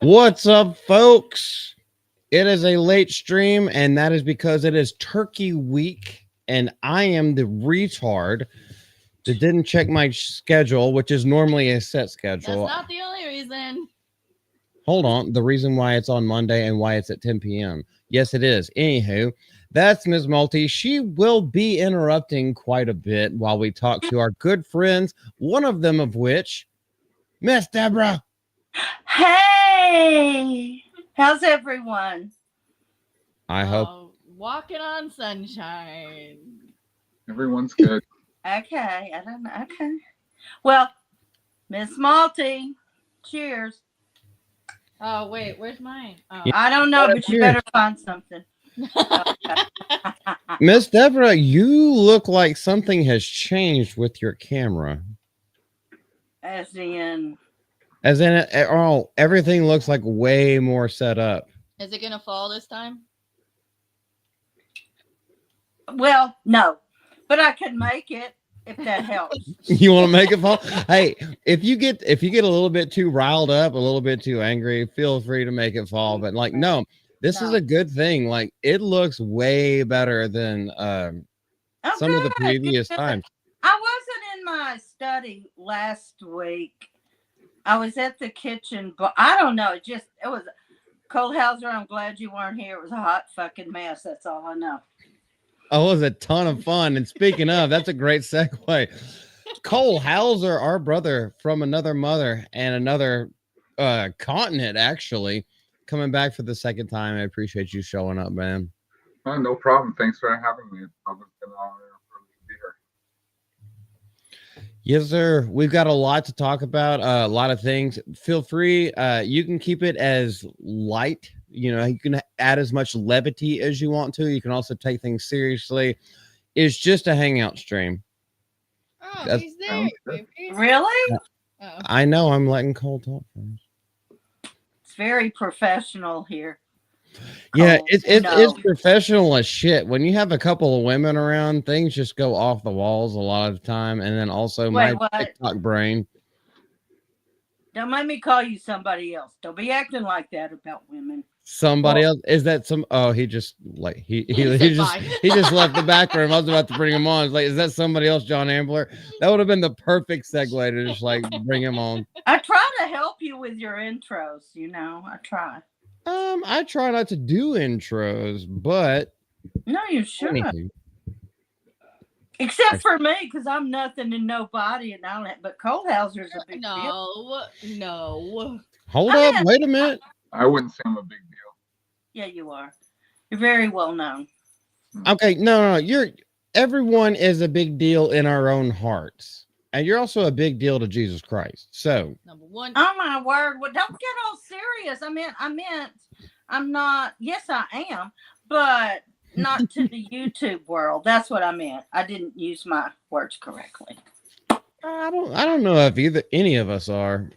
What's up, folks? It is a late stream, and that is because it is Turkey Week, and I am the retard that didn't check my schedule, which is normally a set That's schedule. not the only reason. Hold on. The reason why it's on Monday and why it's at 10 p.m. Yes, it is. Anywho, that's Ms. Malty. She will be interrupting quite a bit while we talk to our good friends, one of them of which, Miss Deborah. Hey, how's everyone? I hope. Walking on sunshine. Everyone's good. Okay, I don't know. Okay. Well, Miss Malty, cheers. Oh, wait, where's mine? Oh. I don't know, but you better find something. Miss Deborah, you look like something has changed with your camera. As in, oh, everything looks like way more set up. Is it going to fall this time? well, no, but I can make it if that helps. You want to make it fall? Hey, if you get a little bit too riled up, a little bit too angry, feel free to make it fall. But like, no, this is a good thing. Like, it looks way better than some of the previous times. I wasn't in my study last week. I was at the kitchen, but I don't know. It was Coldhauser. I'm glad you weren't here. It was a hot fucking mess. That's all I know. Oh, it was a ton of fun. And speaking of, that's a great segue. Cole Hauser, our brother from another mother and another continent, actually, coming back for the second time. I appreciate you showing up, man. Oh, no problem. Thanks for having me. It's been an honor for me to be here. Yes, sir. We've got a lot to talk about, a lot of things. Feel free. You can keep it as light. You know, you can add as much levity as you want to. You can also take things seriously. It's just a hangout stream. Oh, he's there. Really? Oh. I know. I'm letting Cole talk first. It's very professional here. Yeah, it's professional as shit. When you have a couple of women around, things just go off the walls a lot of the time. And then also my TikTok brain. Don't make me call you somebody else. Don't be acting like that about women. Somebody else? Is that some? Oh, he just like he just left the back room. I was about to bring him on. It's like, is that somebody else, John Ambler? That would have been the perfect segue to just like bring him on. I try to help you with your intros. You know, I try. I try not to do intros, but no, you shouldn't. Except for me, because I'm nothing and nobody, and I don't. But Coldhauser's a big deal. No. Hold up, wait a minute. I wouldn't say I'm a big deal. Yeah, you are. You're very well known. Okay, no. Everyone is a big deal in our own hearts, and you're also a big deal to Jesus Christ. So, number one. Oh my word! Well, don't get all serious. I meant, I'm not. Yes, I am, but not to the YouTube world. That's what I meant. I didn't use my words correctly. I don't know if any of us are.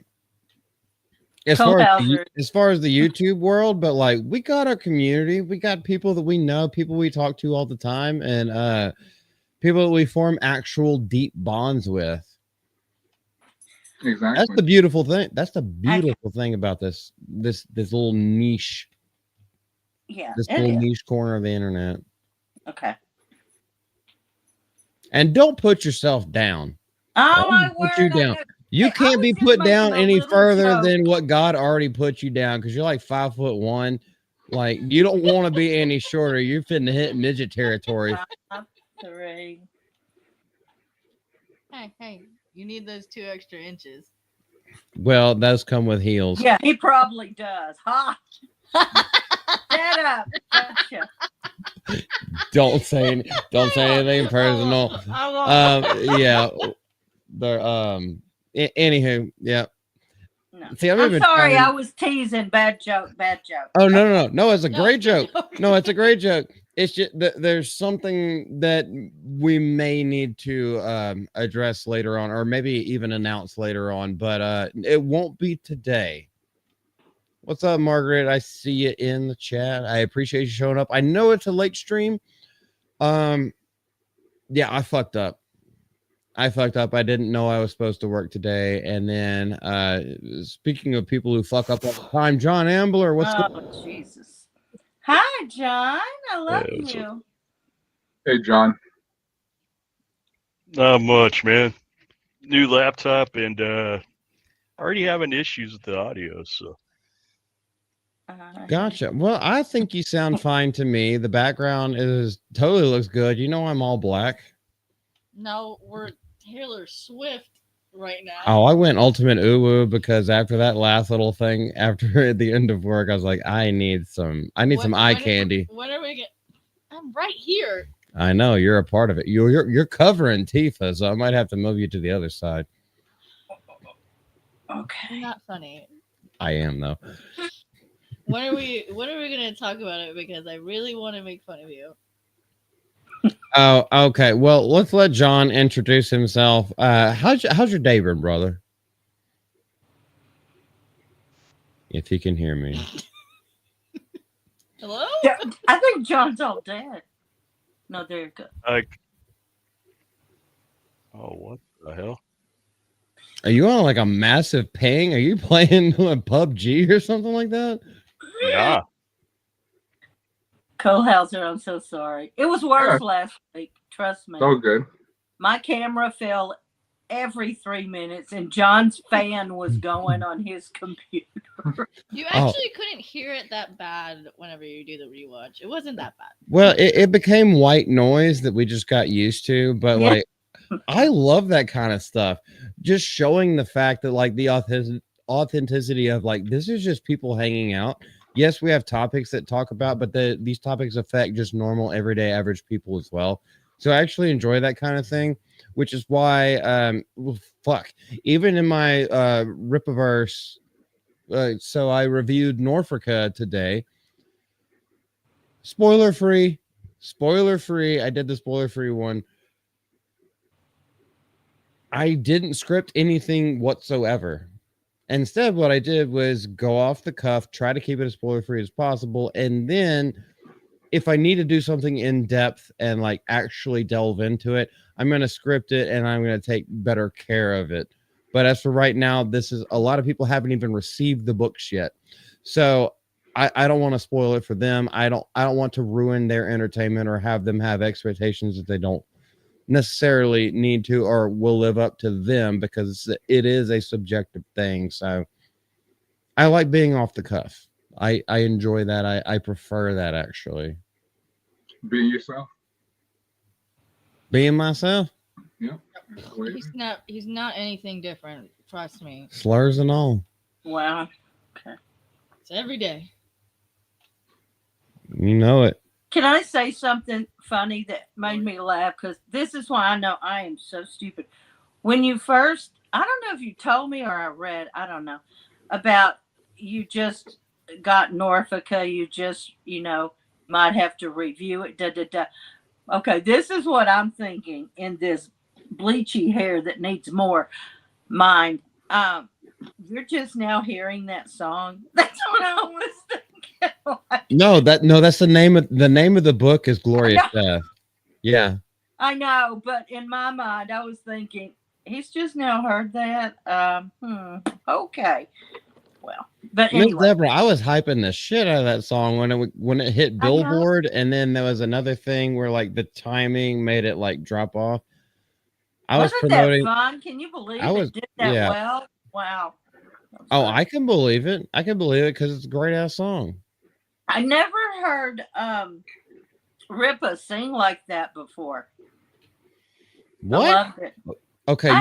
As far as the YouTube world, but like, we got our community, we got people that we know, people we talk to all the time, and people that we form actual deep bonds with. Exactly. That's the beautiful thing. That's the beautiful thing about this little niche. Yeah. This little niche corner of the internet. Okay. And don't put yourself down. Oh my word! Put you down. You can't be put down any further than what God already put you down, because you're like 5'1". Like, you don't want to be any shorter. You're fitting to hit midget territory. 5'3". Hey, you need those 2 extra inches. Well, those come with heels. Yeah, he probably does. Ha! Shut up. Gotcha. Don't say anything personal. Yeah. Anywho, yeah. No. See, I'm sorry, I was teasing. Bad joke. Oh, no, it's a great joke. No, it's a great joke. It's just there's something that we may need to address later on, or maybe even announce later on, but it won't be today. What's up, Margaret? I see you in the chat. I appreciate you showing up. I know it's a late stream. Yeah, I fucked up. I fucked up. I didn't know I was supposed to work today. And then, speaking of people who fuck up all the time, John Ambler, what's going on? Oh, Jesus. Hi, John. I love what's up? you. Hey, John. Not much, man. New laptop and already having issues with the audio. So Gotcha. Well, I think you sound fine to me. The background is totally looks good. You know, I'm all black. No, we're Taylor Swift right now. Oh, I went ultimate uwu because after that last little thing, after at the end of work, I was like, I need some eye candy. When are we get? I'm right here. I know you're a part of it. You're covering Tifa, so I might have to move you to the other side. Okay. Not funny. I am though. When are we gonna talk about it? Because I really want to make fun of you. Oh, okay. Well, let's let John introduce himself. How's your day been, brother? If you can hear me. Hello? Yeah, I think John's all dead. No, there you go. like, oh, what the hell? Are you on like a massive ping? Are you playing PUBG or something like that? Nah. Cole Hauser, I'm so sorry. It was worse last week. Trust me. So good. My camera fell every 3 minutes, and John's fan was going on his computer. You actually couldn't hear it that bad whenever you do the rewatch. It wasn't that bad. Well, it became white noise that we just got used to, but Yeah. like I love that kind of stuff. Just showing the fact that like the authenticity of like this is just people hanging out. Yes, we have topics that talk about, but these topics affect just normal, everyday, average people as well. So I actually enjoy that kind of thing, which is why, even in my Ripiverse, so I reviewed Norfolka today. Spoiler free. I did the spoiler free one. I didn't script anything whatsoever. Instead, what I did was go off the cuff, try to keep it as spoiler free as possible. And then if I need to do something in depth and like actually delve into it, I'm going to script it and I'm going to take better care of it. But as for right now, this is a lot of people haven't even received the books yet. So I don't want to spoil it for them. I don't want to ruin their entertainment or have them have expectations that they don't necessarily need to or will live up to them, because it is a subjective thing. So I like being off the cuff. I enjoy that. I prefer that, actually. Be yourself. Being myself. Yeah. He's not anything different. Trust me. Slurs and all. Wow. Okay. It's every day. You know it. Can I say something funny that made me laugh? Because this is why I know I am so stupid. When you first, I don't know if you told me or I read, I don't know, about you just got Norfolka, you just, might have to review it. Okay, this is what I'm thinking in this bleachy hair that needs more mind. You're just now hearing that song. That's what I was thinking. No, that's the name of the book is Glorious Death. Yeah. I know, but in my mind, I was thinking he's just now heard that. Okay. Well, but Miss anyway. Deborah, I was hyping the shit out of that song when it hit Billboard, and then there was another thing where like the timing made it like drop off. Wasn't that fun? Can you believe it did that well? Wow. Oh, I can believe it. I can believe it because it's a great ass song. I never heard Ripa sing like that before. What? I loved it. Okay,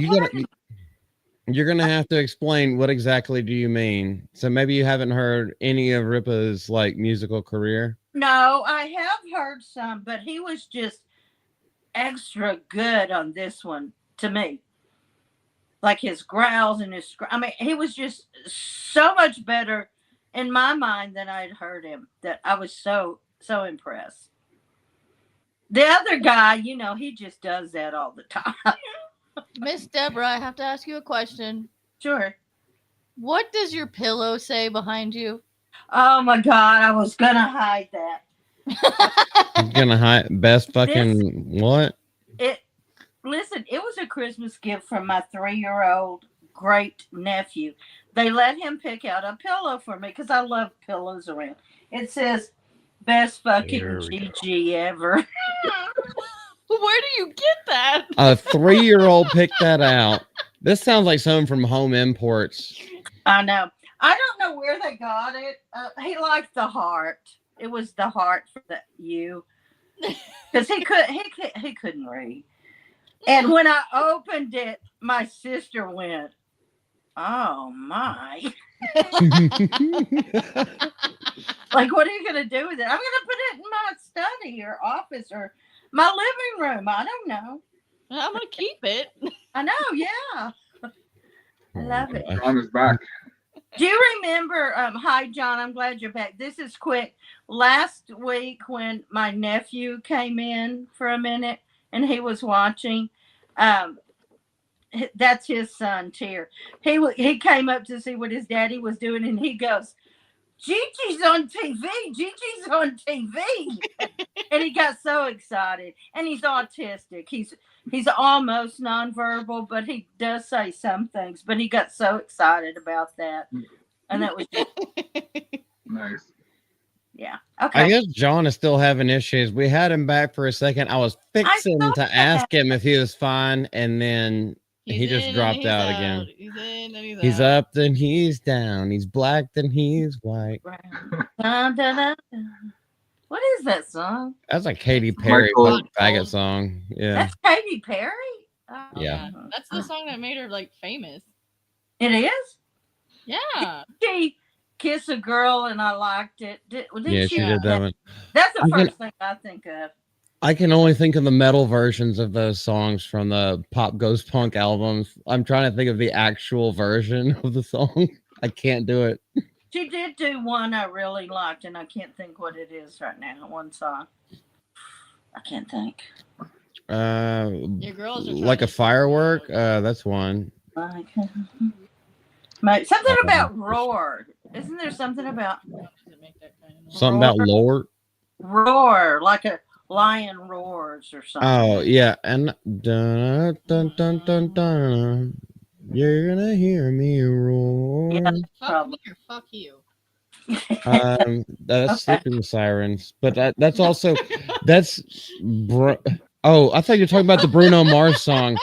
you're gonna have to explain what exactly do you mean. So maybe you haven't heard any of Ripa's like musical career. No, I have heard some, but he was just extra good on this one to me. Like his growls and he was just so much better in my mind than I'd heard him, that I was so impressed. The other guy, he just does that all the time. Miss Deborah, I have to ask you a question. Sure. What does your pillow say behind you? Oh my God, I was gonna hide that. You're gonna hide best fucking what? Listen, it was a Christmas gift from my 3-year-old great nephew. They let him pick out a pillow for me because I love pillows around. It says best fucking There we go. GG ever. Where do you get that? A 3-year-old picked that out. This sounds like someone from Home Imports. I know. I don't know where they got it. He liked the heart. It was the heart for the U. Because he couldn't read. And when I opened it, my sister went, "Oh my!" Like, what are you gonna do with it? I'm gonna put it in my study or office or my living room. I don't know. I'm gonna keep it. I know. Yeah, I love it. John is back. Do you remember? Hi, John. I'm glad you're back. This is quick. Last week, when my nephew came in for a minute and he was watching, that's his son, Tier. He came up to see what his daddy was doing, and he goes, "Gigi's on TV. Gigi's on TV," and he got so excited. And he's autistic. He's almost nonverbal, but he does say some things. But he got so excited about that, and that was just, Nice. yeah. I Okay. guess John is still having issues. We had him back for a second. I was fixing saw to that. ask him if he was fine, and then he He's just in dropped and out he's again. He's in and he's He's out. up, then he's down. He's black, then he's white. Dun, dun, dun, dun. What is that song? That's a Katy Perry Michael- faggot song. Yeah. That's Katy Perry. Oh, Yeah. That's the song that made her like famous. It is. Yeah. She kissed a girl and I liked it. Did Yeah, she did that one. That's the I'm gonna- first thing I think of. I can only think of the metal versions of those songs from the Pop Goes Punk albums. I'm trying to think of the actual version of the song. I can't do it. She did do one I really liked, and I can't think what it is right now. One song. I can't think. Your girls are trying Like to a firework. That's one. Something about roar. Isn't there something about Something about Lord. roar, like a lion roars or something? Oh yeah, and dun dun dun dun dun. You're gonna hear me roar. Yeah. Fuck Probably. me or fuck you. That's Okay. Sleeping Sirens, but that's also Oh, I thought you were talking about the Bruno Mars song.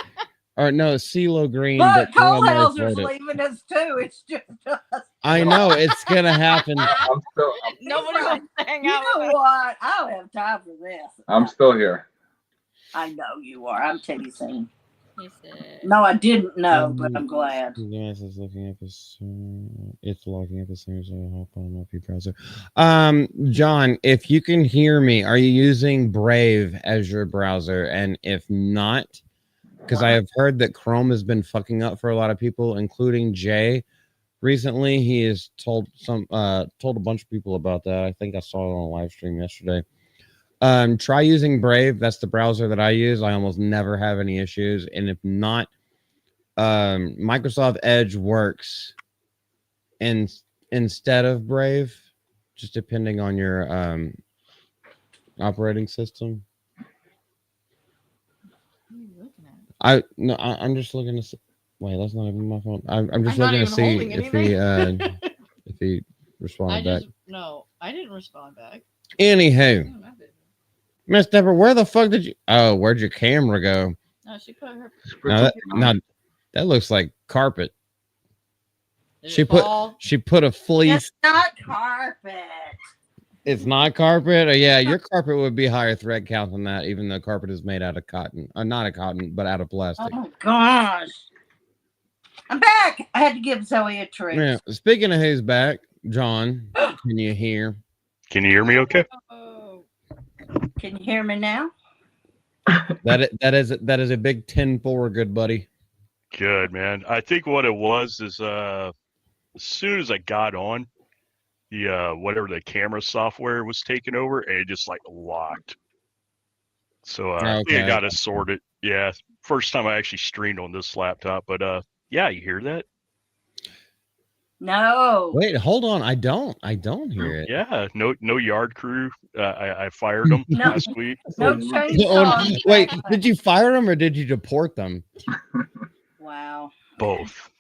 Or no, CeeLo Green. Look, but Bruno Mars Cole-Hauser's wrote it. leaving us too. It's just us. I know it's gonna happen. I'm Nobody wants to hang You out know with us. what? I don't have time for this. I'm still here. I know you are. I'm teasing. He said, No, I didn't know, but I'm glad. Yes, it's looking up his. It's logging up his thing, so I'll hop on my browser. John, if you can hear me, are you using Brave as your browser? And if not, because I have heard that Chrome has been fucking up for a lot of people, including Jay. Recently, he has told a bunch of people about that. I think I saw it on a live stream yesterday. Try using Brave. That's the browser that I use. I almost never have any issues. And if not, Microsoft Edge works instead of Brave, just depending on your operating system. what are you looking at? I'm just looking to see. Wait, that's not even my phone. I'm just I'm not looking to even see holding if he if he responded back. I didn't respond back. Anywho, Oh, my business. Miss Deborah, where the fuck did you? Oh, where'd your camera go? No, she put her. That looks like carpet. Did She it put- fall? She put a fleece. It's not carpet. It's not carpet. Or yeah, your carpet would be higher thread count than that, even though carpet is made out of cotton. Not a cotton, but out of Oh plastic. my gosh. I'm back. I had to give Zoe a treat. Yeah. Speaking of who's back, John, can you hear? Can you hear me okay? Oh, Can you hear me now? That is a big 10-4, good buddy. Good, man. I think what it was is as soon as I got on, the whatever the camera software was taking over, and it just like locked. So I think I Okay. got it sorted. Yeah, first time I actually streamed on this laptop, but yeah, you hear that? No. Wait, hold on. I don't hear it. Yeah, no yard crew. I fired them No. last week. No Oh, chainsaws. wait, did you fire them or did you deport them? Wow. Both.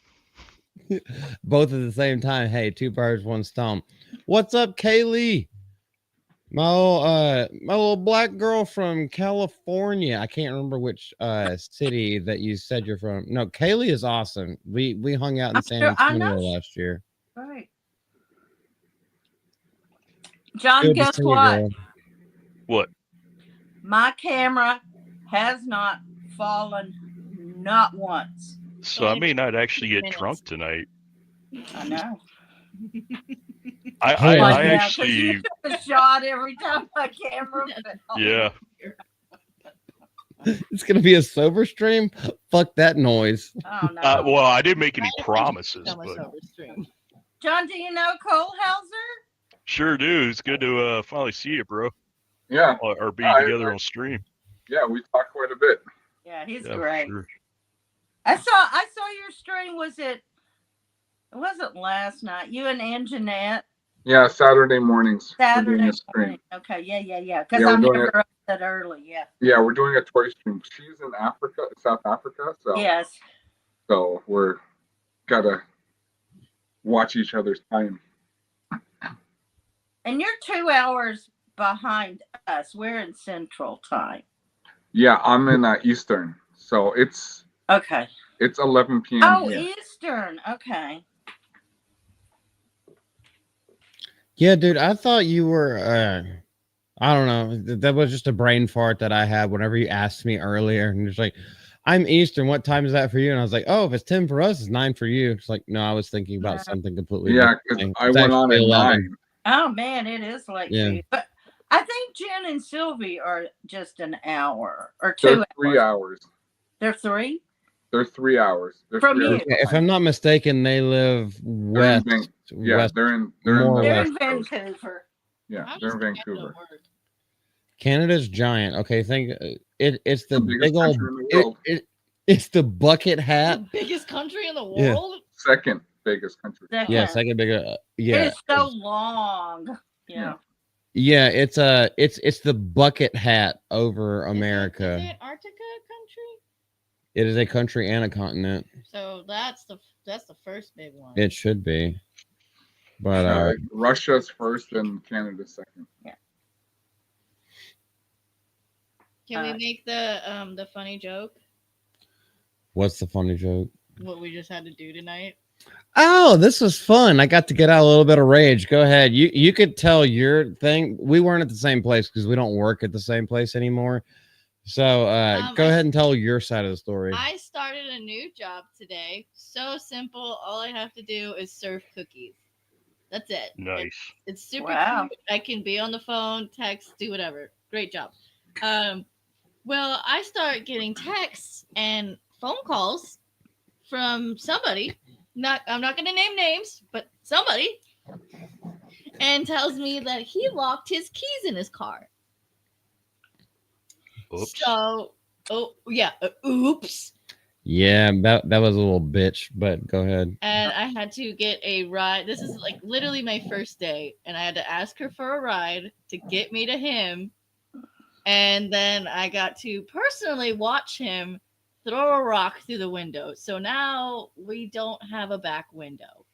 Both at the same time. Hey, two birds, one stone. What's up, Kaylee? My little black girl from California. I can't remember which city that you said you're from. No, Kaylee is awesome. We hung out in I'm San sure- I Antonio know. last year. Right. John, Good to guess see you, what? girl. What? My camera has not fallen not once. So I may not actually get Minutes. drunk tonight. I know. Hold on. I Yeah, 'cause actually, you took a shot every time my camera fell. yeah. It's gonna be a sober stream. Fuck that noise. Oh no. Well, I didn't make any Right, promises, That was but over stream. John, do you know Cole Hauser? sure do. It's good to finally see you, bro, Yeah, or be I- together on stream. yeah, we talked quite a bit. Yeah, he's Yeah, for great. sure. I saw your stream. It wasn't last night. You and Jeanette. Yeah, Saturday mornings. We're doing Saturday a stream. morning. Okay, yeah. Because Yeah, we're I'm doing never up that early. Yeah. Yeah, we're doing a toy stream. She's in Africa, South Africa, Yes. so we're gotta watch each other's time. And you're 2 hours behind us. We're in Central Time. Yeah, I'm in Eastern, so it's Okay. 11 p.m. Oh, here. Eastern. Okay. Yeah, dude, I thought you were I don't know. That was just a brain fart that I had whenever you asked me earlier. And it's like, I'm Eastern. What time is that for you? And I was like, oh, if it's 10 for us, it's 9 for you. It's like, no, I was thinking about Yeah. something completely Yeah, different. because I It's went on at actually 11. 9. Oh man, it is late. Yeah. For you. But I think Jen and Sylvie are just an hour or They're 2 3 hours. hours. They're 3? They're 3 hours. They're From 3 you. hours Okay, if behind. I'm not mistaken, they live west. Yeah, west. they're in more They're west in Coast. Vancouver. Yeah, How they're does in Canada Vancouver. work? Canada's giant. Okay, think it's the biggest big old country in the world. it's the bucket hat. The biggest country in the Yeah. world? Second biggest country. Yeah, second big. It Yeah, is so long. Yeah. yeah. It's the bucket hat over Is America. Antarctica a country? It is a country and a continent. So that's the first big one. It should be, but Russia's first and Canada's second. Can we make the funny joke? what's the funny joke? What we just had to do tonight? Oh, this was fun. I got to get out a little bit of rage. Go ahead. You could tell your thing. We weren't at the same place because we don't work at the same place anymore. So go ahead and tell your side of the story. I started a new job today. So simple. All I have to do is serve cookies. That's it. Nice. It's super Wow. cute. I can be on the phone, text, do whatever. Great job. Well, I start getting texts and phone calls from somebody. I'm not going to name names, but somebody, and tells me that he locked his keys in his car. Oops. So, oops. Yeah, that was a little bitch, but go ahead. And I had to get a ride. This is like literally my first day, and I had to ask her for a ride to get me to him. And then I got to personally watch him throw a rock through the window. So now we don't have a back window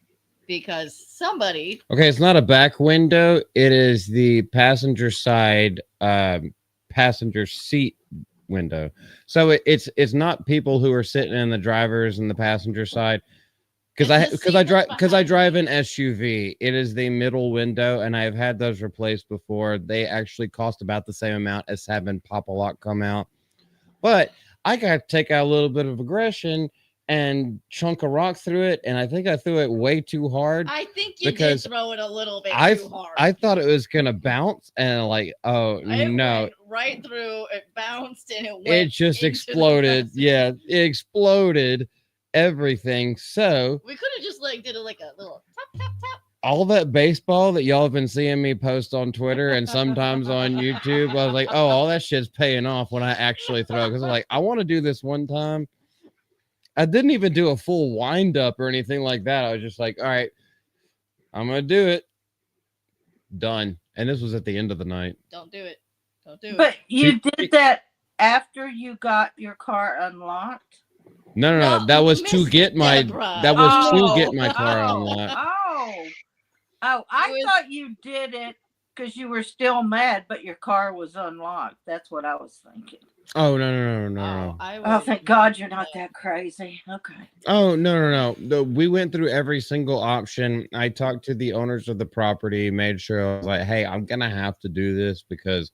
because somebody. Okay, it's not a back window. It is the passenger side, passenger seat window. So it's not people who are sitting in the driver's and the passenger side. Because I drive an SUV. It is the middle window, and I've had those replaced before. They actually cost about the same amount as having Pop-A-Lock come out. But I got to take out a little bit of aggression and chunk a rock through it, and I think I threw it way too hard. I think you Because did throw it a little bit too hard. I thought it was gonna bounce, and like, oh It no, went right through. It bounced and it went. it just into the exploded. passenger. Yeah, it exploded everything. So We could have just did a little tap tap tap. all that baseball that y'all have been seeing me post on Twitter and sometimes on YouTube, I was like, oh, all that shit's paying off when I actually throw. Because I'm like, I want to do this one time. I didn't even do a full wind up or anything like that. I was just like, all right, I'm gonna do it. Done. And this was at the end of the night. Don't do it. Don't do But it. you did that after you got your car unlocked? No. That was to Miss get my Deborah. that was Oh. to get my car Oh, unlocked. I was- thought you did it because you were still mad, but your car was unlocked. That's what I was thinking. Oh no. Oh, thank God you're not that crazy. Okay. Oh no. We went through every single option. I talked to the owners of the property, made sure I was like, hey, I'm gonna have to do this because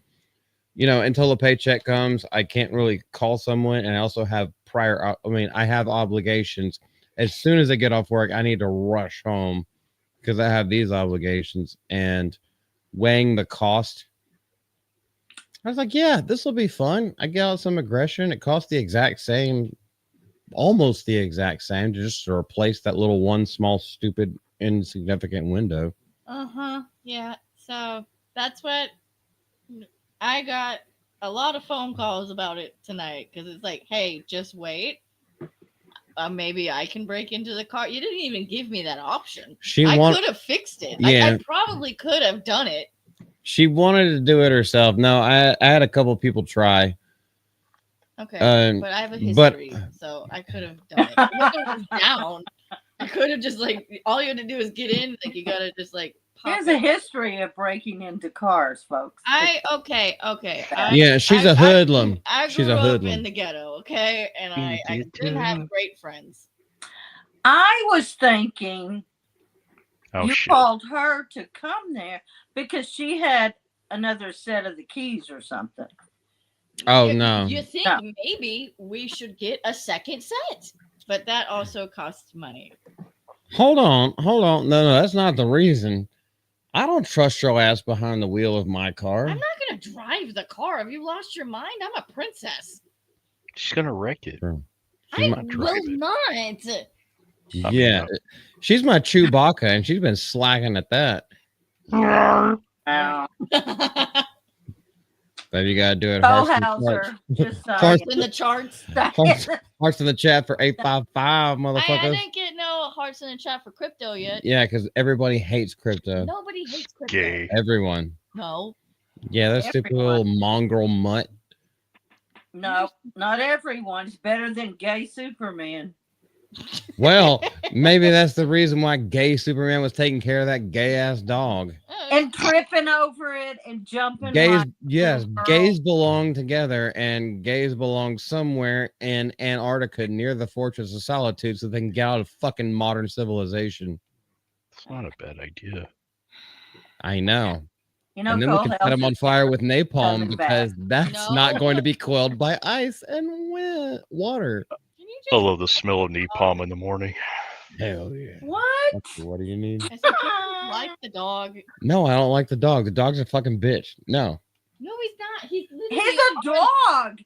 until the paycheck comes, I can't really call someone, and I also have I have obligations. As soon as I get off work, I need to rush home because I have these obligations. And weighing the cost, I was like, yeah, this will be fun. I get out some aggression. It costs the exact same, almost the exact same, just to replace that little one small, stupid, insignificant window. Yeah. So that's what I got. A lot of phone calls about it tonight because it's like, hey, just wait. Maybe I can break into the car. You didn't even give me that option. I could have fixed it. Yeah. I probably could have done it. She wanted to do it herself. No, I had a couple people try. Okay, but I have a history, so I could have done it. It was down. I could have just all you had to do is get in. You gotta just pop There's a history of breaking into cars, folks. Okay. Yeah, she's a hoodlum. She's a hoodlum in the ghetto. Okay, and I didn't have great friends. I was thinking you shit. called her to come there because she had another set of the keys or something. Oh, no. You think maybe we should get a second set, but that also costs money. Hold on. No, that's not the reason. I don't trust your ass behind the wheel of my car. I'm not gonna drive the car. Have you lost your mind? I'm a princess. She's gonna wreck it. I will not. Yeah, she's my Chewbacca, and she's been slacking at that. But you gotta do it. Hauser, hearts in the charts. Hearts in the chat for 855, motherfuckers. I didn't get no hearts in the chat for crypto yet. Yeah, because everybody hates crypto. Nobody hates crypto. Gay. Everyone. No. Yeah, that stupid little mongrel mutt. No, not everyone's better than gay Superman. Well, maybe that's the reason why gay Superman was taking care of that gay ass dog. And tripping over it and jumping. Gays, yes, gays belong together, and gays belong somewhere in Antarctica near the Fortress of Solitude so they can get out of fucking modern civilization. It's not a bad idea. I know. And then we can set them on fire with napalm because that's not going to be quelled by ice and water. I love the smell of napalm in the morning. Hell yeah. What do you need? I said, you like the dog. No, I don't like the dog. The dog's a fucking bitch. No. No, he's not. He's a dog.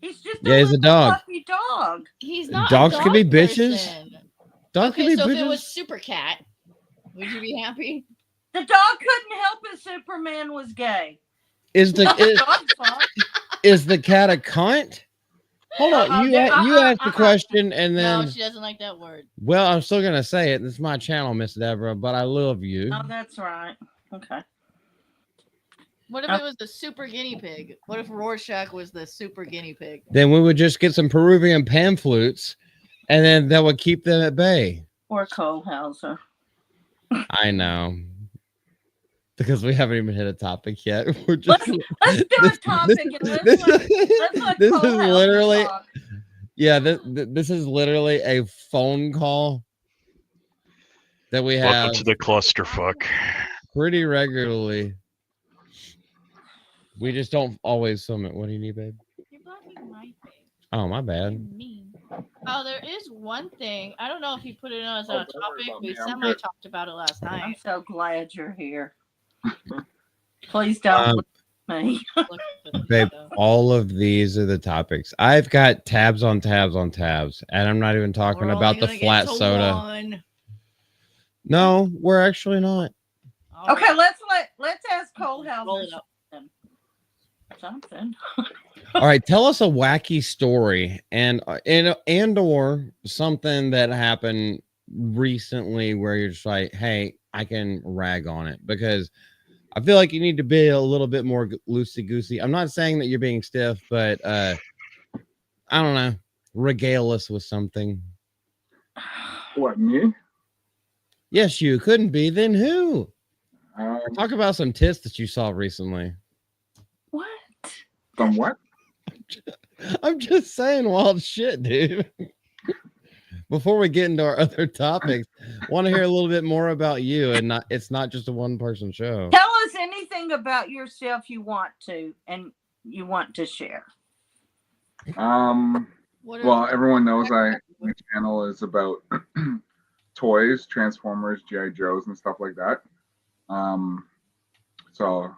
He's just he's a dog. Fluffy dog. He's not. Dogs a dog can be bitches. Person. Dogs can be so bitches. if it was Super Cat, would you be happy? The dog couldn't help it. Superman was gay. Is the cat a cunt? Hold on, you asked the question and then. No, she doesn't like that word. Well, I'm still gonna say it. This is my channel, Miss Deborah, but I love you. Oh, that's right. Okay. What if it was the super guinea pig? What if Rorschach was the super guinea pig? Then we would just get some Peruvian pan flutes, and then that would keep them at bay. Or Cole Hauser. I know. Because we haven't even hit a topic yet. We're just, let's do a topic and let's let this Cole is literally talk. Yeah, this is literally a phone call that we have. Welcome to the clusterfuck. Pretty regularly. We just don't always film it. What do you need, babe? You're blocking my face. Oh, my bad. You're mean. Oh, there is one thing. I don't know if you put it on as a topic. We talked about it last night. I'm so glad you're here. Please don't look at me. Babe, all of these are the topics. I've got tabs on tabs on tabs, and I'm not even talking about the flat soda. One. No, we're actually not. All Okay, right. let's ask Cole Hauser something. All right, tell us a wacky story and or something that happened recently where you're just like, hey, I can rag on it, because I feel like you need to be a little bit more loosey goosey. I'm not saying that you're being stiff, but I don't know, regale us with something. What, me? Yes, you couldn't be. Then who? Um, Talk about some tits that you saw recently. What? some what? I'm just saying wild shit, dude. Before we get into our other topics, want to hear a little bit more about you, and it's not just a one person show. Tell us anything about yourself you want to share. What Well, are everyone knows my channel is about toys, Transformers, GI Joes, and stuff like that. So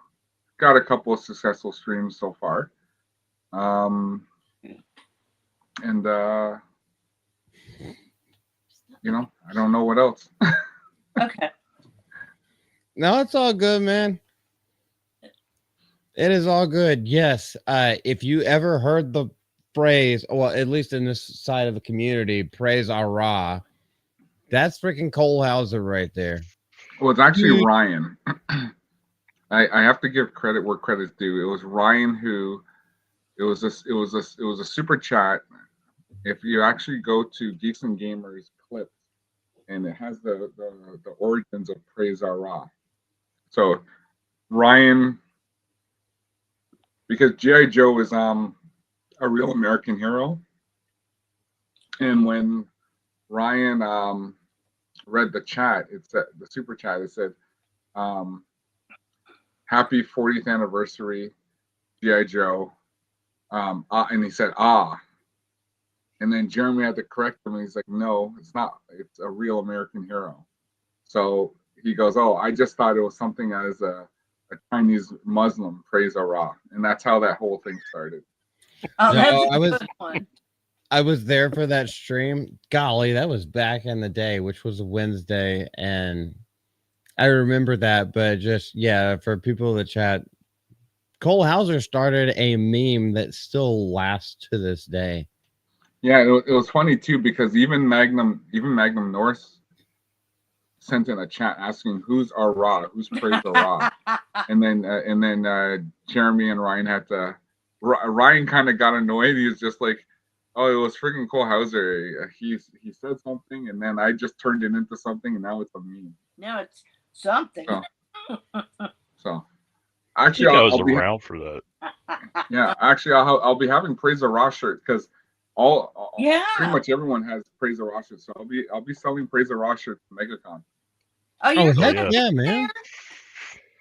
got a couple of successful streams so far. And I don't know what else. Okay. No, it's all good, man. It is all good. Yes. If you ever heard the phrase, well, at least in this side of the community, praise Allah, that's freaking Cole Hauser right there. Well, it's actually Ryan. I have to give credit where credit's due. It was Ryan who. It was a super chat. If you actually go to Geeks and Gamers clips, and it has the origins of Praise Ara. So Ryan, because G.I. Joe is a real American hero, and when Ryan read the chat, it said the super chat. It said, "Happy 40th anniversary, G.I. Joe." And he said, and then Jeremy had to correct him, and he's like, no, it's not. It's a real American hero. So he goes, oh, I just thought it was something as a Chinese Muslim, praise Allah. And that's how that whole thing started. Oh, No, that's a good one. I was there for that stream. Golly, that was back in the day, which was a Wednesday. And I remember that, but just, yeah, for people in the chat, Cole Hauser started a meme that still lasts to this day. Yeah, it was funny too, because even Magnum Norse sent in a chat asking who's Ra, who's praise Ra, and then Jeremy and Ryan had to. Ryan kind of got annoyed. He was just like, "Oh, it was freaking Cole Hauser. He said something, and then I just turned it into something, and now it's a meme." Now it's something. So actually, I was around for that. Yeah, actually, I'll be having Praise Ra shirts, because pretty much everyone has Praise Ra shirts. So I'll be selling Praise Ra shirts at MegaCon. Oh, you're yeah, man.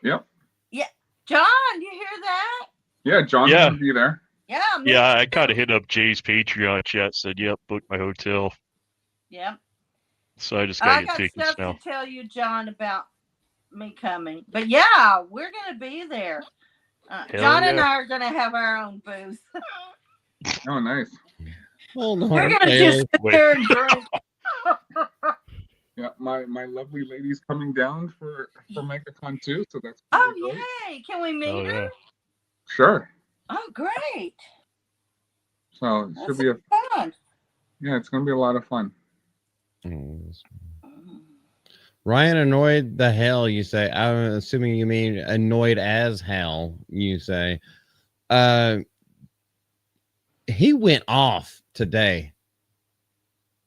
Yep. Yeah, John, you hear that? Yeah, John's gonna be there. Yeah. Yeah, I kind of hit up Jay's Patreon chat. Said, "Yep, book my hotel." Yep. So I just got stuff now. to tell you, John, about me coming. But yeah, we're gonna be there. John and I are gonna have our own booth. Oh, nice. Hold on. We're gonna just sit there and drink. Yeah, my lovely lady's coming down for MegaCon too, so that's great. Yay! Can we meet her? Yeah. Sure. Oh, great! So it should be fun. Yeah, it's gonna be a lot of fun. Ryan annoyed the hell, you say. I'm assuming you mean annoyed as hell, you say. He went off today.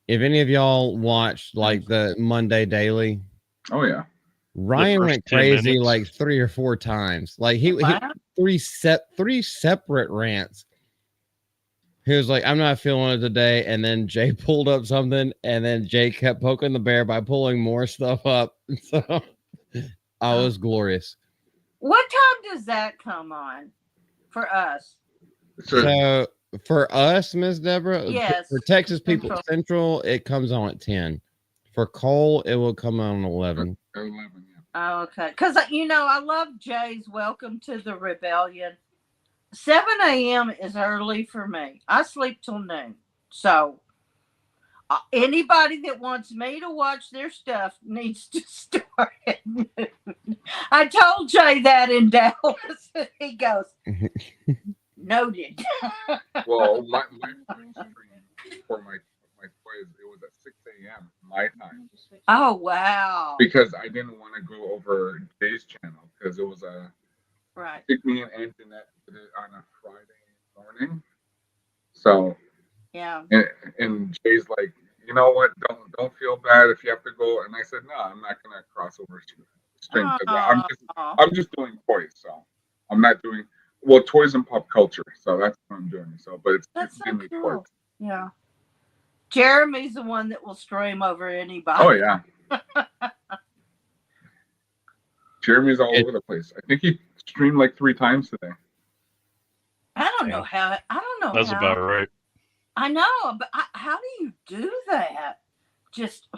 If any of y'all watched like the Monday Daily, oh yeah, Ryan went crazy like 3 or 4 times. Like he three separate rants. He was like, I'm not feeling it today. And then Jay pulled up something, and then Jay kept poking the bear by pulling more stuff up. So I was glorious. What time does that come on for us? So for us, Miss Deborah, yes, for Texas people Central, it comes on at 10. For Cole, it will come on 11. 11, yeah. Oh, okay. Because, I love Jay's Welcome to the Rebellion. 7 a.m. is early for me. I sleep till noon. So anybody that wants me to watch their stuff needs to start at noon. I told Jay that in Dallas. He goes, noted. Well, my for my was at 6 a.m. my time Oh wow. because I didn't want to go over Jay's channel because it was I Right. think me and Antoinette did it on a Friday morning. So Yeah. and Jay's like, you know what? Don't feel bad if you have to go. And I said, no, I'm not gonna cross over stream because I'm just doing toys. So I'm not doing toys and pop culture. So that's what I'm doing. So, but it's That's so mainly cool. toys. Yeah. Jeremy's the one that will stream over anybody. Oh yeah. Jeremy's all over the place. I think he streamed like 3 times today. I don't know how. I don't know. That's how. about right. I know, but how do you do that? Just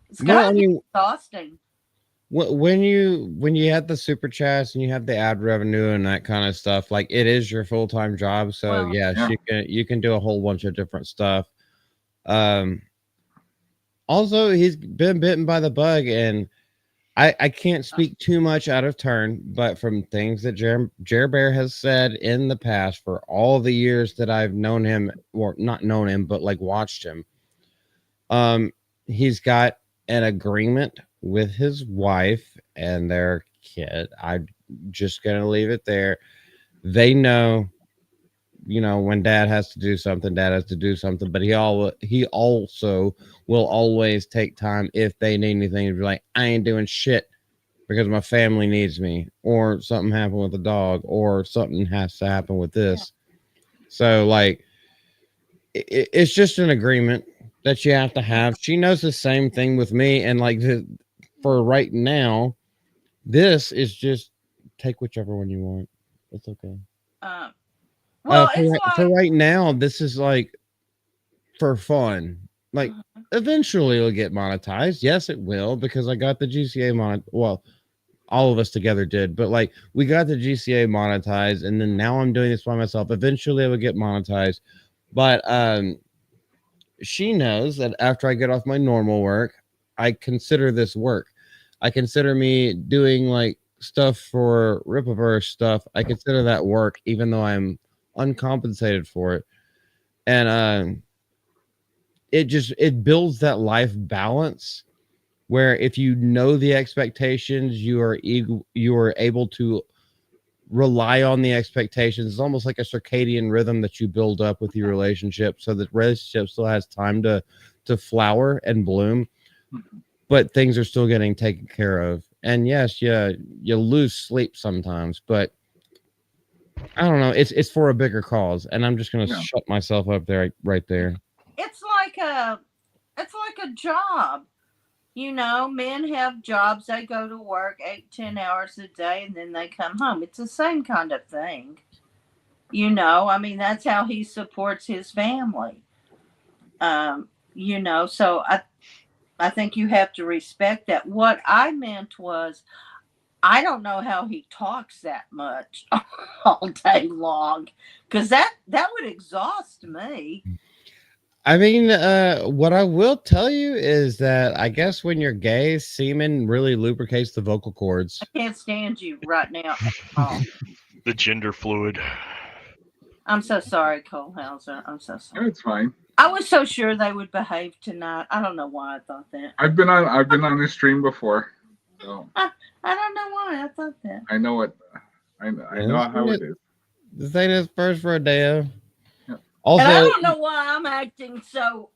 it's gotta be exhausting. When you have the super chats and you have the ad revenue and that kind of stuff, like it is your full-time job. So yes, you can do a whole bunch of different stuff. Also, he's been bitten by the bug, and I can't speak too much out of turn, but from things that Jer Bear has said in the past for all the years that I've known him, or not known him, but like watched him, he's got an agreement with his wife and their kid. I'm just gonna leave it there. They know, when dad has to do something, but he also will always take time if they need anything to be like, I ain't doing shit because my family needs me, or something happened with the dog, or something has to happen with this. So like it's just an agreement that you have to have. She knows the same thing with me, and like for right now, this is just take whichever one you want. It's okay. Well, for right now, this is like for fun. Like eventually it'll get monetized. Yes, it will, because I got the GCA well, all of us together did, but like we got the GCA monetized, and then now I'm doing this by myself. Eventually it will get monetized. But she knows that after I get off my normal work, I consider this work. I consider me doing like stuff for Rippaverse stuff. I consider that work, even though I'm uncompensated for it. And it builds that life balance where if you know the expectations, you are able to rely on the expectations. It's almost like a circadian rhythm that you build up with your relationship, so that relationship still has time to flower and bloom, but things are still getting taken care of. And yes, you lose sleep sometimes, but I don't know. It's for a bigger cause, and I'm just gonna shut myself up there right there. It's like a job. Men have jobs. They go to work 8-10 hours a day, and then they come home. It's the same kind of thing. I mean, that's how he supports his family. So I think you have to respect that. What I meant was, I don't know how he talks that much all day long, because that would exhaust me. I mean, what I will tell you is that I guess when you're gay, semen really lubricates the vocal cords. I can't stand you right now. The gender fluid. I'm so sorry, Cole Hauser. I'm so sorry. It's fine. I was so sure they would behave tonight. I don't know why I thought that. I've been on this stream before. So. I don't know why I thought that. I know what I know how it is. This ain't his first rodeo. Yeah. Also, and I don't know why I'm acting so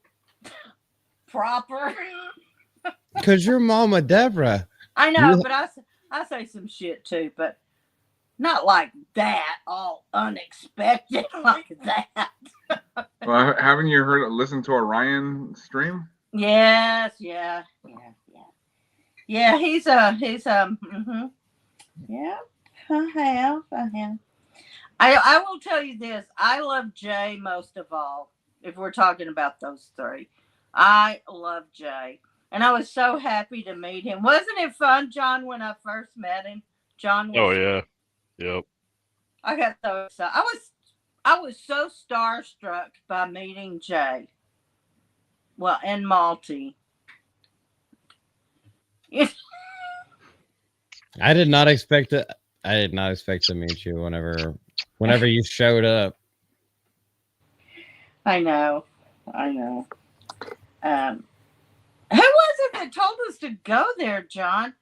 proper. Because you're Mama Deborah. I know, but I say some shit too, but not like that, all unexpected like that. Well, haven't you listened to Orion stream? Yes, yeah. Yeah, he's mm-hmm. Yeah, I have. I will tell you this. I love Jay most of all, if we're talking about those three. I love Jay. And I was so happy to meet him. Wasn't it fun, John, when I first met him? John was, oh yeah. Yep. I got so excited. I was so starstruck by meeting Jay. Well, and Malty. I did not expect to meet you whenever you showed up. I know. I know. Who was it that told us to go there, John?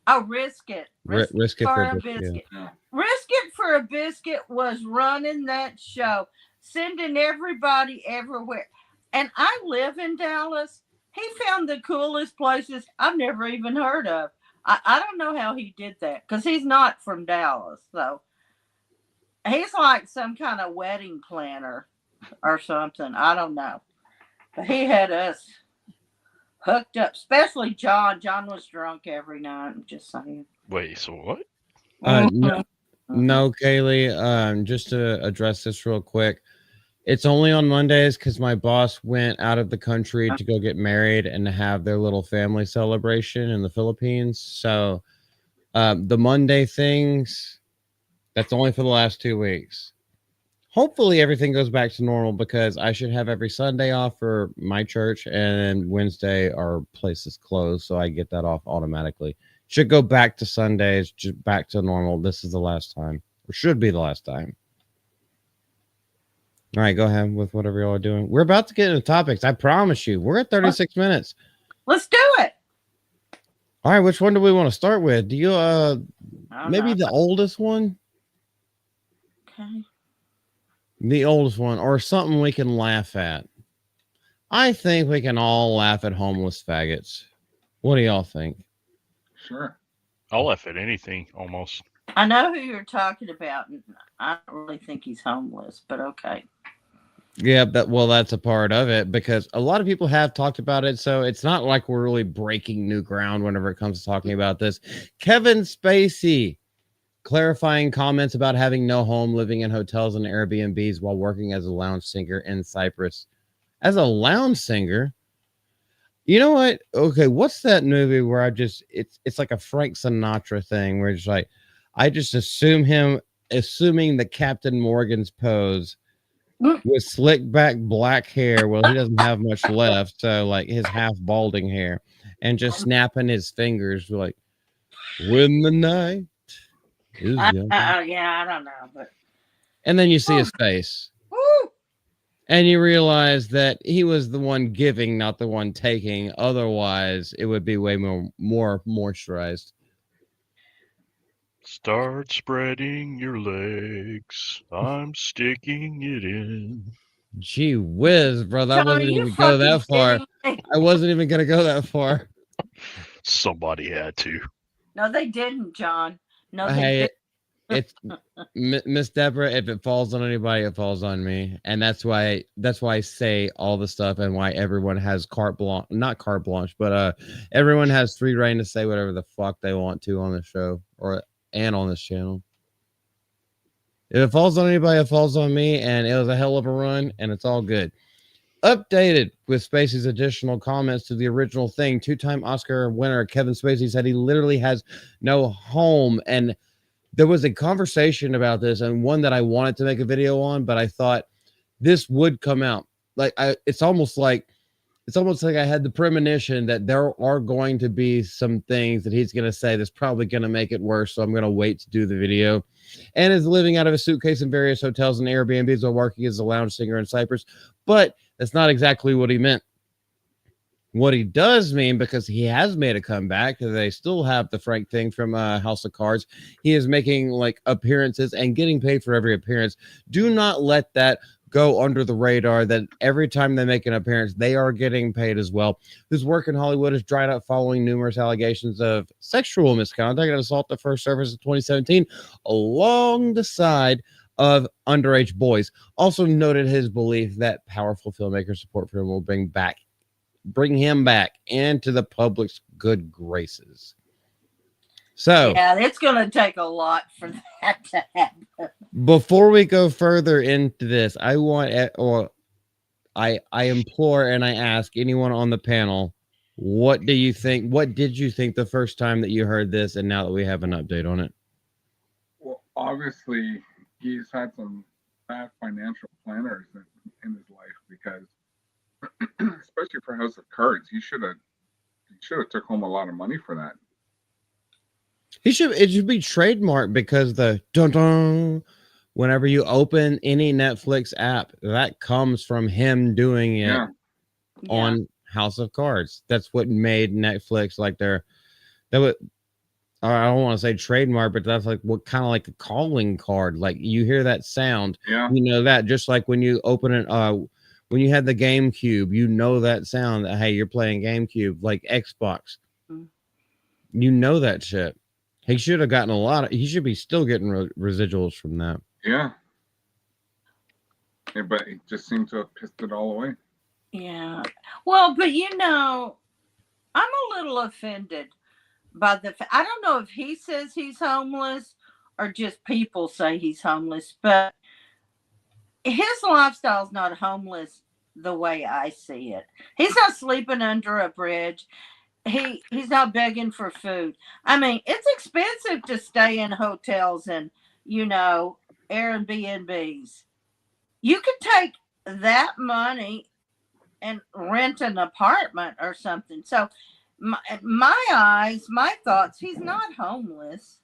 Oh, Risk It. Risk it for for a biscuit. biscuit. Yeah. Risk It for a Biscuit was running that show, sending everybody everywhere. And I live in Dallas. He found the coolest places I've never even heard of. I don't know how he did that because he's not from Dallas. So he's like some kind of wedding planner or something. I don't know. But he had us hooked up, especially John. John was drunk every night. I'm just saying. Wait, so what? No, Kaylee, just to address this real quick. It's only on Mondays because my boss went out of the country to go get married and to have their little family celebration in the Philippines. So the Monday things, that's only for the last 2 weeks. Hopefully everything goes back to normal because I should have every Sunday off for my church and Wednesday our place is closed. So I get that off automatically. Should go back to Sundays, just back to normal. This is the last time, or should be the last time. All right, go ahead with whatever y'all are doing. We're about to get into topics. I promise you. We're at 36 minutes. Let's do it. All right, which one do we want to start with? Do you I don't maybe know. the oldest one? Okay. The oldest one, or something we can laugh at. I think we can all laugh at homeless faggots. What do y'all think? Sure. I'll laugh at anything almost. I know who you're talking about, and I don't really think he's homeless, but okay. Yeah, that's a part of it because a lot of people have talked about it. So it's not like we're really breaking new ground whenever it comes to talking about this. Kevin Spacey clarifying comments about having no home, living in hotels and Airbnbs while working as a lounge singer in Cyprus. As a lounge singer, you know what? Okay, what's that movie where it's like a Frank Sinatra thing where it's like I just assuming the Captain Morgan's pose with slick back black hair. Well, he doesn't have much left, so like his half balding hair, and just snapping his fingers like when the night is young. Yeah, I don't know, but And then you see his face. woo! And you realize that he was the one giving, not the one taking. Otherwise, it would be way more moisturized. Start spreading your legs. I'm sticking it in. Gee whiz, brother. I John, are wasn't you even go that fucking far. kidding me? I wasn't even going to go that far. Somebody had to. No, they didn't, John. No, they Hey, didn't. it's Miss Deborah. If it falls on anybody, it falls on me, and that's why I say all the stuff, and why everyone has carte blanche, not carte blanche, but everyone has free reign to say whatever the fuck they want to on the show and on this channel. If it falls on anybody, it falls on me, and it was a hell of a run, and it's all good. Updated with Spacey's additional comments to the original thing. 2-time Oscar winner Kevin Spacey said he literally has no home, and there was a conversation about this, and one that I wanted to make a video on, but I thought this would come out. It's almost like I had the premonition that there are going to be some things that he's going to say that's probably going to make it worse. So I'm going to wait to do the video. And is living out of a suitcase in various hotels and Airbnbs while working as a lounge singer in Cyprus. But that's not exactly what he meant. What he does mean, because he has made a comeback, they still have the Frank thing from House of Cards. He is making like appearances and getting paid for every appearance. Do not let that go under the radar, that every time they make an appearance, they are getting paid as well. His work in Hollywood has dried up following numerous allegations of sexual misconduct and assault that first surfaced in 2017 along the side of underage boys. Also noted his belief that powerful filmmaker support for him will bring him back into the public's good graces. So Yeah, it's going to take a lot for that to happen. before we go further into this, I implore and I ask anyone on the panel, what do you think? What did you think the first time that you heard this, and now that we have an update on it? Well, obviously, he's had some bad financial planners in his life because, especially for House of Cards, he should have took home a lot of money for that. It should be trademarked because the dun dun Whenever you open any Netflix app, that comes from him doing it Yeah. on House of Cards. That's what made Netflix like their that would I don't want to say trademark, but that's like what kind of like a calling card. Like you hear that sound, Yeah. you know that just like when you open it when you had the GameCube, you know that sound that hey, you're playing GameCube, like Xbox. Mm. You know that shit. He should have gotten a lot of he should be still getting residuals from that. Yeah. Yeah, but he just seemed to have pissed it all away. Yeah. Well, but you know, I'm a little offended by I don't know if he says he's homeless or just people say he's homeless, but his lifestyle's not homeless the way I see it. He's not sleeping under a bridge. He's not begging for food. I mean, it's expensive to stay in hotels and, you know, Airbnbs. You could take that money and rent an apartment or something. So my thoughts, he's not homeless.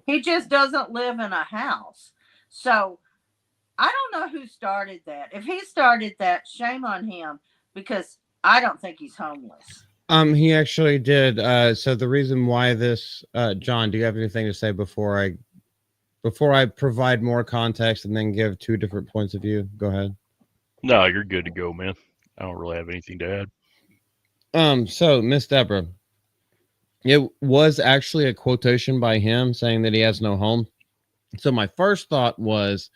He just doesn't live in a house. So I don't know who started that. If he started that, shame on him, because I don't think he's homeless. He actually did. So the reason why this, John, do you have anything to say before I provide more context and then give two different points of view? Go ahead. No, you're good to go, man. I don't really have anything to add. So Miss Deborah, it was actually a quotation by him saying that he has no home. So my first thought was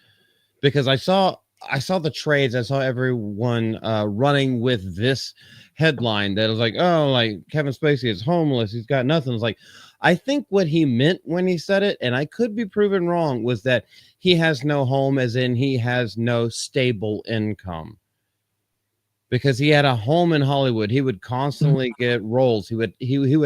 because I saw the trades, I saw everyone running with this headline that was like, oh, like Kevin Spacey is homeless, he's got nothing. It's like, I think what he meant when he said it, and I could be proven wrong, was that he has no home, as in he has no stable income. Because he had a home in Hollywood, he would constantly get roles. He would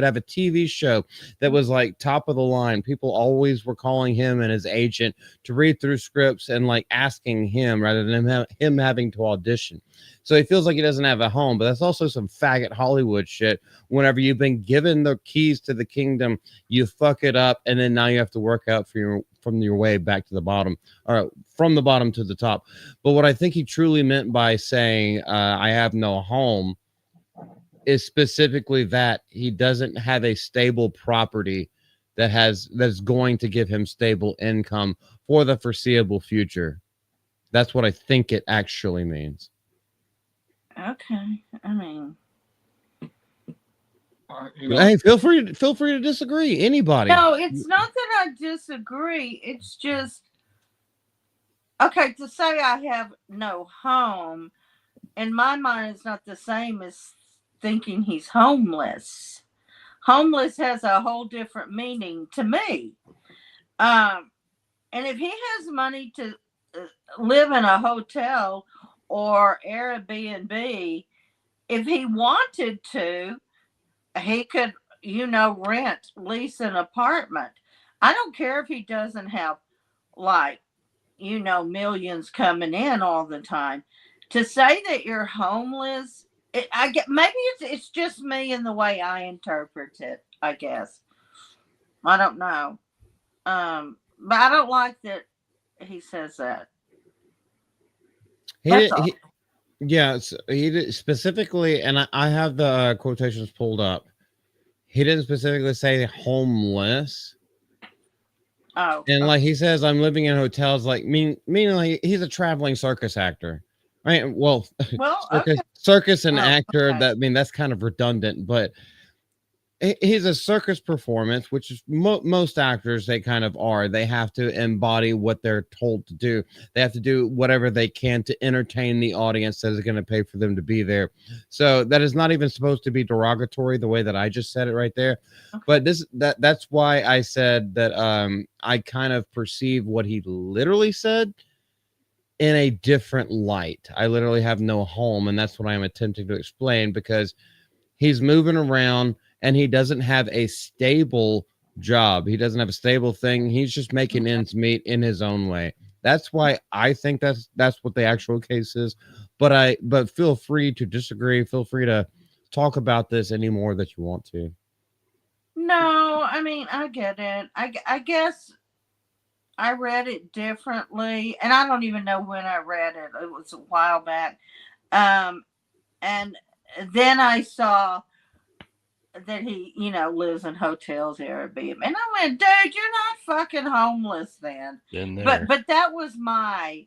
have a TV show that was like top of the line. People always were calling him and his agent to read through scripts and like asking him rather than him having to audition. So he feels like he doesn't have a home, but that's also some faggot Hollywood shit. Whenever you've been given the keys to the kingdom, you fuck it up, and then now you have to work out from your way back to the bottom, or from the bottom to the top. But what I think he truly meant by saying I have no home is specifically that he doesn't have a stable property that's going to give him stable income for the foreseeable future. That's what I think it actually means. Okay. I mean, hey, feel free to disagree. Anybody? no, it's not that I disagree. It's just okay to say I have no home. In my mind, it's not the same as thinking he's homeless. Homeless has a whole different meaning to me. And if he has money to live in a hotel or Airbnb, if he wanted to, he could, rent, lease an apartment. I don't care if he doesn't have like, millions coming in all the time. To say that you're homeless, maybe it's just me and the way I interpret it, I guess. I don't know. But I don't like that he says that. He did specifically, and I have the quotations pulled up. He didn't specifically say homeless. Oh, and like he says, I'm living in hotels. Like meaning like he's a traveling circus actor, right? Well, circus and actor. Okay. That that's kind of redundant, but he's a circus performance, which is most actors, they kind of are. They have to embody what they're told to do. They have to do whatever they can to entertain the audience that is going to pay for them to be there. So that is not even supposed to be derogatory the way that I just said it right there. Okay. But that's why I said that I kind of perceive what he literally said in a different light. I literally have no home, and that's what I'm attempting to explain, because he's moving around and he doesn't have a stable job. He doesn't have a stable thing. He's just making ends meet in his own way. That's why I think that's what the actual case is. But feel free to disagree. Feel free to talk about this any more that you want to. No, I mean, I get it. I guess I read it differently, and I don't even know when I read it. It was a while back. And then I saw that he, lives in hotels, Airbnb, and I went, dude, you're not fucking homeless then. Been there. But that was my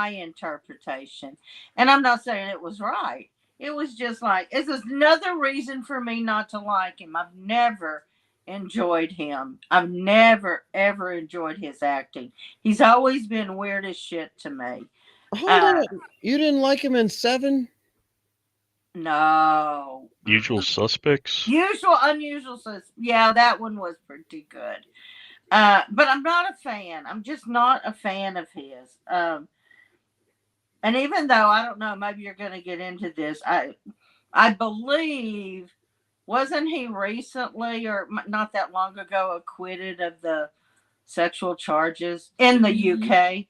interpretation, and I'm not saying it was right. It was just like it's another reason for me not to like him. I've never enjoyed him. I've never ever enjoyed his acting. He's always been weird as shit to me. Hold on, you didn't like him in Seven? No. Usual Suspects. Unusual. Yeah, that one was pretty good. But I'm not a fan. I'm just not a fan of his. And even though I don't know, maybe you're going to get into this. I believe, wasn't he recently or not that long ago acquitted of the sexual charges in the UK?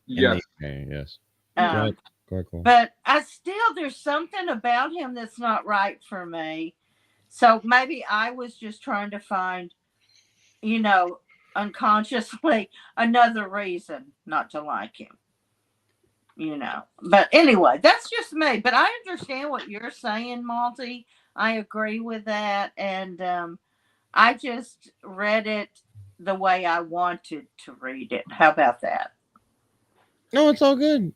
Yes. Yes. Quite cool. But there's something about him that's not right for me. So maybe I was just trying to find, unconsciously another reason not to like him. But anyway, that's just me. But I understand what you're saying, Malty. I agree with that. And I just read it the way I wanted to read it. How about that? No, it's all good.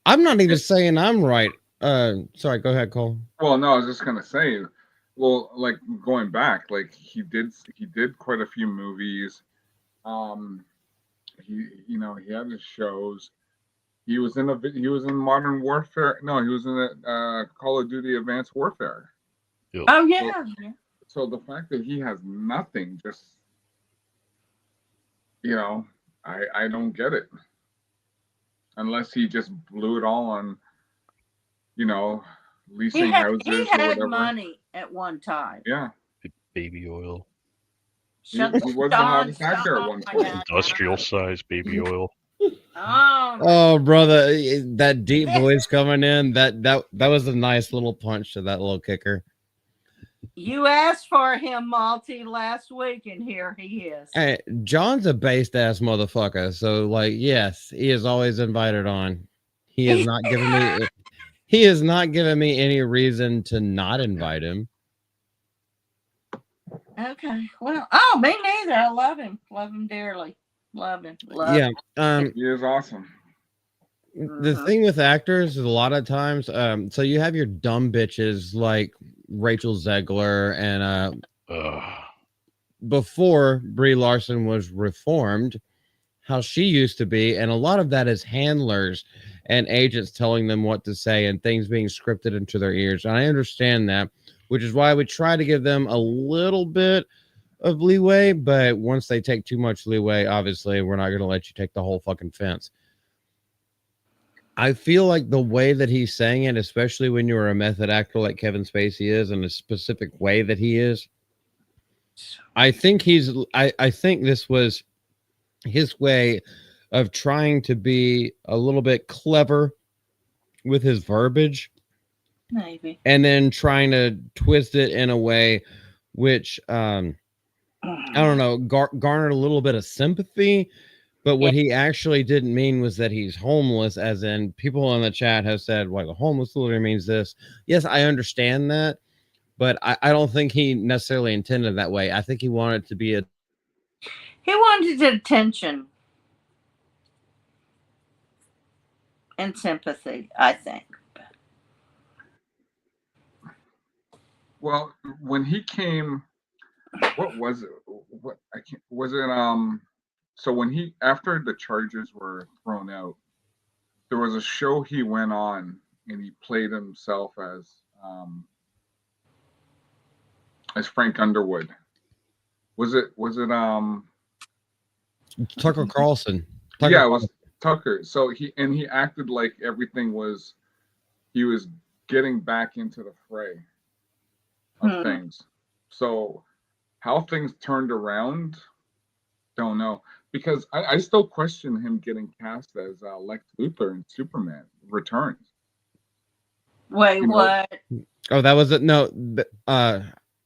I'm not even saying I'm right. Sorry, go ahead, Cole. Well, no, I was just gonna say, well, like going back, like he did quite a few movies. He had his shows. He was in Modern Warfare. No, he was in a Call of Duty Advanced Warfare. Yep. Oh yeah. So the fact that he has nothing, just I don't get it. Unless he just blew it all on, leasing houses or whatever. He had money at one time. Yeah. Baby oil. He was the hottest actor at one point. Industrial size baby oil. Oh, brother, that deep voice coming in, that was a nice little punch to that little kicker. You asked for him, Malty, last week, and here he is. Hey, John's a based ass motherfucker, so yes, he is always invited on. He is not giving me he is not giving me any reason to not invite him. Okay. Well, me neither. I love him. Love him dearly. Love him. Yeah. He is awesome. The thing with actors is a lot of times, so you have your dumb bitches like Rachel Zegler and before Brie Larson was reformed, how she used to be, and a lot of that is handlers and agents telling them what to say and things being scripted into their ears. And I understand that, which is why we try to give them a little bit of leeway, but once they take too much leeway, obviously we're not going to let you take the whole fucking fence. I feel like the way that he's saying it, especially when you're a method actor like Kevin Spacey is, in a specific way that he is, I think I think this was his way of trying to be a little bit clever with his verbiage. Maybe. And then trying to twist it in a way which, I don't know, garnered a little bit of sympathy. But what he actually didn't mean was that he's homeless, as in people in the chat have said, like, a homeless literally means this. Yes, I understand that, but I don't think he necessarily intended that way. I think he wanted to be He wanted attention and sympathy, I think. Well, when he came, what was it? So when after the charges were thrown out, there was a show he went on and he played himself as Frank Underwood. Was it Tucker Carlson? Yeah, it was Tucker. So he acted like everything he was getting back into the fray of things. So how things turned around, don't know. Because I still question him getting cast as Lex Luthor in Superman Returns. Wait, what? Oh, that was it. No,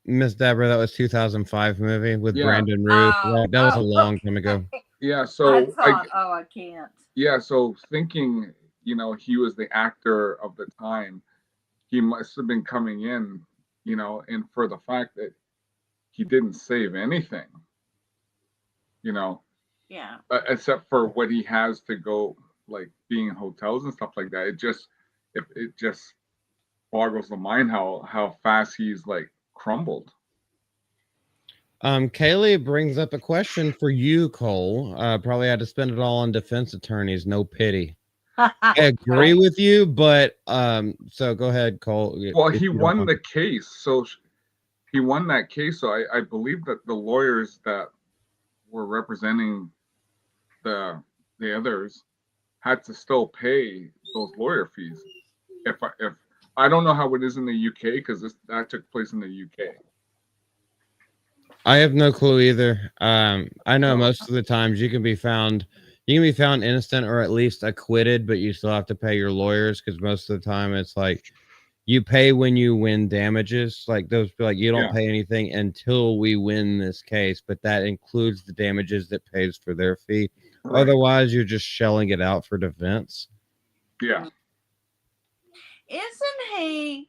Miss Deborah, that was 2005 movie with Brandon Ruth. That was a long time ago. Yeah, I so thought, oh, I can't. yeah, so thinking, he was the actor of the time, he must have been coming in, and for the fact that he didn't save anything, you know, Yeah. except for what he has to go, like being in hotels and stuff like that. It just boggles the mind how fast he's like crumbled. Kaylee brings up a question for you, Cole. Probably had to spend it all on defense attorneys. No pity. I agree with you, but so go ahead, Cole. Well, if he you don't won want the case, so he won that case. So I believe that the lawyers that were representing the others had to still pay those lawyer fees. If I don't know how it is in the UK because that took place in the UK. I have no clue either. I know So, most of the times you can be found innocent or at least acquitted, but you still have to pay your lawyers because most of the time it's like you pay when you win damages. Like those, like you don't Yeah. pay anything until we win this case, but that includes the damages that pays for their fee. right. Otherwise, you're just shelling it out for defense. Yeah. Isn't he?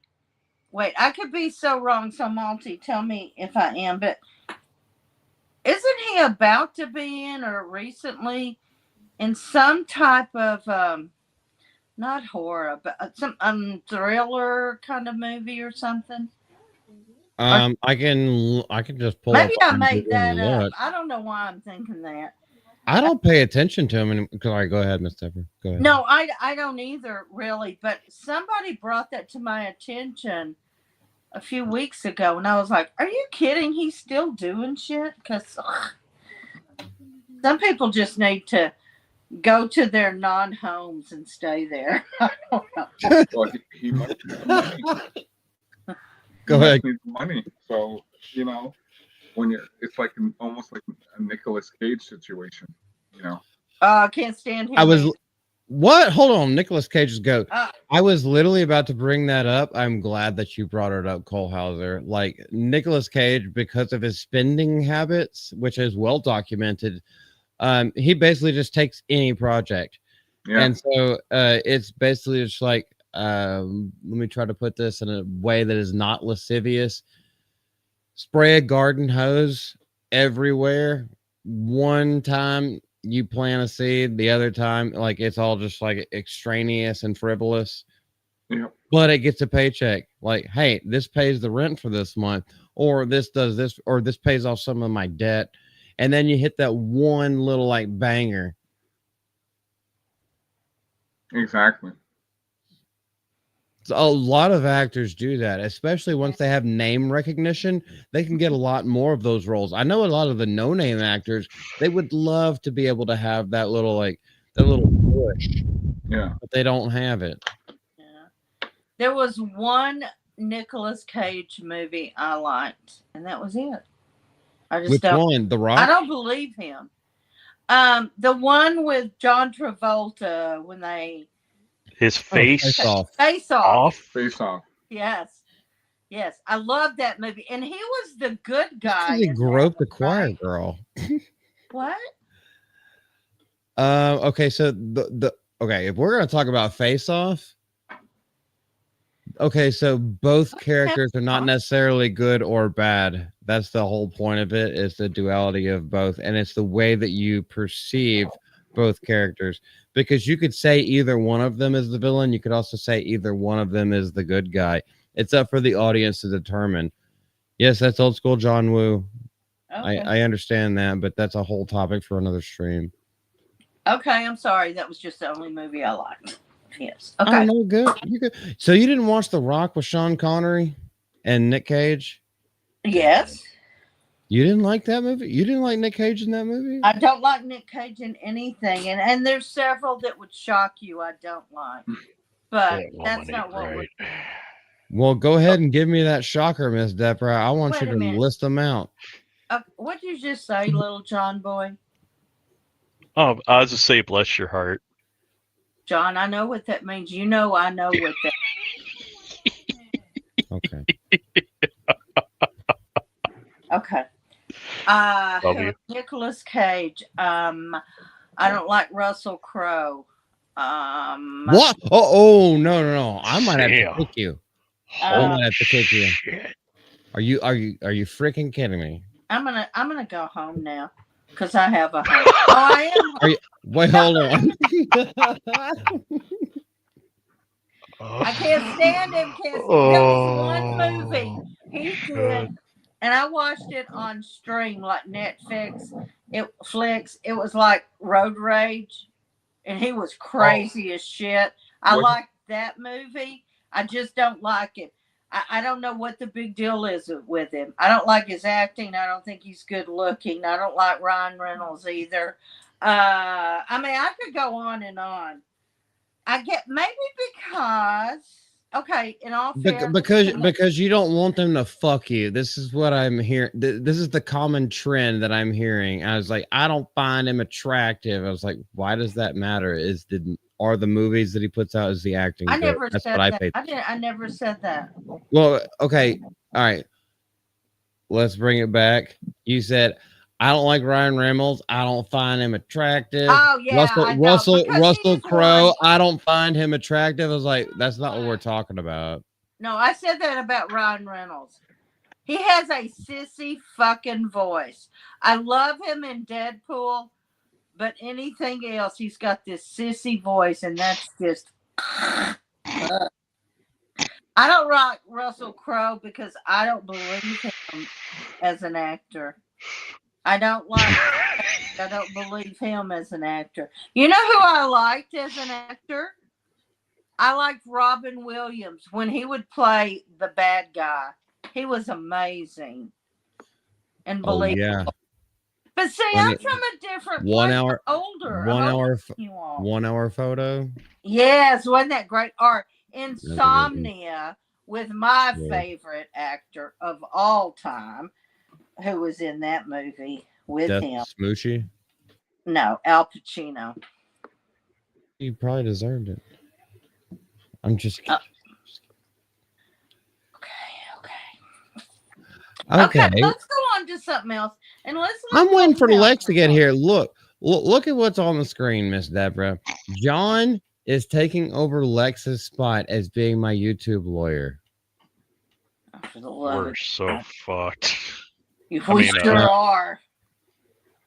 Wait, I could be so wrong. So, Malty, tell me if I am. But isn't he about to be in or recently in some type of not horror, but some thriller kind of movie or something? I can just pull Maybe up I IMDb made that and up. look. I don't know why I'm thinking that. I don't pay attention to him. All right, go ahead, Miss Deborah. Go ahead. No, I don't either, really. But somebody brought that to my attention a few weeks ago, and I was like, "Are you kidding? He's still doing shit?" Because some people just need to go to their non-homes and stay there. I don't know. Well, he must need the money. Go He ahead. must need the money. So when it's like almost like a Nicolas Cage situation. I can't stand him. I was either. what? Hold on, Nicolas Cage's goat. Uh, I was literally about to bring that up. I'm glad that you brought it up, Cole Hauser. Like Nicolas Cage, because of his spending habits, which is well documented, he basically just takes any project. Yeah. And so it's basically just like, let me try to put this in a way that is not lascivious. Spray a garden hose everywhere. One time you plant a seed, the other time, like it's all just like extraneous and frivolous. Yeah. But it gets a paycheck. Like, hey, this pays the rent for this month, or this does this, or this pays off some of my debt. And then you hit that one little like banger. Exactly. So a lot of actors do that, especially once they have name recognition. They can get a lot more of those roles. I know a lot of the no-name actors, they would love to be able to have that little push, Yeah. but they don't have it. yeah. There was one Nicolas Cage movie I liked, and that was it. I just Which don't. one? The Rock? I don't believe him. The one with John Travolta when they His face Face Off. Face Off. off. Face Off. Yes. Yes. I love that movie. And he was the good guy. He in groped that the one, choir right? girl. What? Okay, so okay, if we're gonna talk about Face Off, okay, so both characters are not necessarily good or bad. That's the whole point of it, is the duality of both, and it's the way that you perceive both characters. Because you could say either one of them is the villain, you could also say either one of them is the good guy. It's up for the audience to determine. Yes, that's old school John Woo. Okay. I understand that, but that's a whole topic for another stream. Okay, I'm sorry. That was just the only movie I liked. Yes. Oh, Okay. no, good. You good. So you didn't watch The Rock with Sean Connery and Nick Cage? Yes. You didn't like that movie? You didn't like Nick Cage in that movie? I don't like Nick Cage in anything. And there's several that would shock you I don't like. But that's not what we're. Well, go ahead and give me that shocker, Miss Deborah. I want Wait you a to minute. list them out. What did you just say, little John boy? Oh, I was just say, bless your heart. John, I know what that means. You know I know what that. Okay. Okay. Love you. Nicolas Cage. I don't like Russell Crowe. What? Oh, no. I might have to Damn. kick you. I Holy might have to kick you. shit. Are you freaking kidding me? I'm gonna go home now because I have a home. Oh, I am. Are you? Wait, hold on. I can't stand him. There was one movie he did, and I watched it on stream like Netflix. It was like Road Rage, and he was crazy as shit. I What? like that movie. I just don't like it. I don't know what the big deal is with him. I don't like his acting. I don't think he's good looking. I don't like Ryan Reynolds either. I mean, I could go on and on. I get maybe because okay, in all fairness, Because you don't want them to fuck you. This is what I'm hearing. This is the common trend that I'm hearing. I was like, I don't find him attractive. I was like, why does that matter? Are the movies that he puts out, is the acting I good? never That's said what I that. paid. I never said that. Well, okay, all right. Let's bring it back. You said I don't like Ryan Reynolds. I don't find him attractive. Oh yeah, I know, because Russell he's Crowe. one. I don't find him attractive. I was like, that's not what we're talking about. No, I said that about Ryan Reynolds. He has a sissy fucking voice. I love him in Deadpool, but anything else, he's got this sissy voice, and that's just. I don't like Russell Crowe because I don't believe him as an actor. I don't believe him as an actor. You know who I liked as an actor? I liked Robin Williams when he would play the bad guy. He was amazing and believable. Yeah. But see, I'm from a different place. I'm older. 1 hour photo. Yes, wasn't that great? Or Insomnia with my favorite actor of all time, who was in that movie with him. Smoochy. No, Al Pacino. He probably deserved it. I'm just kidding. Okay. Let's go on to something else. And I'm waiting for Lex to get here. Look at what's on the screen, Miss Deborah. John is taking over Lex's spot as being my YouTube lawyer. We're so fucked. We sure are.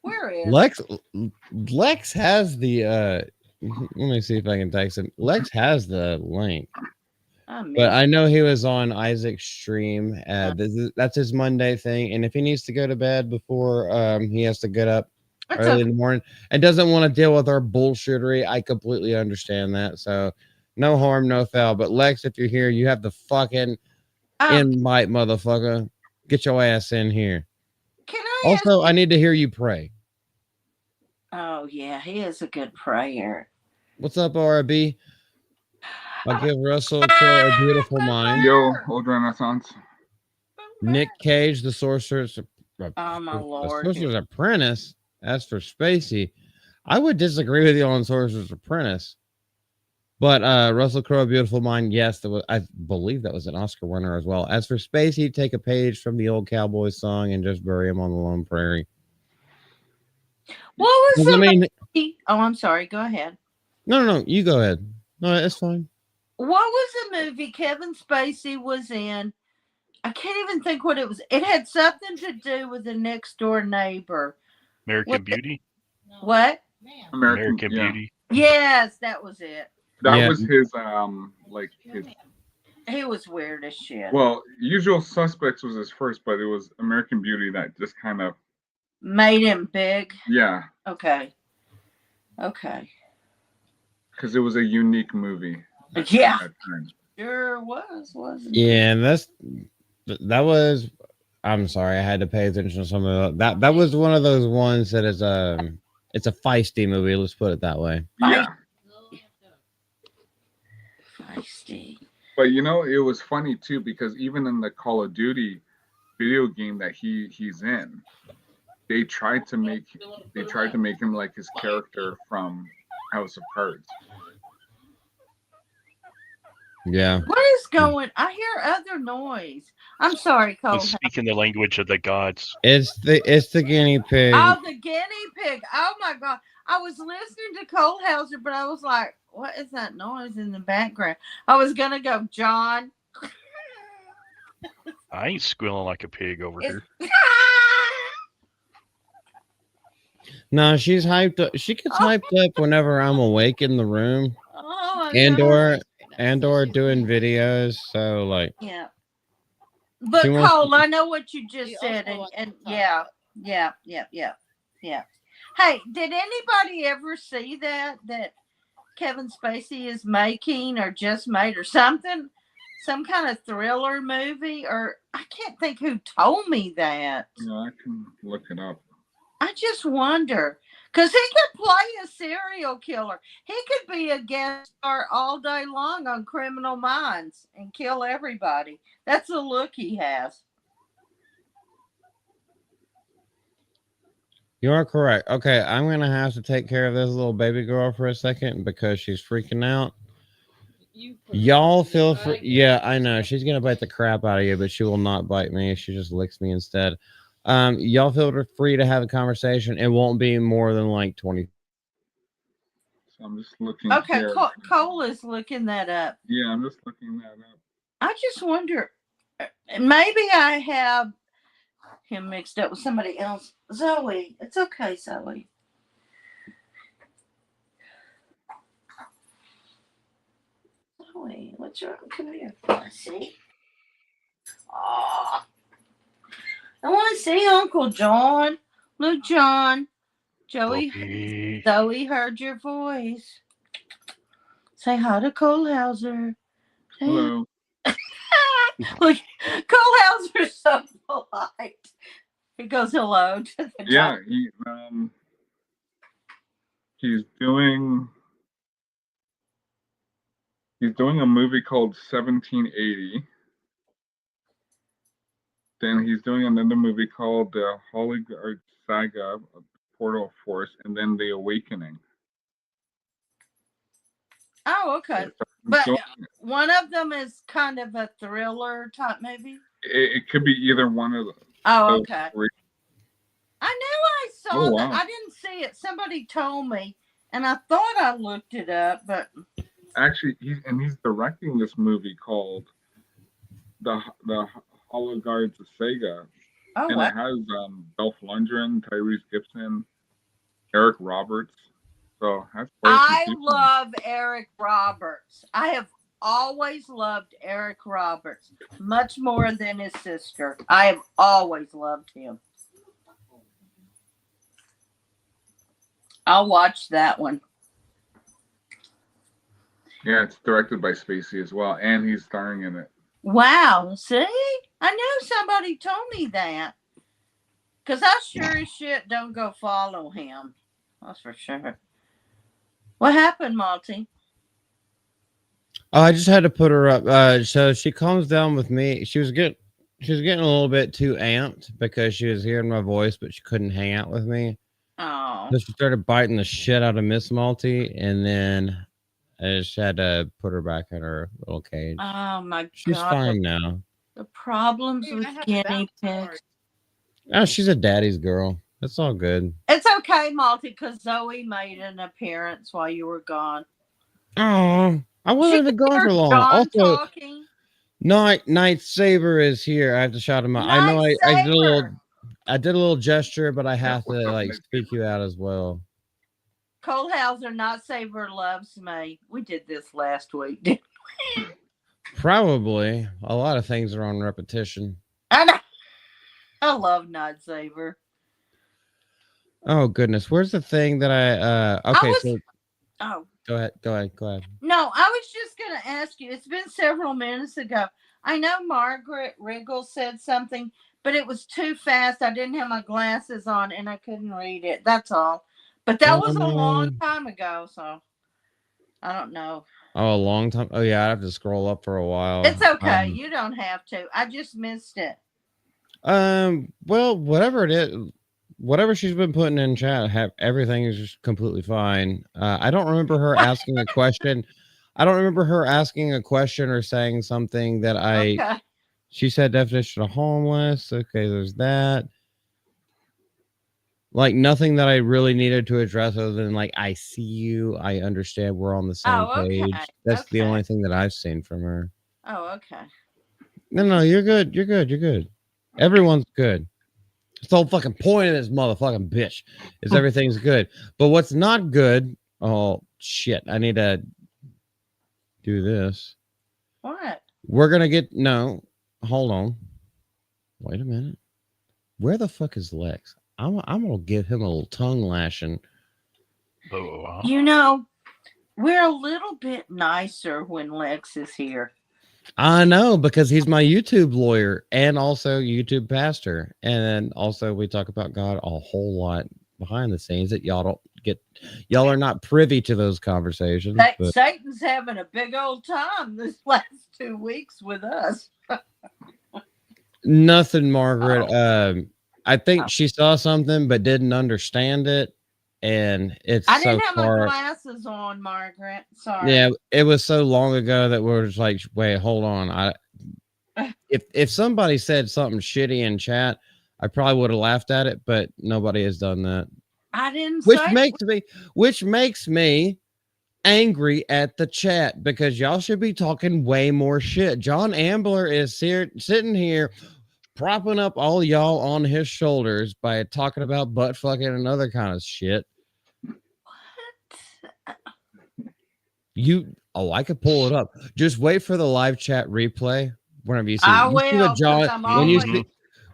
Where is Lex has the let me see if I can text him. Lex has the link. But I know he was on Isaac's stream. That's his Monday thing. And if he needs to go to bed before he has to get up early in the morning and doesn't want to deal with our bullshittery, I completely understand that. So no harm, no foul. But Lex, if you're here, you have the fucking invite, motherfucker. Get your ass in here. I need to hear you pray. Oh, yeah, he is a good prayer. What's up, RB? I'll give Russell Crowe a beautiful mind. Yo, old Renaissance. Nick Cage, the Sorcerer's Apprentice. As for Spacey, I would disagree with you on Sorcerer's Apprentice. But Russell Crowe, Beautiful Mind, yes, I believe that was an Oscar winner as well. As for Spacey, take a page from the old Cowboys song and just bury him on the Lone Prairie. What was the I'm sorry. Go ahead. No, you go ahead. No, it's fine. What was the movie Kevin Spacey was in? I can't even think what it was. It had something to do with the next door neighbor. American Beauty? What? American Beauty. Yes, that was it. That was his his. He was weird as shit. Well, Usual Suspects was his first, but it was American Beauty that just kind of made him big. Yeah. Okay. Because it was a unique movie. Yeah. Sure wasn't it? Yeah, and that was. I'm sorry, I had to pay attention to some of that. That was one of those ones that is it's a feisty movie. Let's put it that way. Yeah. Feisty. But it was funny too because even in the Call of Duty video game that he's in, they tried to make him like his character from House of Cards. Yeah. What is going? I hear other noise. I'm sorry, Cole. Speaking the language of the gods. It's the guinea pig. Oh, the guinea pig. Oh my God. I was listening to Cole Hauser, but I was like, what is that noise in the background? I was gonna go, John. I ain't squealing like a pig over here. No, she's hyped up. She gets hyped up whenever I'm awake in the room. Oh my And God. or doing videos. So like Yeah. But she wants Cole, I know what you just She said, also wants and to talk yeah, about- yeah. Hey, did anybody ever see that Kevin Spacey is making or just made or something? Some kind of thriller movie, or I can't think who told me that. Yeah, I can look it up. I just wonder. Because he could play a serial killer. He could be a guest star all day long on Criminal Minds and kill everybody. That's the look he has. You are correct. Okay, I'm gonna have to take care of this little baby girl for a second because she's freaking out. Y'all feel free. Yeah, I know she's gonna bite the crap out of you, but she will not bite me. She just licks me instead. Y'all feel free to have a conversation. It won't be more than like 20. So I'm just looking. Okay, here. Cole is looking that up. Yeah, I'm just looking that up. I just wonder, maybe I have him mixed up with somebody else. Zoe, it's okay, Zoe. Zoe, what's wrong? Come here. See? Oh, I want to see Uncle John. Look, John. Joey, Puppy. Zoe heard your voice. Say hi to Cole Hauser. Say Hello. Look, Cole Hauser's so polite. He goes hello to the Yeah, dog. he's doing a movie called 1780. Then he's doing another movie called The Holy Guard Saga of Portal Force, and then The Awakening. Oh, okay. So But doing- one of them is kind of a thriller type movie. it could be either one of them. Oh, okay. Three. I knew I saw Oh, that. wow. I didn't see it. Somebody told me, and I thought I looked it up, but Actually, he's directing this movie called the Hollow Guards of Sega, oh, and wow. it has Dolph Lundgren, Tyrese Gibson, Eric Roberts. So that's quite a few I people. love Eric Roberts. I have always loved Eric Roberts much more than his sister. I have always loved him. I'll watch that one. Yeah, it's directed by Spacey as well, and he's starring in it. Wow, see? I knew somebody told me that. Because I sure as shit don't go follow him. That's for sure. What happened, Malty? Oh, I just had to put her up. So she calms down with me. She was getting a little bit too amped because she was hearing my voice, but she couldn't hang out with me. Oh. So she started biting the shit out of Miss Malty, and then I just had to put her back in her little cage. Oh my She's God. fine now. The problems Dude, with I have guinea bounce pigs. board. Oh, she's a daddy's girl. That's all good. It's okay, Malty, because Zoe made an appearance while you were gone. Oh, I wasn't even gone for long. John Also, talking. Night Saber is here. I have to shout him out. I know I did Saber. a little gesture, but I have to like speak you out as well. Cole Hauser, Not Saber loves me. We did this last week, didn't we? Probably a lot of things are on repetition. I know. I love Not Saber. Oh goodness, where's the thing that I okay, so Oh. go ahead. No, I was just going to ask you. It's been several minutes ago. I know Margaret Riggle said something, but it was too fast. I didn't have my glasses on and I couldn't read it. That's all. But that was a long time ago, so I don't know. Oh, a long time. Oh yeah, I have to scroll up for a while. It's okay. You don't have to. I just missed it. Well, whatever it is, whatever she's been putting in chat, everything is just completely fine. I don't remember her asking a question. I don't remember her asking a question or saying something that Okay. she said definition of homeless. Okay, there's that. Like nothing that I really needed to address other than like, I see you. I understand we're on the same Oh, okay. page. That's the Okay. only thing that I've seen from her. Oh, okay. No, you're good. You're good. You're good. Everyone's good. It's the whole fucking point of this motherfucking bitch is everything's good. But what's not good? Oh shit! I need to do this. What? We're gonna get no. Hold on. Wait a minute. Where the fuck is Lex? I'm gonna give him a little tongue lashing. Oh, wow. You know, we're a little bit nicer when Lex is here. I know because he's my YouTube lawyer and also YouTube pastor, and also we talk about God a whole lot behind the scenes that y'all don't get. Y'all are not privy to those conversations. But Satan's having a big old time this last 2 weeks with us. nothing, Margaret. I think she saw something but didn't understand it, and it's I so didn't have my far. glasses on, Margaret. Sorry. Yeah, it was so long ago that we're just like, wait, hold on. If somebody said something shitty in chat, I probably would have laughed at it, but nobody has done that. I didn't Which say makes me angry at the chat because y'all should be talking way more shit. John Ambler is here sitting here propping up all y'all on his shoulders by talking about butt fucking and other kind of shit. I could pull it up. Just wait for the live chat replay whenever you see. I You see will. what John 'Cause I'm when you always, see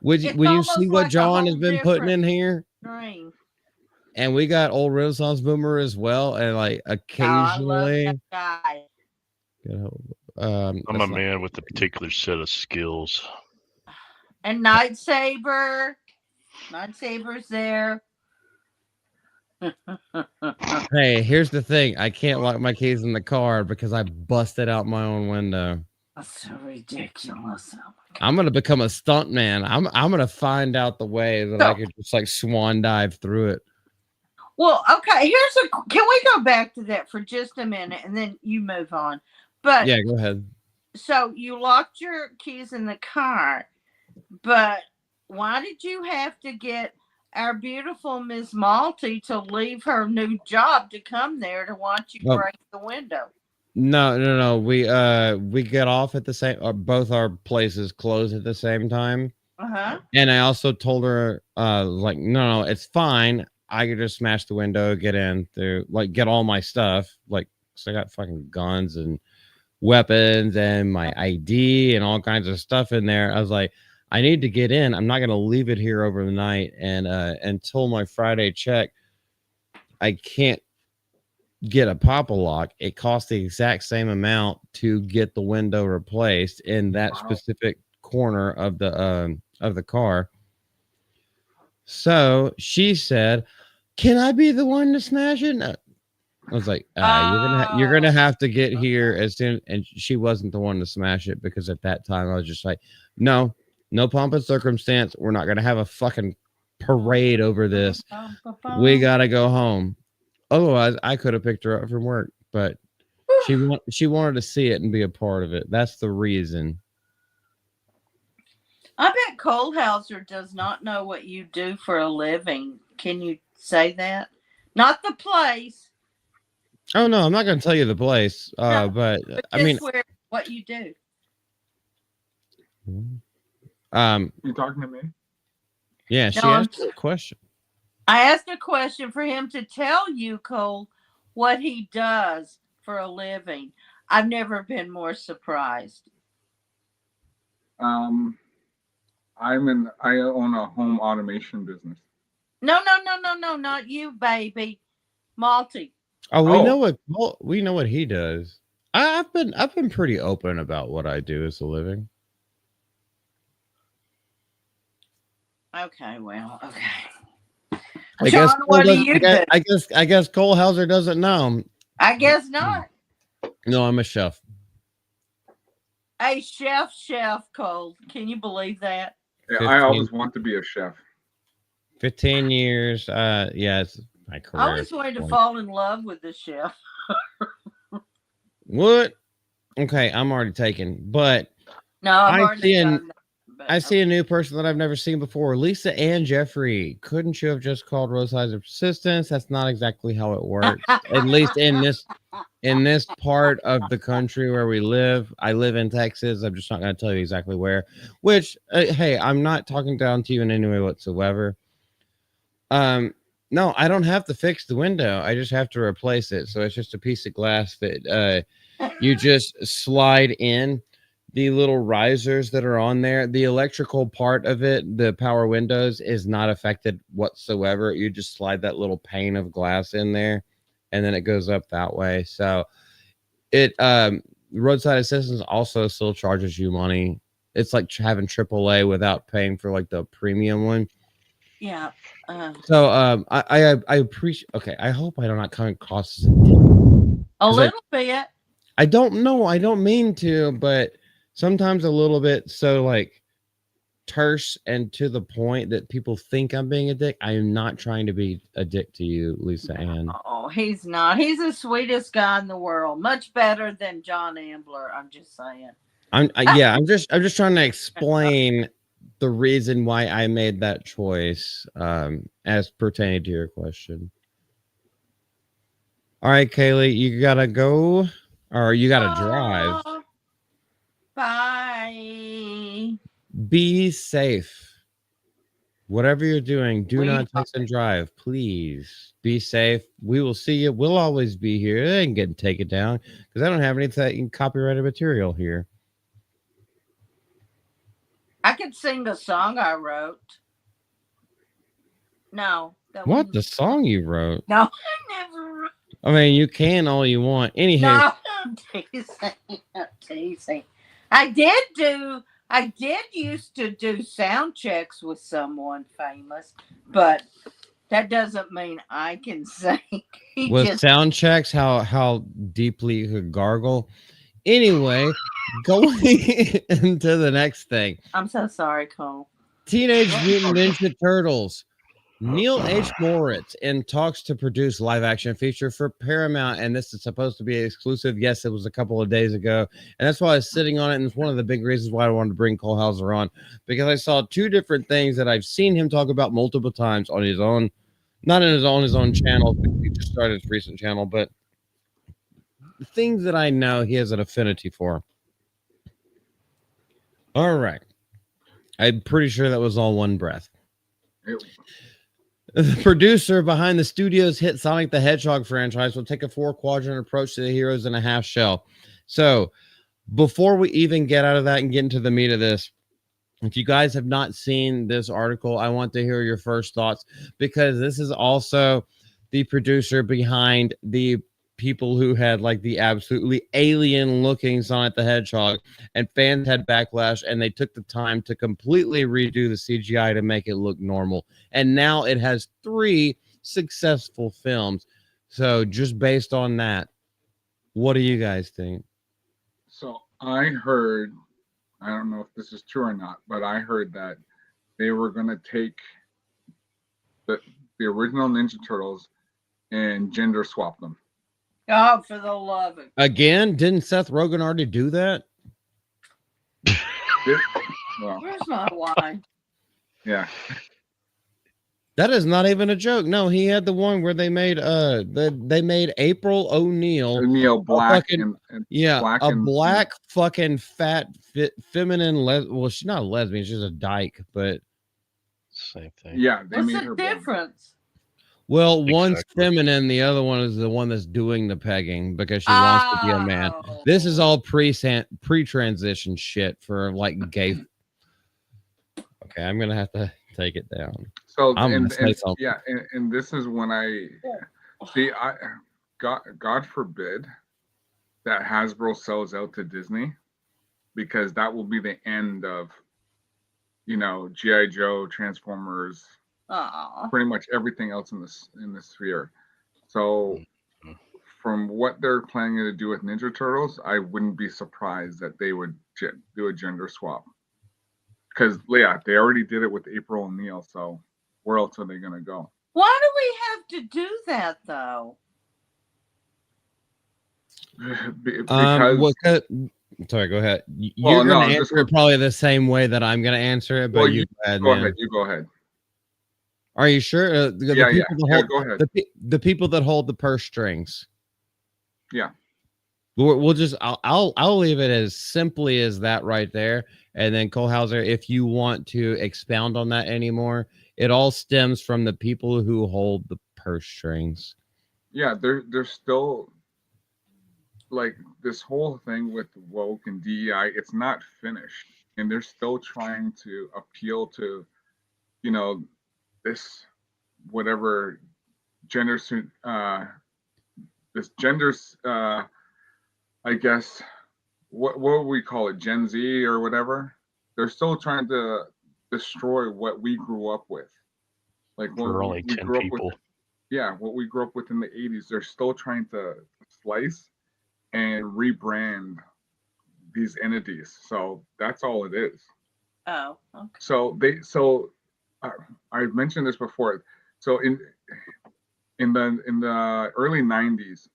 when it's you see almost what like a John has whole been putting different in here, dream. and we got old Renaissance Boomer as well, and like Oh, I love occasionally. that guy. I'm a that's not- man with a particular set of skills. And Nightsaber's there. Hey, here's the thing. I can't lock my keys in the car because I busted out my own window. That's so ridiculous. Oh my God. I'm gonna become a stunt man. I'm gonna find out the way that I could just like swan dive through it. Well, okay. Can we go back to that for just a minute and then you move on? But Yeah, go ahead. so you locked your keys in the car, but why did you have to get our beautiful Miss Malty to leave her new job to come there to watch you Oh. break the window? No. We get off at the same. Both our places close at the same time. And I also told her, like, no, it's fine. I could just smash the window, get in through, like, get all my stuff, like, so I got fucking guns and weapons and my ID and all kinds of stuff in there. I was like, I need to get in. I'm not gonna leave it here over the night, and until my Friday check, I can't get a pop-a lock. It costs the exact same amount to get the window replaced in that specific corner of the car. So she said, "Can I be the one to smash it?" No. I was like, "You're gonna have to get here as soon." And she wasn't the one to smash it because at that time I was just like, "No pomp and circumstance. We're not gonna have a fucking parade over this. We gotta go home." Otherwise, I could have picked her up from work, but she wanted to see it and be a part of it. That's the reason. I bet Kohlhauser does not know what you do for a living. Can you say that? Not the place. Oh no, I'm not going to tell you the place. But I mean, what you do. You talking to me? Yeah, she asked a question. I asked a question for him to tell you, Cole, what he does for a living. I've never been more surprised. I own a home automation business. No, not you, baby. Malty. Oh, we know what he does. I've been pretty open about what I do as a living. Okay, well, okay. I guess Cole Hauser doesn't know. I guess not. No, I'm a chef. A chef, Cole. Can you believe that? Yeah, I always want to be a chef. 15 years. Yeah, it's my career. I always wanted to fall in love with the chef. What? Okay, I'm already taken. But No, I've I already see done that. But I see a new person that I've never seen before. Lisa Ann Jeffrey. Couldn't you have just called Roadsides of Persistence? That's not exactly how it works. At least in this part of the country where we live. I live in Texas. I'm just not going to tell you exactly where. Which, hey, I'm not talking down to you in any way whatsoever. No, I don't have to fix the window. I just have to replace it. So it's just a piece of glass that you just slide in the little risers that are on there. The electrical part of it, the power windows, is not affected whatsoever. You just slide that little pane of glass in there, and then it goes up that way. So it roadside assistance also still charges you money. It's like having AAA without paying for like the premium one. yeah. So I appreciate. Okay, I hope I do not come across as a A little bit. I don't know. I don't mean to, but sometimes a little bit so like terse and to the point that people think I'm being a dick. I am not trying to be a dick to you, Lisa Ann. Oh, he's not. He's the sweetest guy in the world. Much better than John Ambler. I'm just saying. I'm just trying to explain the reason why I made that choice as pertaining to your question. All right, Kaylee, you gotta go or you gotta drive. Oh, bye. Be safe. Whatever you're doing, do not text and drive. Please be safe. We will see you. We'll always be here. They ain't getting taken down because I don't have anything copyrighted material here. I could sing a song I wrote. No. What? The song you wrote? No, I never wrote. I mean, you can all you want. Anyhow. No, I'm teasing. I'm teasing. I did used to do sound checks with someone famous, but that doesn't mean I can sing. With sound checks, how deeply you could gargle. Anyway, going into the next thing. I'm so sorry, Cole. Teenage Mutant Ninja Turtles. Neil H. Moritz in talks to produce live action feature for Paramount, and this is supposed to be exclusive. Yes, it was a couple of days ago, and that's why I was sitting on it. And it's one of the big reasons why I wanted to bring Cole Hauser on, because I saw two different things that I've seen him talk about multiple times on his own, not in his own channel. He just started his recent channel, but things that I know he has an affinity for. All right, I'm pretty sure that was all one breath. The producer behind the studio's hit Sonic the Hedgehog franchise will take a 4-quadrant approach to the heroes in a half shell. So, before we even get out of that and get into the meat of this, if you guys have not seen this article, I want to hear your first thoughts, because this is also the producer behind the people who had like the absolutely alien looking Sonic the Hedgehog, and fans had backlash, and they took the time to completely redo the CGI to make it look normal. And now it has 3 successful films. So just based on that, what do you guys think? So I heard, I don't know if this is true or not, but I heard that they were going to take the original Ninja Turtles and gender swap them. Oh, for the love of Again, didn't Seth Rogen already do that? Well, where's my wine? yeah. That is not even a joke. No, he had the one where they made they made April O'Neil black fucking, and yeah, black a black fucking fat feminine well, she's not a lesbian, she's a dyke, but same thing. Yeah, they What's made the her difference? well, one's Exactly. feminine, the other one is the one that's doing the pegging because she wants to be a man. This is all pre-transition shit for like gay. Okay, I'm gonna have to take it down. So and this is when I see. God forbid that Hasbro sells out to Disney, because that will be the end of, G.I. Joe, Transformers, pretty much everything else in the sphere. So from what they're planning to do with Ninja Turtles, I wouldn't be surprised that they would do a gender swap. Because, yeah, they already did it with April O'Neil, so where else are they going to go? Why do we have to do that, though? Because What? Sorry, go ahead. You're well, no, gonna answer it probably the same way that I'm gonna answer it, but well, you you go ahead, go man. ahead. You go ahead. Are you sure? Yeah, yeah, yeah. Go ahead. The people that hold the purse strings. Yeah. We'll just I'll leave it as simply as that right there, and then Cole Hauser, if you want to expound on that anymore, it all stems from the people who hold the purse strings. Yeah, there's still like this whole thing with woke and DEI. It's not finished, and they're still trying to appeal to, you know, this whatever gender this genders I guess what would we call it, Gen Z or whatever. They're still trying to destroy what we grew up with, like what For only we 10 grew up people. with. Yeah, what we grew up with in the 80s. They're still trying to slice and rebrand these entities. So that's all it is. Oh, okay. So I've mentioned this before. So in the early 90s,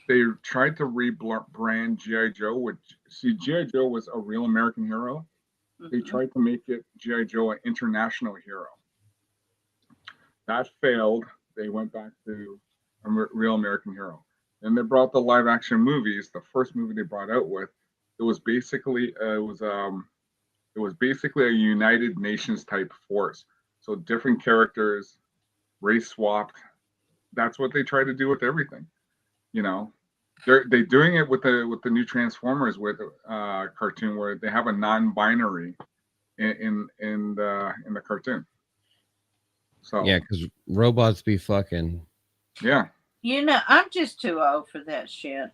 they tried to rebrand GI Joe, which GI Joe was a real American hero. They tried to make it GI Joe an international hero. That failed. They went back to a real American hero. Then they brought the live action movies. The first movie they brought out with, it was basically a United Nations type force. So different characters, race swapped. That's what they try to do with everything. You know, they're doing it with the new Transformers with cartoon where they have a non-binary in the cartoon. So yeah, because robots be fucking. Yeah. You know, I'm just too old for that shit.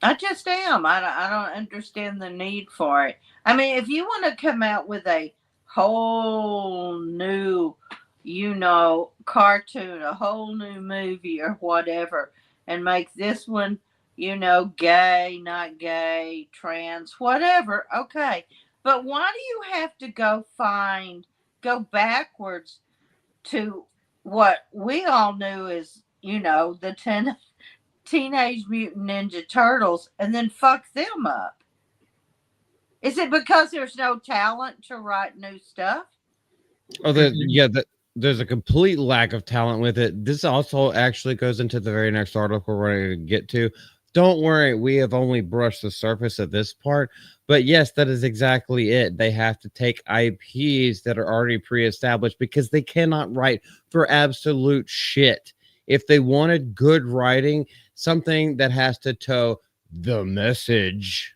I just am. I don't understand the need for it. I mean, if you want to come out with a whole new, cartoon, a whole new movie or whatever, and make this one, gay, not gay, trans, whatever, okay. But why do you have to go backwards to what we all knew as, the Teenage Mutant Ninja Turtles and then fuck them up? Is it because there's no talent to write new stuff? Oh, there's a complete lack of talent with it. This also actually goes into the very next article we're going to get to. Don't worry, we have only brushed the surface of this part. But yes, that is exactly it. They have to take IPs that are already pre-established because they cannot write for absolute shit. If they wanted good writing, something that has to toe the message,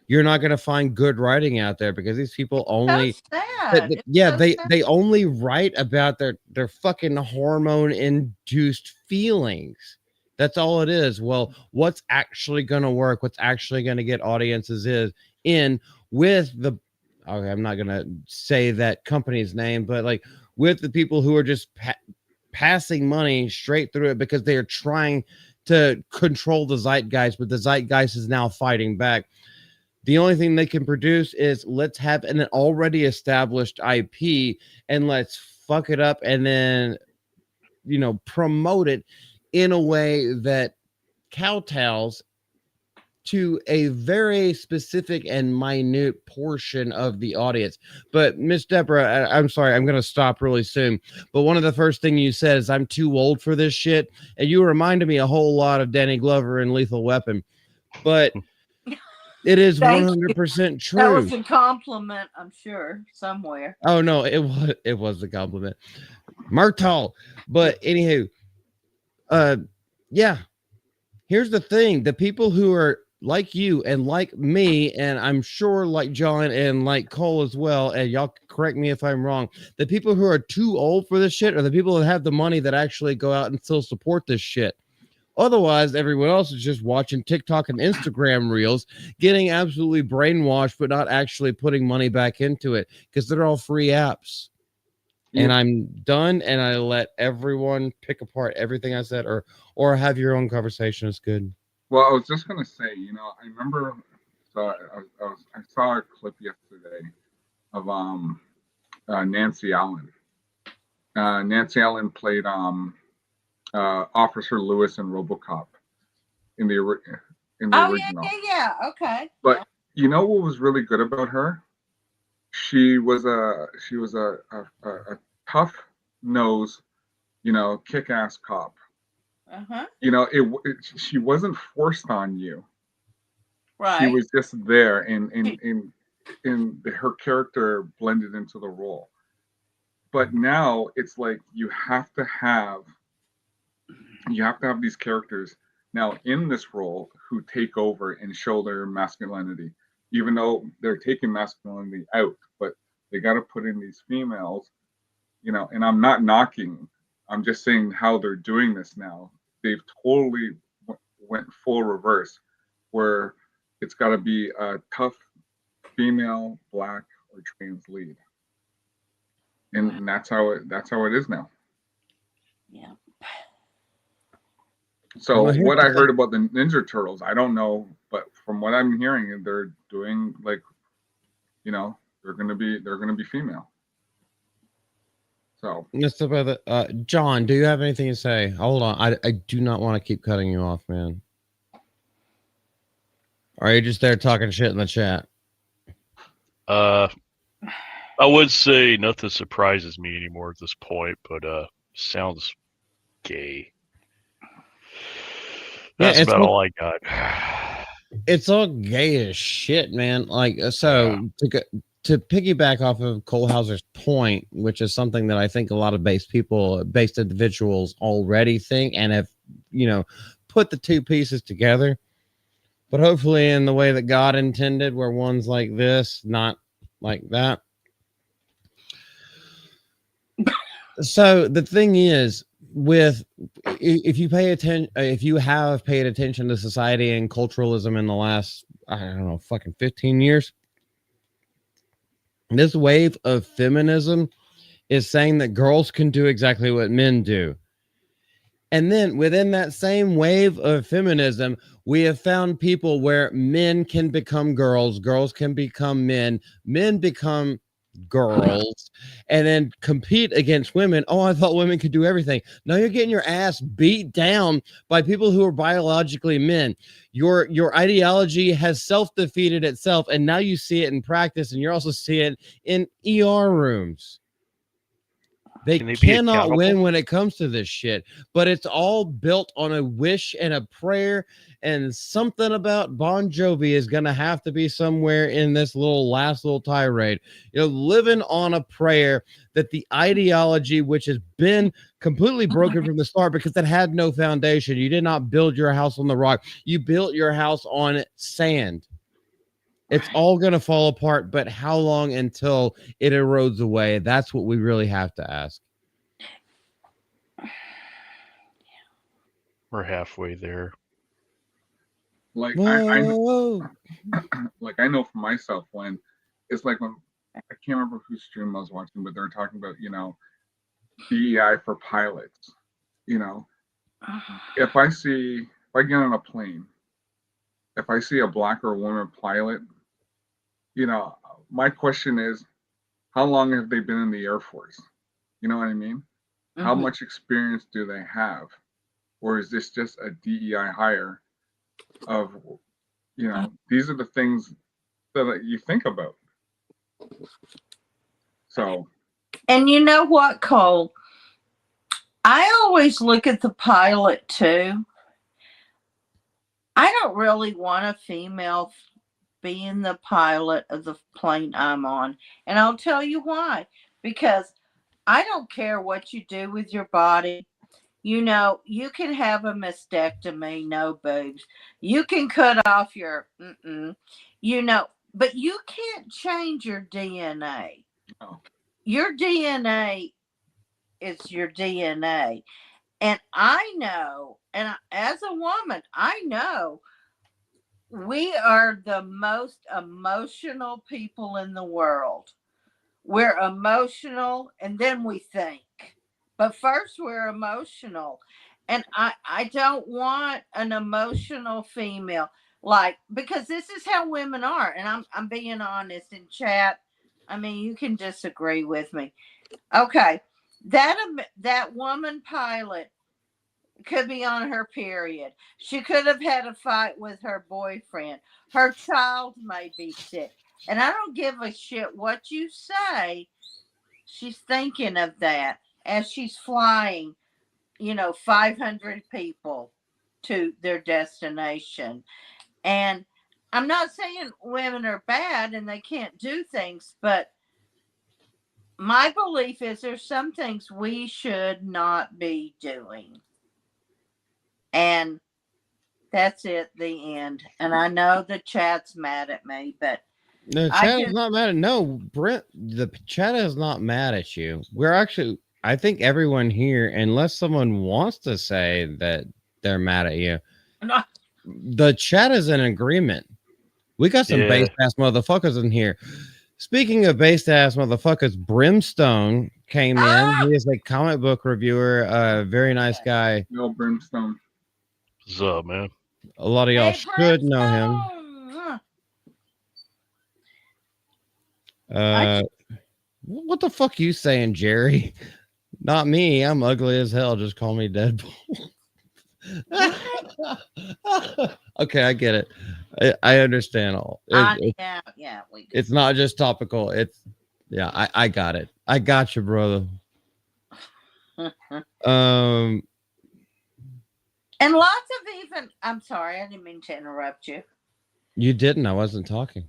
you're not going to find good writing out there because these people only they only write about their fucking hormone induced feelings. That's all it is. Well, what's actually going to work, what's actually going to get audiences is in with the okay, I'm not going to say that company's name, but like with the people who are just passing money straight through it because they are trying to control the zeitgeist, but the zeitgeist is now fighting back. The only thing they can produce is let's have an already established IP and let's fuck it up and then, promote it in a way that kowtows to a very specific and minute portion of the audience. But Miss Deborah, I'm sorry, I'm going to stop really soon. But one of the first things you said is I'm too old for this shit. And you reminded me a whole lot of Danny Glover in Lethal Weapon. But it is 100% true. That was a compliment, I'm sure, somewhere. Oh no, it was a compliment. Murtal. But anywho, yeah. Here's the thing. The people who are like you and like me, and I'm sure like John and like Cole as well, and y'all correct me if I'm wrong, the people who are too old for this shit are the people that have the money that actually go out and still support this shit. Otherwise, everyone else is just watching TikTok and Instagram reels, getting absolutely brainwashed, but not actually putting money back into it because they're all free apps. Yeah. And I'm done, and I let everyone pick apart everything I said, or have your own conversation. Is good. Well, I was just gonna say, I remember, so I saw a clip yesterday of Nancy Allen. Nancy Allen played Officer Lewis in RoboCop, in the Oh original. yeah. Okay. But you know what was really good about her? She was a tough nose, kick-ass cop. Uh-huh. She wasn't forced on you. Right. She was just there, and her character blended into the role. But now it's like you have to have these characters now in this role who take over and show their masculinity, even though they're taking masculinity out, but they got to put in these females, and I'm not knocking, I'm just saying how they're doing this now. They've totally went full reverse, where it's got to be a tough female, black, or trans lead, and that's how it is now. Yeah. So Well, here's what the I thing. heard about the Ninja Turtles, I don't know, but from what I'm hearing, they're doing like, they're gonna be female. So Let's talk about the John. Do you have anything to say? Hold on. I do not want to keep cutting you off, man. Or are you just there talking shit in the chat? I would say nothing surprises me anymore at this point, but sounds gay. That's Yeah, it's about all, all I got. it's all gay as shit, man. Like so to piggyback off of Cole Hauser's point, which is something that I think a lot of based individuals already think and have, put the two pieces together. But hopefully in the way that God intended, where one's like this, not like that. So the thing is, if you have paid attention to society and culturalism in the last, I don't know, fucking 15 years, this wave of feminism is saying that girls can do exactly what men do. And then within that same wave of feminism, we have found people where men can become girls, girls can become men become girls, and then compete against women. Oh, I thought women could do everything. Now you're getting your ass beat down by people who are biologically men. Your ideology has self-defeated itself, and now you see it in practice, and you're also seeing it in ER rooms. They Can they be cannot accountable? win when it comes to this shit, but it's all built on a wish and a prayer, and something about Bon Jovi is going to have to be somewhere in this last little tirade. Living on a prayer that the ideology, which has been completely broken from the start because it had no foundation. You did not build your house on the rock. You built your house on sand. It's all going to fall apart, but how long until it erodes away? That's what we really have to ask. We're halfway there. like Whoa. I know for myself, when it's like, when I can't remember whose stream I was watching, but they're talking about, DEI for pilots. If I get on a plane, if I see a black or a woman pilot, my question is, how long have they been in the Air Force? You know what I mean? Mm-hmm. How much experience do they have? Or is this just a DEI hire of, these are the things that you think about. So. And you know what, Cole? I always look at the pilot too. I don't really want a female being the pilot of the plane I'm on. And I'll tell you why. Because I don't care what you do with your body. You can have a mastectomy, no boobs. You can cut off your, but you can't change your DNA. No. Your DNA is your DNA. And I know, and as a woman, I know we are the most emotional people in the world. We're emotional and then we think. But first we're emotional. And I don't want an emotional female, because this is how women are. And I'm being honest in chat. I mean, you can disagree with me. Okay. That woman pilot could be on her period. She could have had a fight with her boyfriend. Her child may be sick. And I don't give a shit what you say. She's thinking of that as she's flying, 500 people to their destination. And I'm not saying women are bad and they can't do things, but my belief is there's some things we should not be doing. And that's it, the end. And I know the chat's mad at me, but The chat is not mad at Brent. The chat is not mad at you. We're actually, I think everyone here, unless someone wants to say that they're mad at you, the chat is in agreement. We got some based ass motherfuckers in here. Speaking of based ass motherfuckers, Brimstone came in. He is a comic book reviewer, very nice guy. No, Brimstone. What's up, man? A lot of y'all should know him. What the fuck you saying, Jerry? Not me. I'm ugly as hell. Just call me Deadpool. Okay, I get it. I understand all. It's not just topical. I got it. I got you, brother. And lots of I'm sorry, I didn't mean to interrupt you. You didn't. I wasn't talking.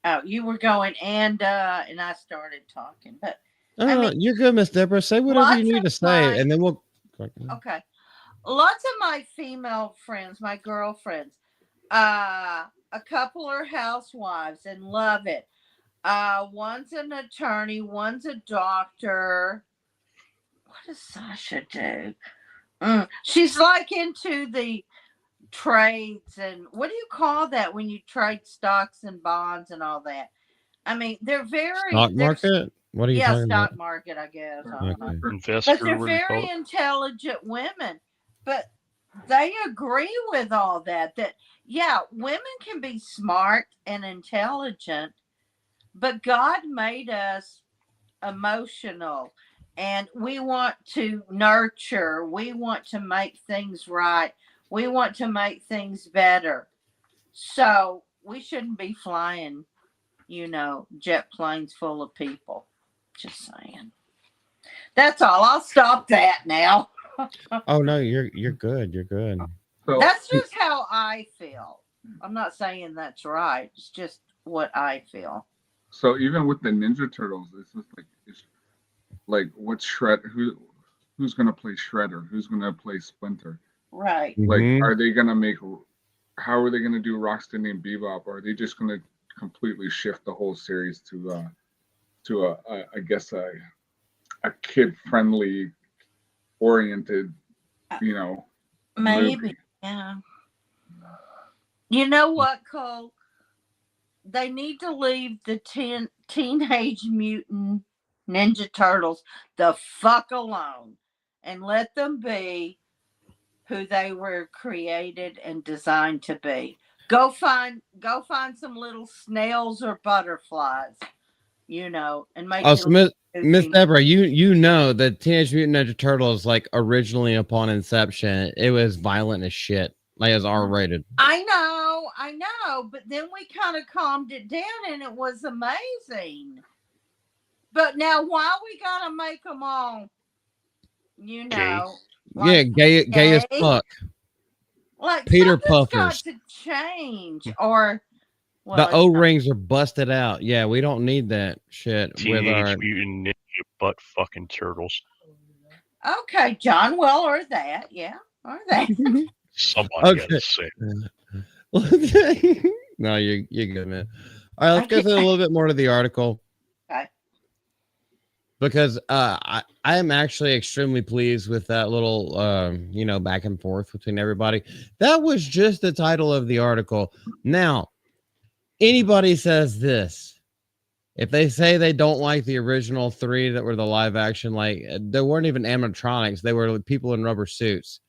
Oh, you were going and I started talking, but you're good, Miss Deborah. Say whatever you need to say, and then we'll. Okay. Lots of my female friends, my girlfriends, a couple are housewives and love it. One's an attorney, one's a doctor. What does Sasha do? She's like into the trades and what do you call that when you trade stocks and bonds and all that? I mean, they're very stock market. What are you talking about? Stock market, I guess. Okay. Investor, but they're very intelligent women. But they agree with all that. That women can be smart and intelligent, but God made us emotional. And we want to nurture. We want to make things right. We want to make things better. So we shouldn't be flying, jet planes full of people. Just saying. That's all. I'll stop that now. Oh no, you're good. You're good. So, that's just how I feel. I'm not saying that's right. It's just what I feel. So even with the Ninja Turtles, it's just like what's who's gonna play Shredder? Who's gonna play Splinter? Right. Like, are they gonna how are they gonna do Rocksteady and Bebop? Or are they just gonna completely shift the whole series to I guess a kid friendly oriented, maybe movie? Yeah. You know what, Cole? They need to leave the Teenage Mutant Ninja Turtles the fuck alone and let them be who they were created and designed to be. Go find some little snails or butterflies, and make. Oh, so Miss Deborah, you know that Teenage Mutant Ninja Turtles, like originally upon inception, it was violent as shit. Like it's R-rated. I know, but then we kind of calmed it down, and it was amazing. But now, why we gotta make them all, gay as fuck. Like Peter Puffers Puffers got to change, or the O-rings are busted out. Yeah, we don't need that shit. Teenage Mutant Ninja butt fucking turtles. Okay, John. Well, or that, or that. Somebody gotta say. No, you're good, man. All right, let's get a little bit more to the article. Okay. Because I am actually extremely pleased with that little back and forth between everybody. That was just the title of the article. Now, anybody says this, if they say they don't like the original 3 that were the live action, like there weren't even animatronics, they were people in rubber suits.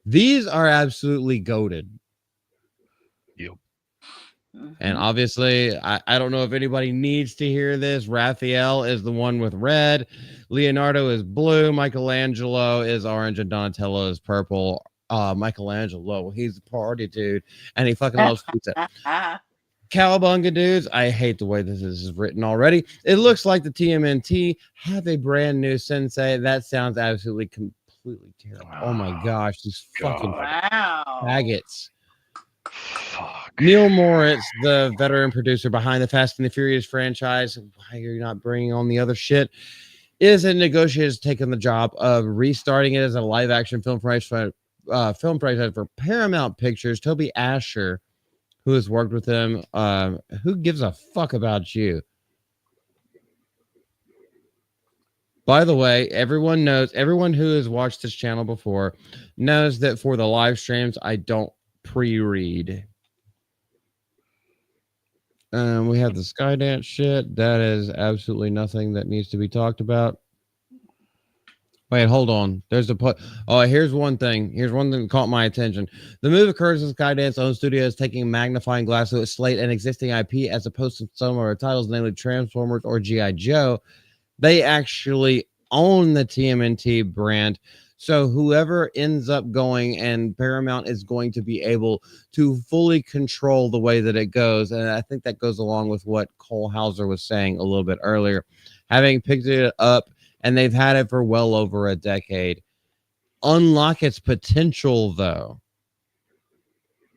These are absolutely goated. Yep. And Mhm. obviously, I don't know if anybody needs to hear this. Raphael is the one with red, Leonardo is blue, Michelangelo is orange, and Donatello is purple. Michelangelo, he's a party dude, and he fucking loves pizza. Cowabunga dudes, I hate the way this is written already. It looks like the TMNT have a brand new sensei. That sounds absolutely completely terrible. Oh my gosh, these fucking God. Wow. faggots. Fuck. Neil Moritz, the veteran producer behind the Fast and the Furious franchise, why are you not bringing on the other shit? Is in negotiations taking the job of restarting it as a live action film franchise for Paramount Pictures. Toby Asher, who has worked with him, who gives a fuck about you? By the way, everyone who has watched this channel before knows that for the live streams, I don't pre-read. We have the Skydance shit. That is absolutely nothing that needs to be talked about. Wait, hold on. There's a put. Oh, here's one thing. Here's one thing that caught my attention. The move occurs as Skydance own studios taking a magnifying glass to its slate and existing IP as opposed to some of our titles, namely Transformers or G.I. Joe. They actually own the TMNT brand. So whoever ends up going, and Paramount is going to be able to fully control the way that it goes. And I think that goes along with what Cole Hauser was saying a little bit earlier. Having picked it up, and they've had it for well over a decade. Unlock its potential, though.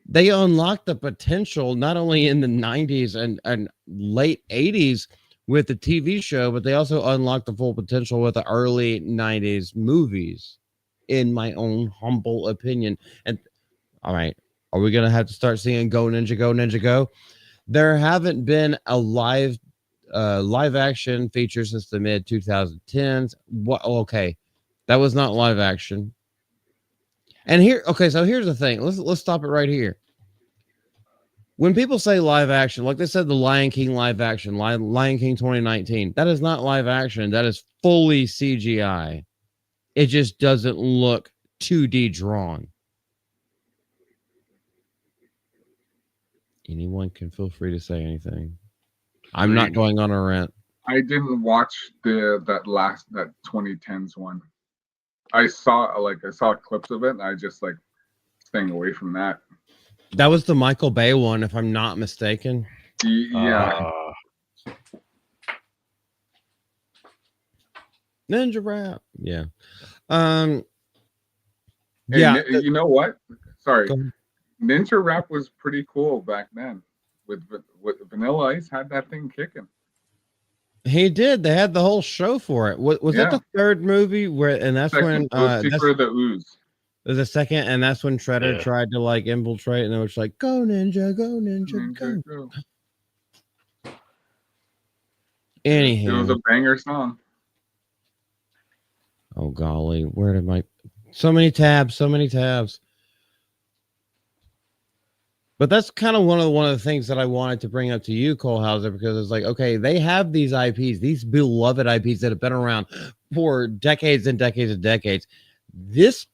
They unlocked the potential not only in the 90s and late 80s with the TV show, but they also unlocked the full potential with the early 90s movies, in my own humble opinion. And all right, are we going to have to start seeing Go Ninja, Go Ninja, Go? There haven't been a live action feature since the mid 2010s. What? Okay, that was not live action. And here, okay, so here's the thing. Let's stop it right here. When people say live action, like they said, the Lion King live action, Lion King 2019, that is not live action. That is fully CGI. It just doesn't look 2D drawn. Anyone can feel free to say anything. I'm not going on a rant. I didn't watch that 2010s one. I saw clips of it, and I just like staying away from that. That was the Michael Bay one, if I'm not mistaken. Yeah. Ninja Rap. Yeah. Yeah. You know what? Sorry. Go ahead. Ninja Rap was pretty cool back then. With Vanilla Ice had that thing kicking. He did. They had the whole show for it. Was that the third movie where? And that's Second, when Secret of the Ooze. There's a second, and that's when Shredder tried to like infiltrate, and it was like, "Go Ninja, go Ninja, go." Anyhow, it was a banger song. Oh golly, where did my so many tabs? But that's kind of one of the things that I wanted to bring up to you, Cole Hauser, because it's like, okay, they have these IPs, these beloved IPs that have been around for decades and decades and decades. This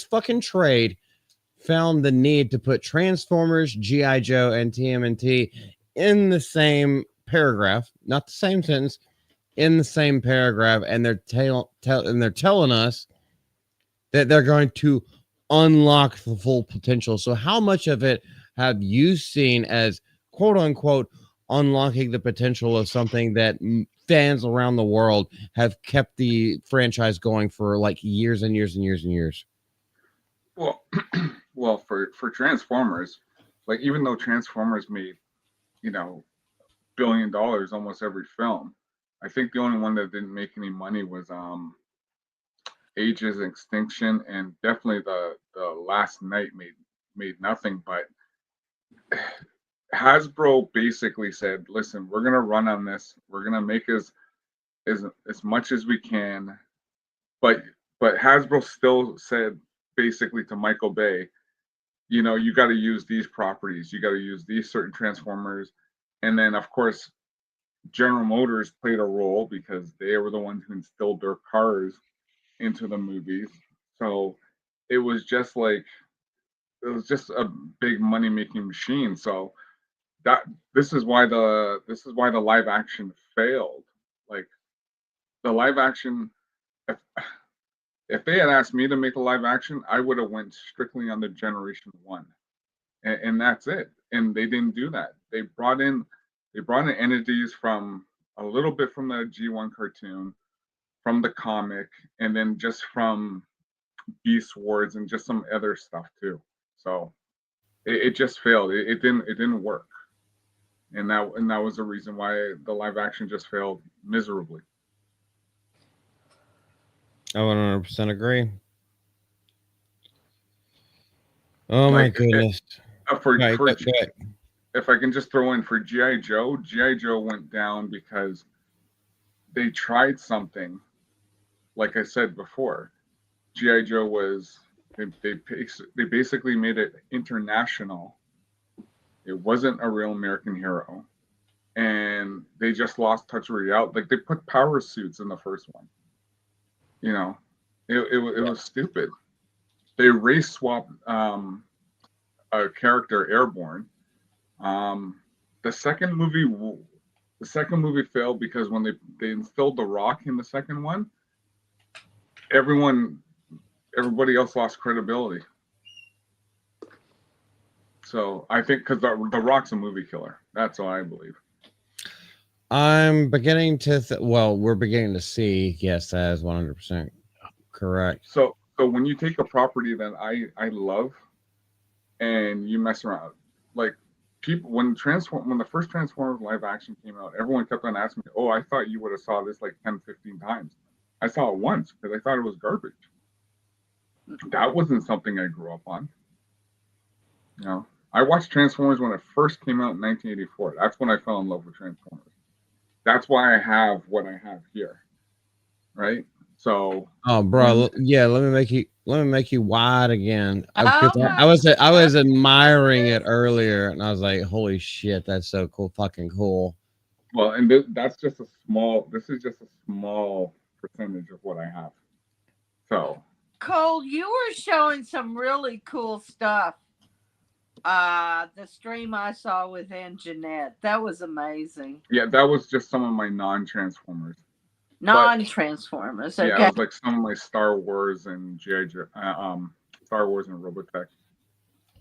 fucking trade found the need to put Transformers, G.I. Joe, and TMNT in the same paragraph, not the same sentence, in the same paragraph, and they're telling us that they're going to unlock the full potential. So how much of it have you seen as quote unquote unlocking the potential of something that fans around the world have kept the franchise going for like years and years and years and years? Well, for Transformers, like even though Transformers made, $1 billion almost every film, I think the only one that didn't make any money was Ages Extinction, and definitely the Last Night made nothing. But Hasbro basically said, "Listen, we're gonna run on this. We're gonna make as much as we can." But Hasbro still said basically to Michael Bay, you got to use these properties. You got to use these certain Transformers, and then of course, General Motors played a role because they were the ones who instilled their cars into the movies. So it was just a big money making machine. So this is why the live action failed. Like the live action, if they had asked me to make a live action, I would have went strictly on the generation 1, and that's it. And they didn't do that. They brought in entities from a little bit from the G1 cartoon, from the comic, and then just from Beast Wars and just some other stuff too. So it just failed. It didn't work, and that was the reason why the live action just failed miserably. I 100% agree. Oh my goodness! Right, go ahead. If I can just throw in for G.I. Joe, G.I. Joe went down because they tried something. Like I said before, G.I. Joe was they basically made it international. It wasn't a real American hero, and they just lost touch with reality. Like they put power suits in the first one. You know, it was stupid. They race swapped a character, Airborne. The second movie failed because when they instilled The Rock in the second one, everybody else lost credibility. So I think because the Rock's a movie killer. That's all I believe. I'm beginning to we're beginning to see. Yes, that is 100% correct. So when you take a property that I love and you mess around, like people when the first Transformers live action came out, everyone kept on asking me, "Oh, I thought you would have saw this like 10, 15 times." I saw it once because I thought it was garbage. That wasn't something I grew up on. You know, I watched Transformers when it first came out in 1984. That's when I fell in love with Transformers. That's why I have what I have here, right? So, oh, bro, yeah, let me make you wide again. Oh I was admiring it earlier, and I was like, holy shit, that's so cool, fucking cool. Well, and that's just a small. This is just a small percentage of what I have. So, Cole, you were showing some really cool stuff. The stream I saw with Jeanette, that was amazing. Yeah, that was just some of my non-Transformers. Non-Transformers. Okay. Yeah, it was like some of my Star Wars and Star Wars and Robotech.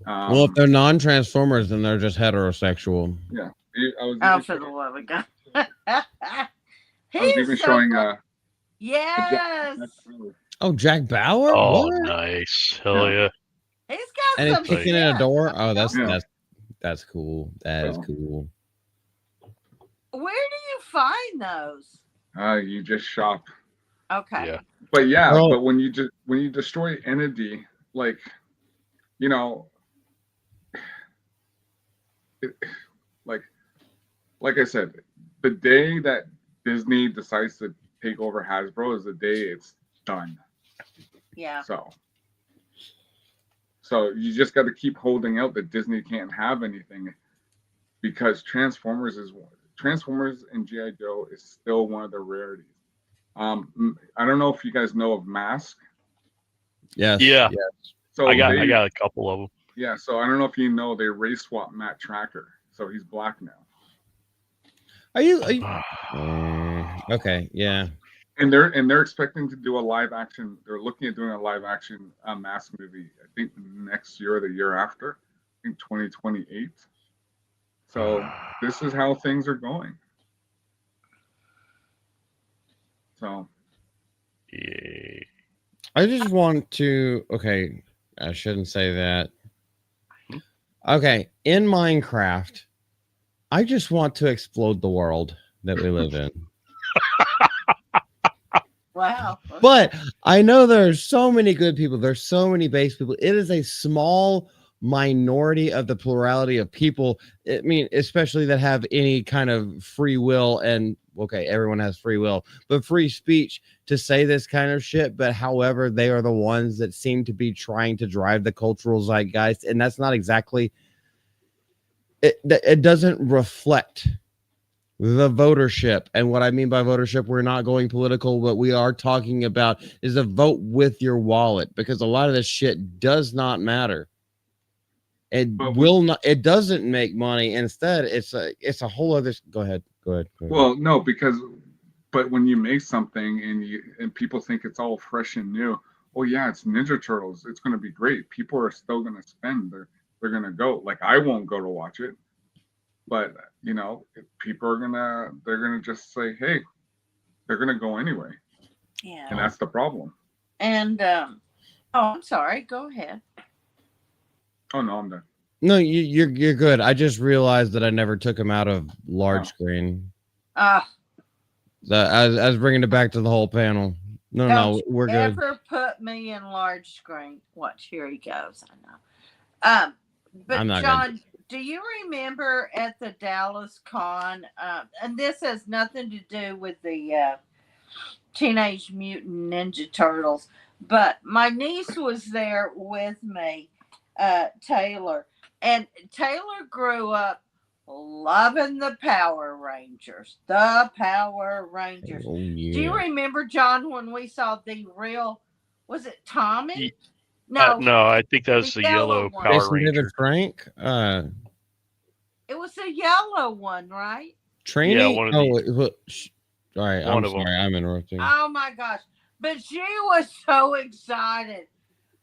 Well, if they're non-Transformers, then they're just heterosexual. Yeah, for the love of God. I was even showing. Yes. Oh, Jack Bauer. Oh, what? nice. Hell yeah. He's got and some he's kicking in a door. Oh, that's cool. That is cool. Where do you find those? You just shop. Okay. Yeah. But but when you destroy entity, like, you know, like I said, the day that Disney decides to take over Hasbro is the day it's done. Yeah. So you just got to keep holding out that Disney can't have anything, because Transformers and G.I. Joe is still one of the rarities. I don't know if you guys know of Mask. Yeah. So I got a couple of them. Yeah. So I don't know if you know, they race swap Matt Tracker, so he's black now. Are you okay? Yeah. And they're expecting to do a live action. They're looking at doing a live action Mask movie. I think next year or the year after. I think 2028. So this is how things are going. So. Yeah. I just want to. Okay, I shouldn't say that. Okay, in Minecraft, I just want to explode the world that we live in. Wow. But I know there's so many good people. There's so many base people. It is a small minority of the plurality of people. I mean, especially that have any kind of free will, and okay, everyone has free will, but free speech to say this kind of shit. But however, they are the ones that seem to be trying to drive the cultural zeitgeist. And that's not exactly it doesn't reflect the votership. And what I mean by votership, we're not going political. What we are talking about is a vote with your wallet, because a lot of this shit does not matter. It But will not. It doesn't make money. Instead, it's a whole other. Go ahead. Well, no, because but when you make something and people think it's all fresh and new, oh yeah, it's Ninja Turtles. It's going to be great. People are still going to spend. They're going to go. Like I won't go to watch it, but people are they're gonna just say, hey, they're gonna go anyway, Yeah. and that's the problem. And I'm sorry. Go ahead. Oh no, I'm done. No, you're good. I just realized that I never took him out of large screen. Ah. I was bringing it back to the whole panel. No, we're good. Ever put me in large screen? Watch, here he goes. I know. But I'm not John, do you remember at the Dallas Con? And this has nothing to do with the Teenage Mutant Ninja Turtles, but my niece was there with me, Taylor, and Taylor grew up loving the Power Rangers. The Power Rangers. Oh, yeah. Do you remember, John, when we saw the real? Was it Tommy? No, No, I think that was the yellow one. Power Jason David Ranger. Frank. It was the yellow one, right? Training. Yeah, one of all right. I'm one of them. sorry. I'm interrupting. Oh my gosh! But she was so excited.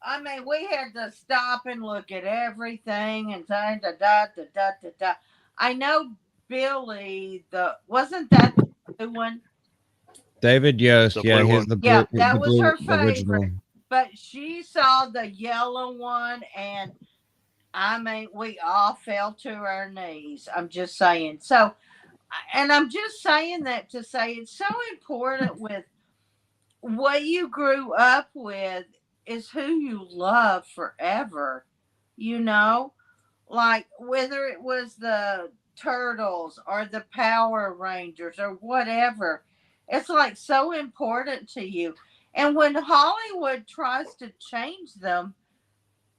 I mean, we had to stop and look at everything and say da da da da da da. I know Billy. Wasn't that the one? David Yost. The Yeah, blue he's one. the blue. Yeah, that the was blue her favorite. original. But she saw the yellow one, and I mean, we all fell to our knees. I'm just saying. So, and I'm just saying that to say it's so important with what you grew up with is who you love forever. Like whether it was the Turtles or the Power Rangers or whatever, it's like so important to you. And when Hollywood tries to change them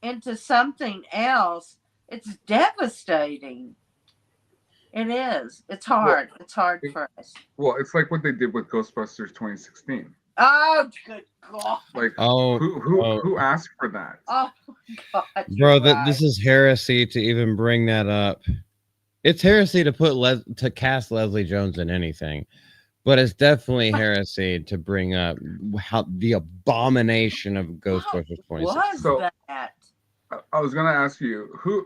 into something else, it's devastating. It is. It's hard. It's hard for us. Well, it's like what they did with Ghostbusters 2016. Oh, good God. Like, Oh, who asked for that? Oh, God. bro, this is heresy to even bring that up. It's heresy to put to cast Leslie Jones in anything, but it's definitely heresy to bring up how the abomination of Ghostbusters 2016. Was that? I was gonna ask you who,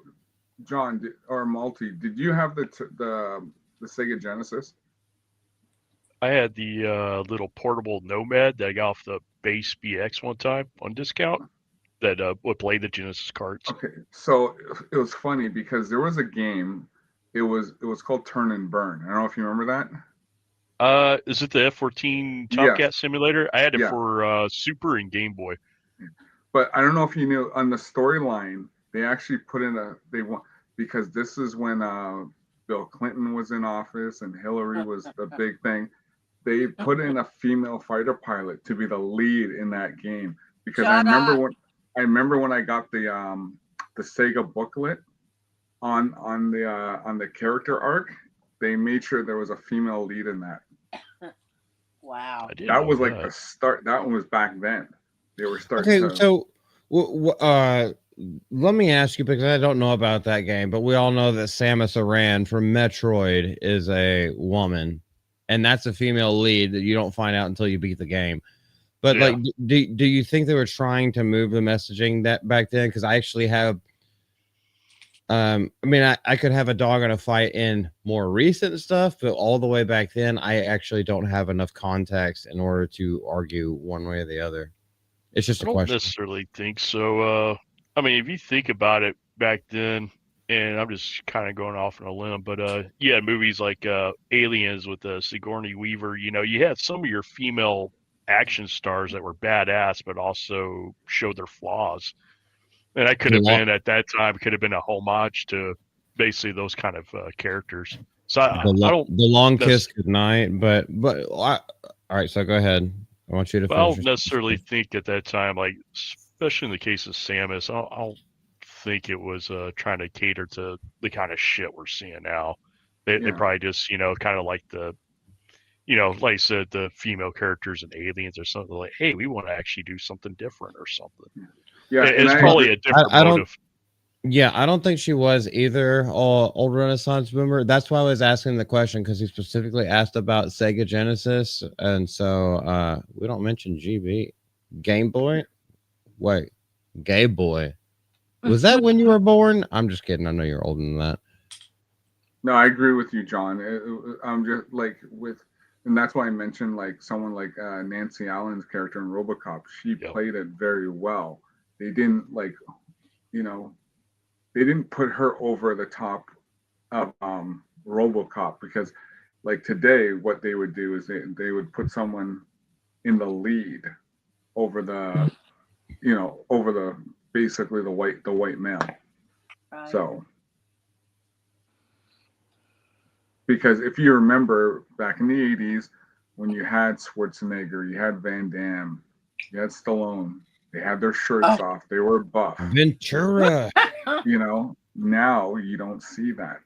John or Malty, did you have the Sega Genesis? I had the little portable Nomad that I got off the Base BX one time on discount that would play the Genesis cards. Okay, so it was funny because there was a game. It was called Turn and Burn. I don't know if you remember that. Is it the F-14 Tomcat simulator? I had it for Super and Game Boy. But I don't know if you knew on the storyline they actually put in because this is when Bill Clinton was in office and Hillary was the big thing. They put in a female fighter pilot to be the lead in that game because I remember when I got the Sega booklet on the character arc, they made sure there was a female lead in that. Wow. That was like the start. That one was back then. They were starting. Okay, so let me ask you, because I don't know about that game, but we all know that Samus Aran from Metroid is a woman, and that's a female lead that you don't find out until you beat the game. But like, do you think they were trying to move the messaging that back then? Because I actually have, I mean, I could have a dog in a fight in more recent stuff, but all the way back then, I actually don't have enough context in order to argue one way or the other. It's just a question. I don't necessarily think so. I mean, if you think about it back then, and I'm just kind of going off on a limb, but you had movies like Aliens with Sigourney Weaver. You had some of your female action stars that were badass, but also showed their flaws. And that could have been, at that time, could have been a homage to basically those kind of characters. So I don't. The Long Kiss Goodnight, but all right. So go ahead. I want you to. I don't necessarily think at that time, like especially in the case of Samus, I don't think it was trying to cater to the kind of shit we're seeing now. They probably just kind of like the, like I said, the female characters in Aliens or something like, hey, we want to actually do something different or something. Yeah, it's probably a different motive. Yeah, I don't think she was either. Old Renaissance boomer. That's why I was asking the question, because he specifically asked about Sega Genesis, and so we don't mention GB. Game Boy. Wait, Gay Boy. Was that when you were born? I'm just kidding. I know you're older than that. No, I agree with you, John. I'm just like with, and that's why I mentioned like someone like Nancy Allen's character in RoboCop. She Yep. played it very well. They didn't like, you know, they didn't put her over the top of RoboCop, because like today what they would do is they would put someone in the lead over the, over the basically the white male. Right. So because if you remember back in the 80s when you had Schwarzenegger, you had Van Damme, you had Stallone, they had their shirts off, they were buff. Ventura. Now you don't see that.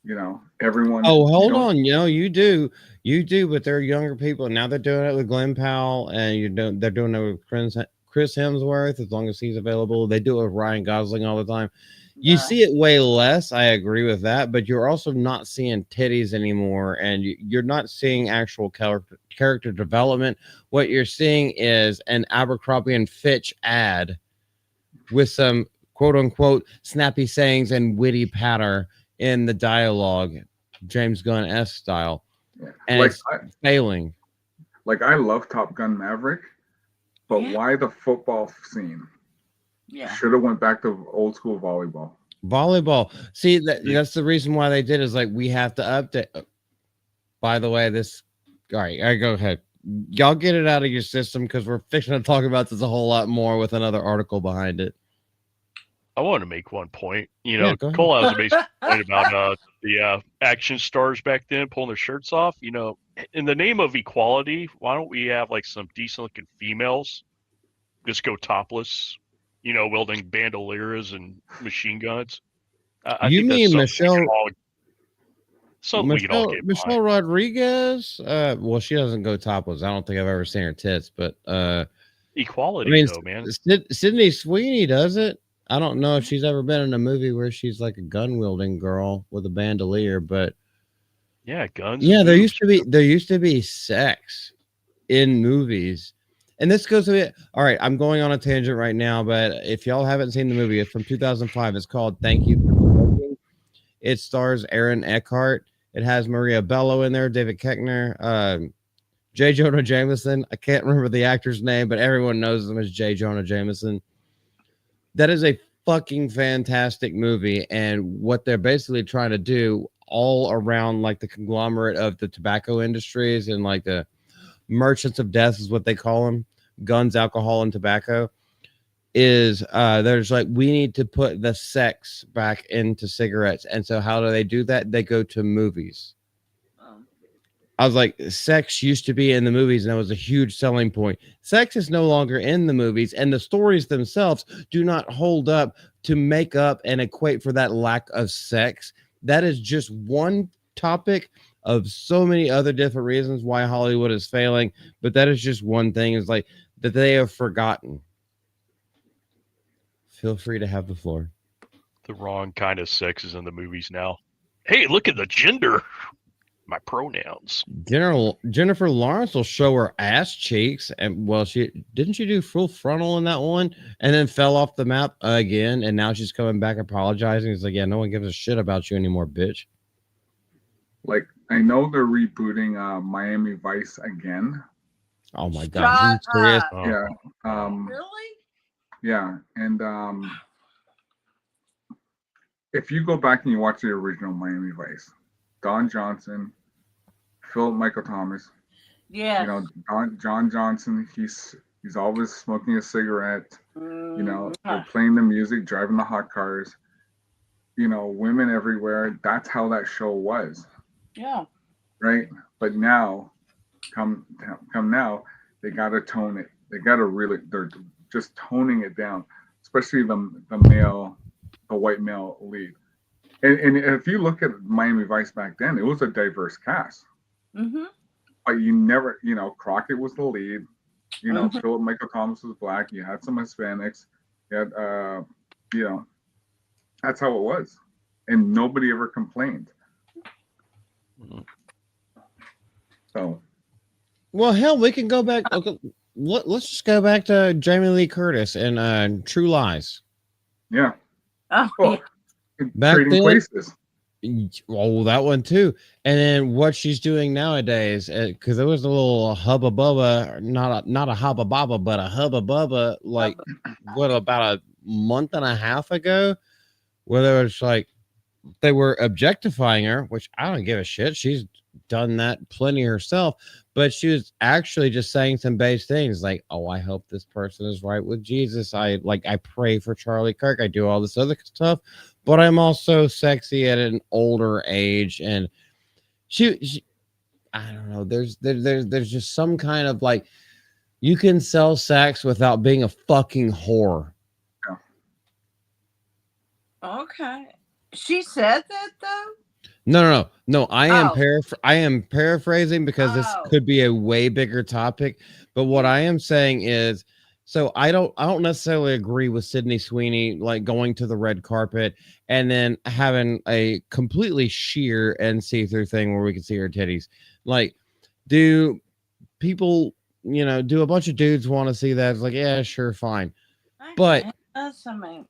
No. Everyone. Oh, hold on. You do, but they're younger people now. They're doing it with Glenn Powell, and they're doing it with Chris Hemsworth as long as he's available. They do it with Ryan Gosling all the time. You see it way less. I agree with that, but you're also not seeing titties anymore, and you're not seeing actual character development. What you're seeing is an Abercrombie and Fitch ad with some quote unquote snappy sayings and witty patter in the dialogue, James Gunn-esque style, and Like it's failing. Like I love Top Gun Maverick, but why the football scene? Yeah. Should have went back to old school volleyball. Volleyball. See, that's the reason why they did, is like, we have to update. By the way, this. All right, go ahead. Y'all get it out of your system, because we're fixing to talk about this a whole lot more with another article behind it. I want to make one point. Go Cole has a basic point about the action stars back then pulling their shirts off. In the name of equality, why don't we have like some decent looking females just go topless, wielding bandoliers and machine guns? I You think that's mean something we could all get Michelle behind. Rodriguez? Well, she doesn't go topless. I don't think I've ever seen her tits, but Equality, though, man. Sydney Sweeney does it. I don't know if she's ever been in a movie where she's like a gun wielding girl with a bandolier, but yeah, guns. Yeah, there used to be sex in movies. And this goes to it. All right, I'm going on a tangent right now, but if y'all haven't seen the movie, it's from 2005. It's called Thank You for Smoking. It stars Aaron Eckhart. It has Maria Bello in there, David Koechner, J. Jonah Jameson. I can't remember the actor's name, but everyone knows him as J. Jonah Jameson. That is a fucking fantastic movie, and what they're basically trying to do all around like the conglomerate of the tobacco industries and like the merchants of death is what they call them, guns, alcohol, and tobacco, is there's like, we need to put the sex back into cigarettes. And so how do they do that? They go to movies. I was like, sex used to be in the movies, and that was a huge selling point. Sex is no longer in the movies, and the stories themselves do not hold up to make up and equate for that lack of sex. That is just one topic of so many other different reasons why Hollywood is failing, but that is just one thing, is like that they have forgotten. Feel free to have the floor. The wrong kind of sex is in the movies now. Hey, look at the gender. My pronouns. Jennifer Lawrence will show her ass cheeks, and well, she do full frontal in that one, and then fell off the map again, and now she's coming back apologizing. It's like, yeah, no one gives a shit about you anymore, bitch. Like, I know they're rebooting Miami Vice again. Oh my god, serious? Yeah. Really? Yeah, and if you go back and you watch the original Miami Vice, Don Johnson, Philip Michael Thomas. Yeah. John Johnson. He's always smoking a cigarette. They're playing the music, driving the hot cars. Women everywhere. That's how that show was. Yeah. Right. But now, come now, they gotta tone it. They gotta really. They're just toning it down, especially the white male lead. And if you look at Miami Vice back then, it was a diverse cast. Mm-hmm. But you never, Crockett was the lead. Philip Michael Thomas was black. You had some Hispanics. You had, That's how it was, and nobody ever complained. So, Well, hell, we can go back. Okay, let's just go back to Jamie Lee Curtis and True Lies. yeah. Oh, Well, Back Trading then- Places. Oh, that one too. And then what she's doing nowadays, because there was a little hubba bubba, not a hubba bubba, but a hubba bubba, like what about a month and a half ago, where there was like they were objectifying her, which I don't give a shit. She's done that plenty herself, but she was actually just saying some base things like, "Oh, I hope this person is right with Jesus. I pray for Charlie Kirk. I do all this other stuff, but I'm also sexy at an older age." And she I don't know. There's just some kind of like you can sell sex without being a fucking whore. okay. She said that though. No. I am Oh. I am paraphrasing because this Oh. could be a way bigger topic. But what I am saying is, so I don't necessarily agree with Sydney Sweeney like going to the red carpet and then having a completely sheer and see-through thing where we can see her titties. Like, do people, do a bunch of dudes want to see that? It's like, yeah, sure, fine. But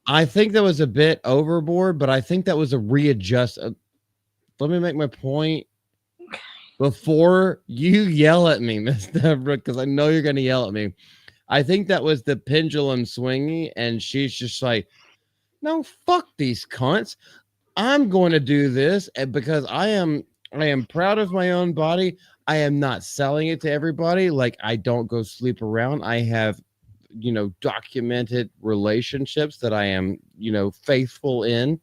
I think that was a bit overboard, but I think that was a readjust. Let me make my point before you yell at me, Miss Deborah, because I know you're going to yell at me. I think that was the pendulum swinging, and she's just like, no, fuck these cunts. I'm going to do this because I am proud of my own body. I am not selling it to everybody. Like, I don't go sleep around. I have, documented relationships that I am, faithful in.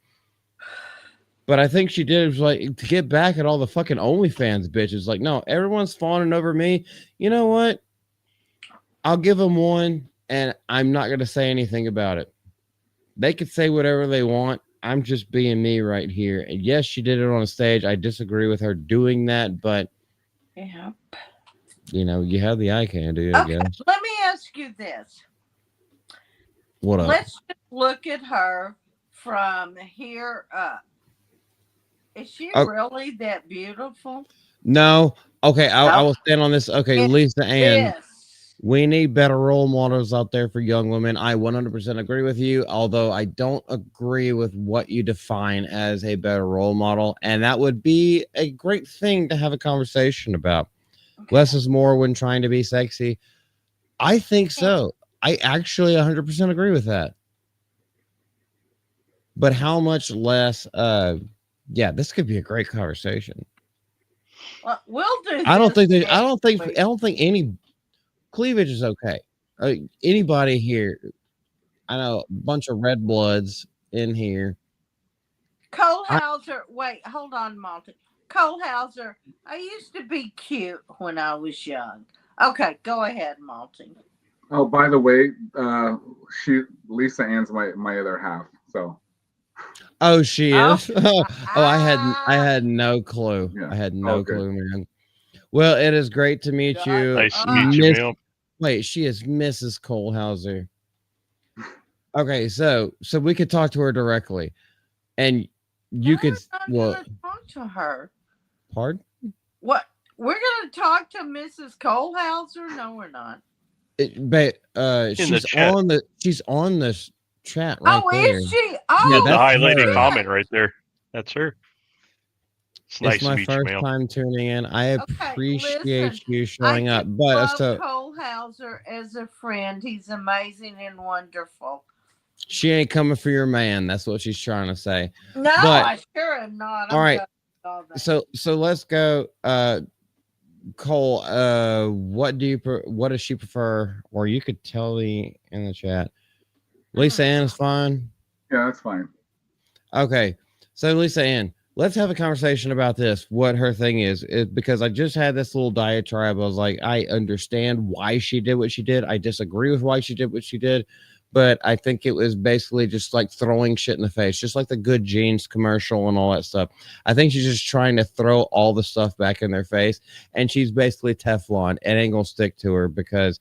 But I think she did was like to get back at all the fucking OnlyFans bitches. Like, no, everyone's fawning over me. You know what? I'll give them one, and I'm not going to say anything about it. They could say whatever they want. I'm just being me right here. And yes, she did it on a stage. I disagree with her doing that, but yeah, you have the eye candy, I guess. Let me ask you this. What up? Let's just look at her from here up. Is she really that beautiful? No. Okay, I will stand on this. Okay, Lisa Ann. We need better role models out there for young women. I 100% agree with you, although I don't agree with what you define as a better role model. And that would be a great thing to have a conversation about. Okay. Less is more when trying to be sexy. I think so. I actually 100% agree with that. But how much less? This could be a great conversation. Well, we'll do. I don't think any cleavage is okay. Anybody here? I know a bunch of red bloods in here. Cole Hauser, wait, hold on, Monty. Cole Hauser, I used to be cute when I was young. Okay, go ahead, Monty. Oh, by the way, Lisa Ann's my other half. So. Oh, she is. I had no clue. Yeah. I had no clue, man. Well, it is great to meet you. Nice to meet you, ma'am. Wait, she is Mrs. Cole Hauser. Okay, so we could talk to her directly, and you could. Talk to her. Pardon? What? We're gonna talk to Mrs. Cole Hauser? No, we're not. She's on the chat right there. Is she? Oh, yeah, the highlighted comment right there. That's her. It's my first time tuning in. I appreciate you showing up. But Cole Hauser as a friend, he's amazing and wonderful. She ain't coming for your man. That's what she's trying to say. No, I sure am not. All right. So let's go. Cole, what does she prefer? Or you could tell me in the chat. Lisa Ann is fine. Yeah, that's fine. Okay, so Lisa Ann, let's have a conversation about this. What her thing is because I just had this little diatribe. I was like, I understand why she did what she did. I disagree with why she did what she did, but I think it was basically just like throwing shit in the face, just like the Good Genes commercial and all that stuff. I think she's just trying to throw all the stuff back in their face, and she's basically Teflon. It ain't gonna stick to her because.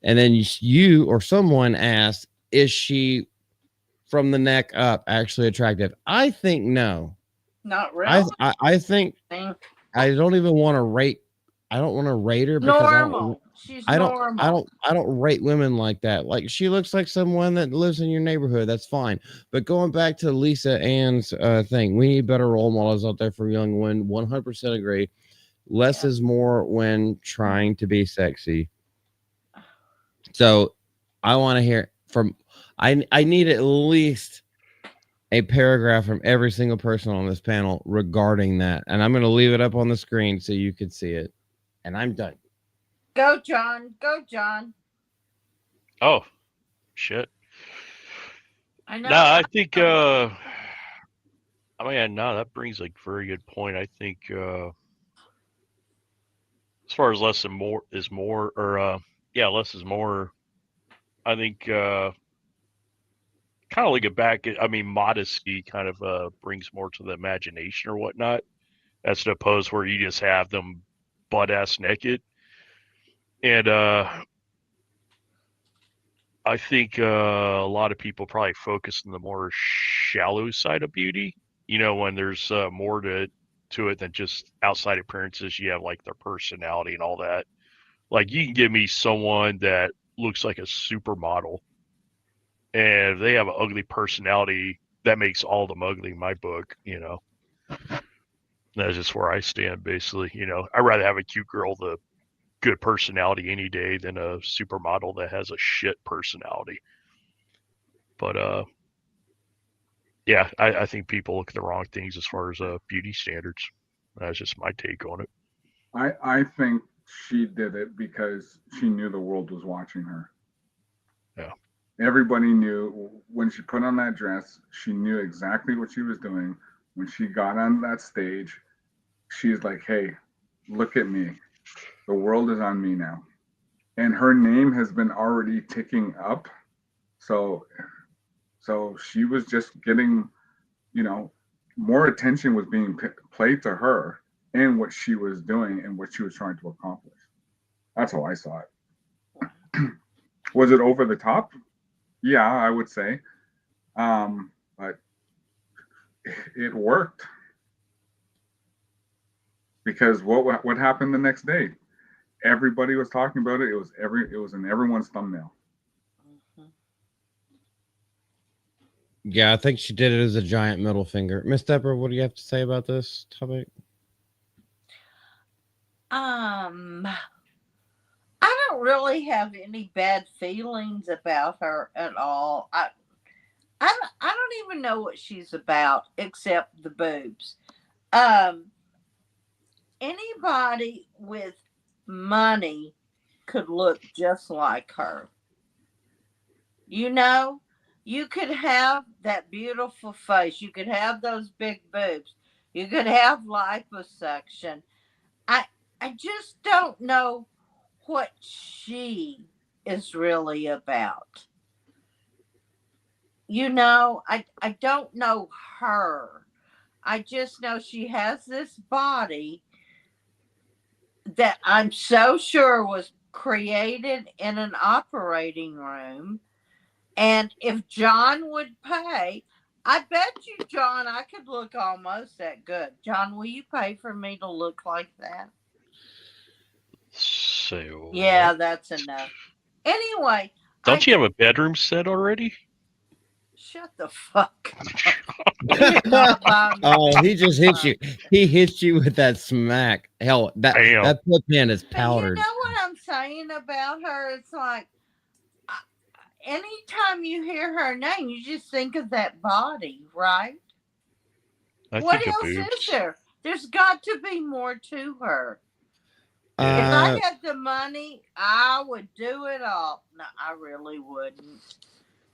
And then you or someone asked, is she from the neck up actually attractive? I think no. Not really. I think I don't even want to rate. I don't want to rate her because Normal. She's normal. I don't rate women like that. Like she looks like someone that lives in your neighborhood. That's fine. But going back to Lisa Ann's thing, we need better role models out there for young women. 100% agree. Less is more when trying to be sexy. So I want to hear from. I need at least a paragraph from every single person on this panel regarding that, and I'm going to leave it up on the screen so you can see it. And I'm done. Go, John. Go, John. Oh, shit. I know. No, I think. I mean, no, that brings a very good point. I think as far as less and more is more, or less is more. I think kind of like it back. I mean, modesty kind of brings more to the imagination or whatnot, as opposed where you just have them butt ass naked. And I think a lot of people probably focus on the more shallow side of beauty. You know, when there's more to it than just outside appearances. You have like their personality and all that. Like you can give me someone that looks like a supermodel, and if they have an ugly personality, that makes all of them ugly in my book. You know, that's just where I stand. Basically, you know, I'd rather have a cute girl with a good personality any day than a supermodel that has a shit personality. But yeah, I think people look at the wrong things as far as beauty standards. That's just my take on it. I think she did it because she knew the world was watching her. Yeah. Everybody knew when she put on that dress, she knew exactly what she was doing. When she got on that stage, she's like, hey, look at me. The world is on me now. And her name has been already ticking up. So she was just getting, you know, more attention was being played to her and what she was doing and what she was trying to accomplish. That's how I saw it. Was it over the top? Yeah, I would say. But it worked. Because what happened the next day? Everybody was talking about it. It was in everyone's thumbnail. Yeah, I think she did it as a giant middle finger. Miss Deborah, what do you have to say about this topic? I don't really have any bad feelings about her at all. I don't even know what she's about except the boobs. Anybody with money could look just like her. You know, you could have that beautiful face. You could have those big boobs. You could have liposuction. I just don't know what she is really about. You know, I don't know her. I just know she has this body that I'm so sure was created in an operating room. And if John would pay, I bet you, John, I could look almost that good. John, will you pay for me to look like that? So Yeah, that's enough. Anyway, don't you have a bedroom set already? Shut the fuck up. Oh, he just hit you. He hit you with that smack. Hell, that pan is powdered. But you know what I'm saying about her? It's like anytime you hear her name, you just think of that body, right? What else is there? There's got to be more to her. If I had the money, I would do it all. No, I really wouldn't.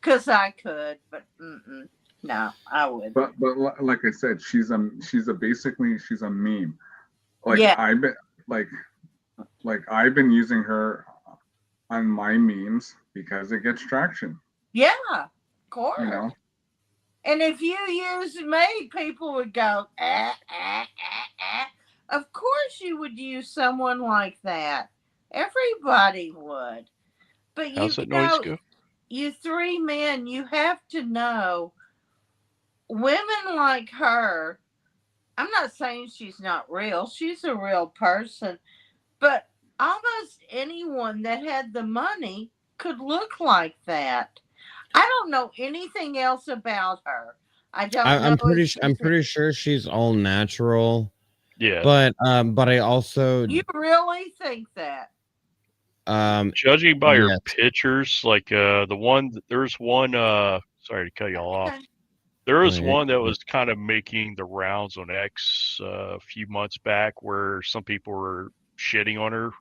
Because I could, but no, I wouldn't. But like I said, she's a meme. Like yeah. I've been using her on my memes because it gets traction. Yeah, of course. You know? And if you use me, people would go, Of course you would use someone like that. Everybody would. But how's that noise go? you three men, you have to know women like her. I'm not saying she's not real. She's a real person, but almost anyone that had the money could look like that. I don't know anything else about her. I don't know if I'm she's. pretty sure she's all natural, Yeah. but I also You really think that? Judging by her yes. pictures, like there's one sorry to cut you all off. Okay. There was Wait, one that was kind of making the rounds on X a few months back where some people were shitting on her,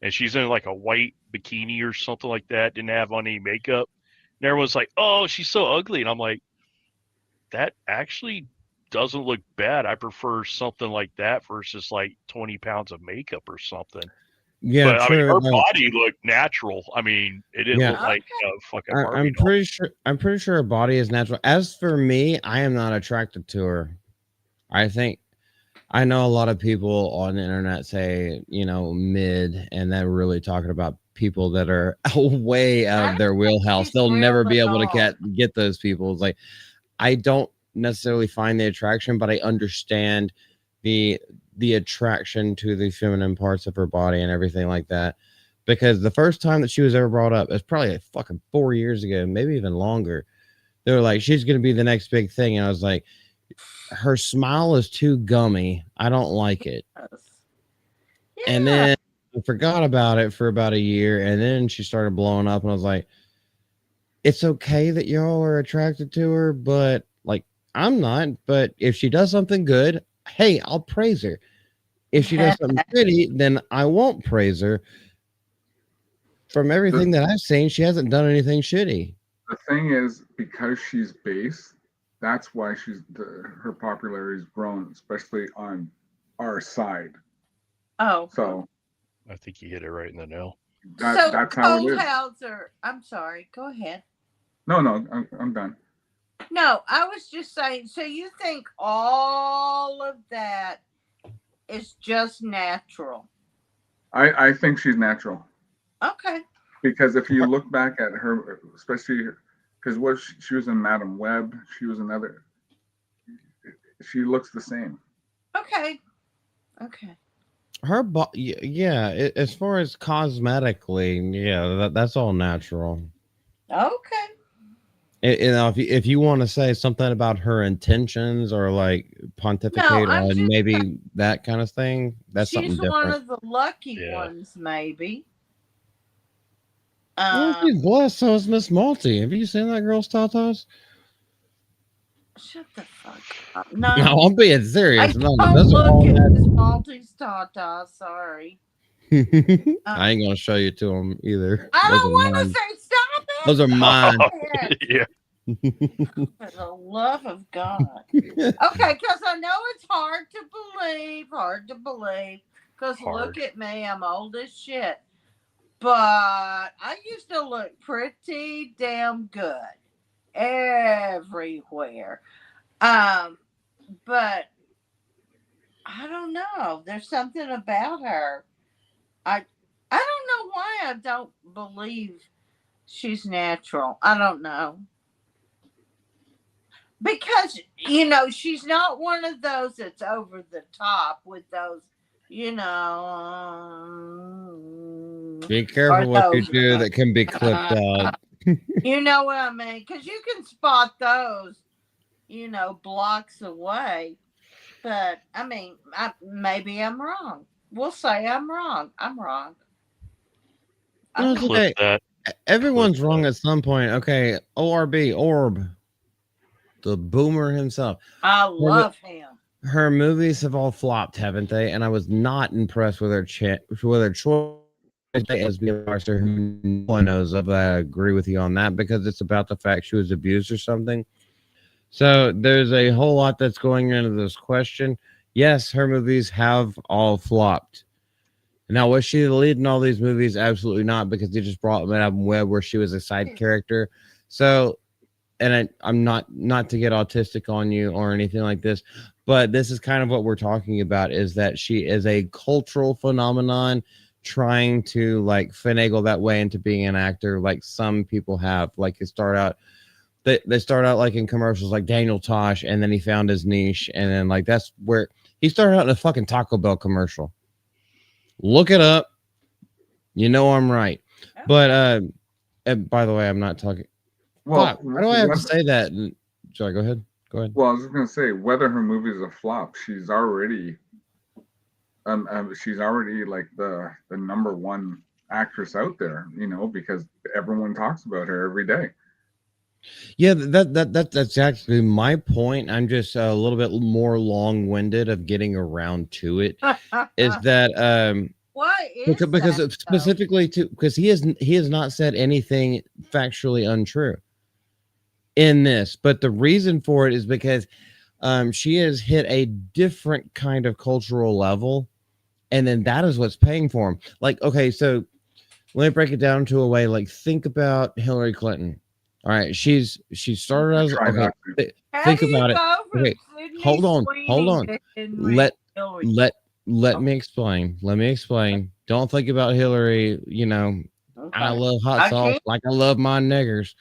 and she's in like a white bikini or something like that, didn't have on any makeup. And everyone's like, "Oh, she's so ugly." And I'm like, that actually doesn't look bad. I prefer something like that versus like 20 pounds of makeup or something. yeah, But I mean, true. her No, body looked natural. I mean, it didn't yeah, look like a fucking Barbie I'm doll. pretty sure. I'm pretty sure her body is natural. As for me, I am not attracted to her. I think I know a lot of people on the internet say, mid, and they're really talking about people that are way out I of don't their think wheelhouse. she's They'll real never be at able to all. get those people. It's like I don't necessarily find the attraction, but I understand the attraction to the feminine parts of her body and everything like that. Because the first time that she was ever brought up, it's probably like fucking 4 years ago, maybe even longer. They were like, she's gonna be the next big thing. And I was like, her smile is too gummy. I don't like it. And Yeah. then I forgot about it for about a year, and then she started blowing up, and I was like, it's okay that y'all are attracted to her, but like I'm not. But if she does something good, hey, I'll praise her. If she does something shitty, then I won't praise her. From everything that I've seen, she hasn't done anything shitty. The thing is, because she's base, that's why her popularity's grown, especially on our side. Oh. So I think you hit it right in the nail. That's how it is. Hauser, I'm sorry. Go ahead. No, I'm done. No, I was just saying. So you think all of that is just natural? I think she's natural. Okay. Because if you look back at her, especially because she was in Madam Web, she was another. She looks the same. Okay. Her yeah. As far as cosmetically, yeah, that's all natural. Okay. If you want to say something about her intentions or like pontificate on maybe that kind of thing, that's something different. She's one of the lucky ones, maybe. Well, she's blessed. So is Miss Malty. Have you seen that girl's tatas? Shut the fuck up! No, I'm being serious. Don't look at Miss Malty's tatas. Sorry. I ain't gonna show you to them either. I don't want to say stop it. Those are mine. Yeah. For the love of God. Okay, because I know it's hard to believe. Because look at me, I'm old as shit. But I used to look pretty damn good everywhere. But I don't know. There's something about her. I don't know why I don't believe she's natural. I don't know. Because, she's not one of those that's over the top with those, Be careful what you do that can be clipped out. You know what I mean? Because you can spot those, blocks away. But, I mean, maybe I'm wrong. We'll say I'm wrong. I'm wrong. Clip that. Everyone's wrong at some point. Okay, Orb. The boomer himself. I love him. Her movies have all flopped, haven't they? And I was not impressed with her choice as being a master who no one knows of. I agree with you on that because it's about the fact she was abused or something. So there's a whole lot that's going into this question. Yes, her movies have all flopped. Now, was she the lead in all these movies? Absolutely not, because they just brought Madame Web where she was a side character. So, and I'm not to get autistic on you or anything like this, but this is kind of what we're talking about, is that she is a cultural phenomenon trying to like finagle that way into being an actor, like some people have. Like they start out like in commercials, like Daniel Tosh, and then he found his niche, and then like that's where he started out in a fucking Taco Bell commercial. Look it up. You know I'm right. Okay. But and by the way, I'm not talking. Well, Fuck, why do I have to say that? Sorry, go ahead. Go ahead. Well, I was just gonna say, whether her movie is a flop, she's already like the number one actress out there, you know, because everyone talks about her every day. Yeah, that's actually my point. I'm just a little bit more long-winded of getting around to it. Is that Why is because that, it's specifically to because he has not said anything factually untrue in this, but the reason for it is because she has hit a different kind of cultural level, and then that is what's paying for him. Like, okay, so let me break it down to a way. Like, think about Hillary Clinton. All right, she started as Try okay. not to. How Think do you about it. go from Okay, Sydney hold on. Sweeney to Henry Let Hillary? let me explain. Let me explain. Don't think about Hillary. You know, Okay. I love hot I sauce can't- like I love my niggers.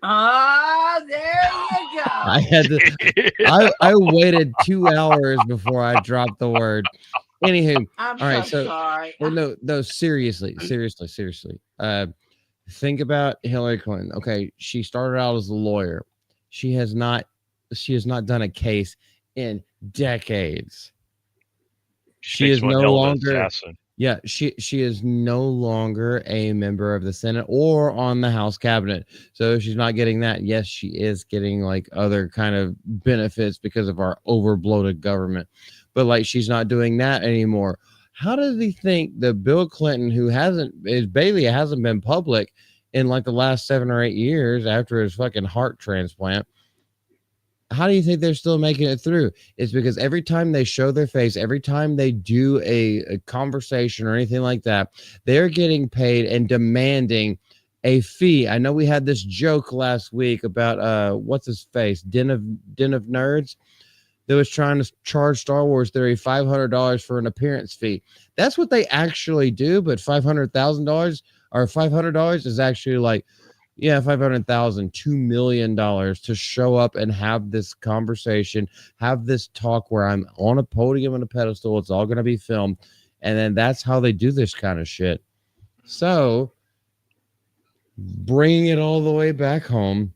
Ah, there you go. I had to. I waited 2 hours before I dropped the word. Anywho, I'm all right. so So, sorry. well, no. Seriously. Think about Hillary Clinton. Okay, she started out as a lawyer. She has not done a case in decades. She Makes is one no hell of an longer. assassin. Yeah, she is no longer a member of the Senate or on the House cabinet. So she's not getting that. Yes, she is getting like other kind of benefits because of our overbloated government. But like she's not doing that anymore. How does he think that Bill Clinton, who hasn't been public in like the last 7 or 8 years after his fucking heart transplant, how do you think they're still making it through? It's because every time they show their face, every time they do a conversation or anything like that, they're getting paid and demanding a fee. I know we had this joke last week about what's his face, Den of Nerds, that was trying to charge Star Wars Theory $500 for an appearance fee. That's what they actually do, but $500,000 or $500 is actually like, yeah, 500,000, $2 million to show up and have this conversation, have this talk where I'm on a podium and a pedestal. It's all going to be filmed. And then that's how they do this kind of shit. So bringing it all the way back home,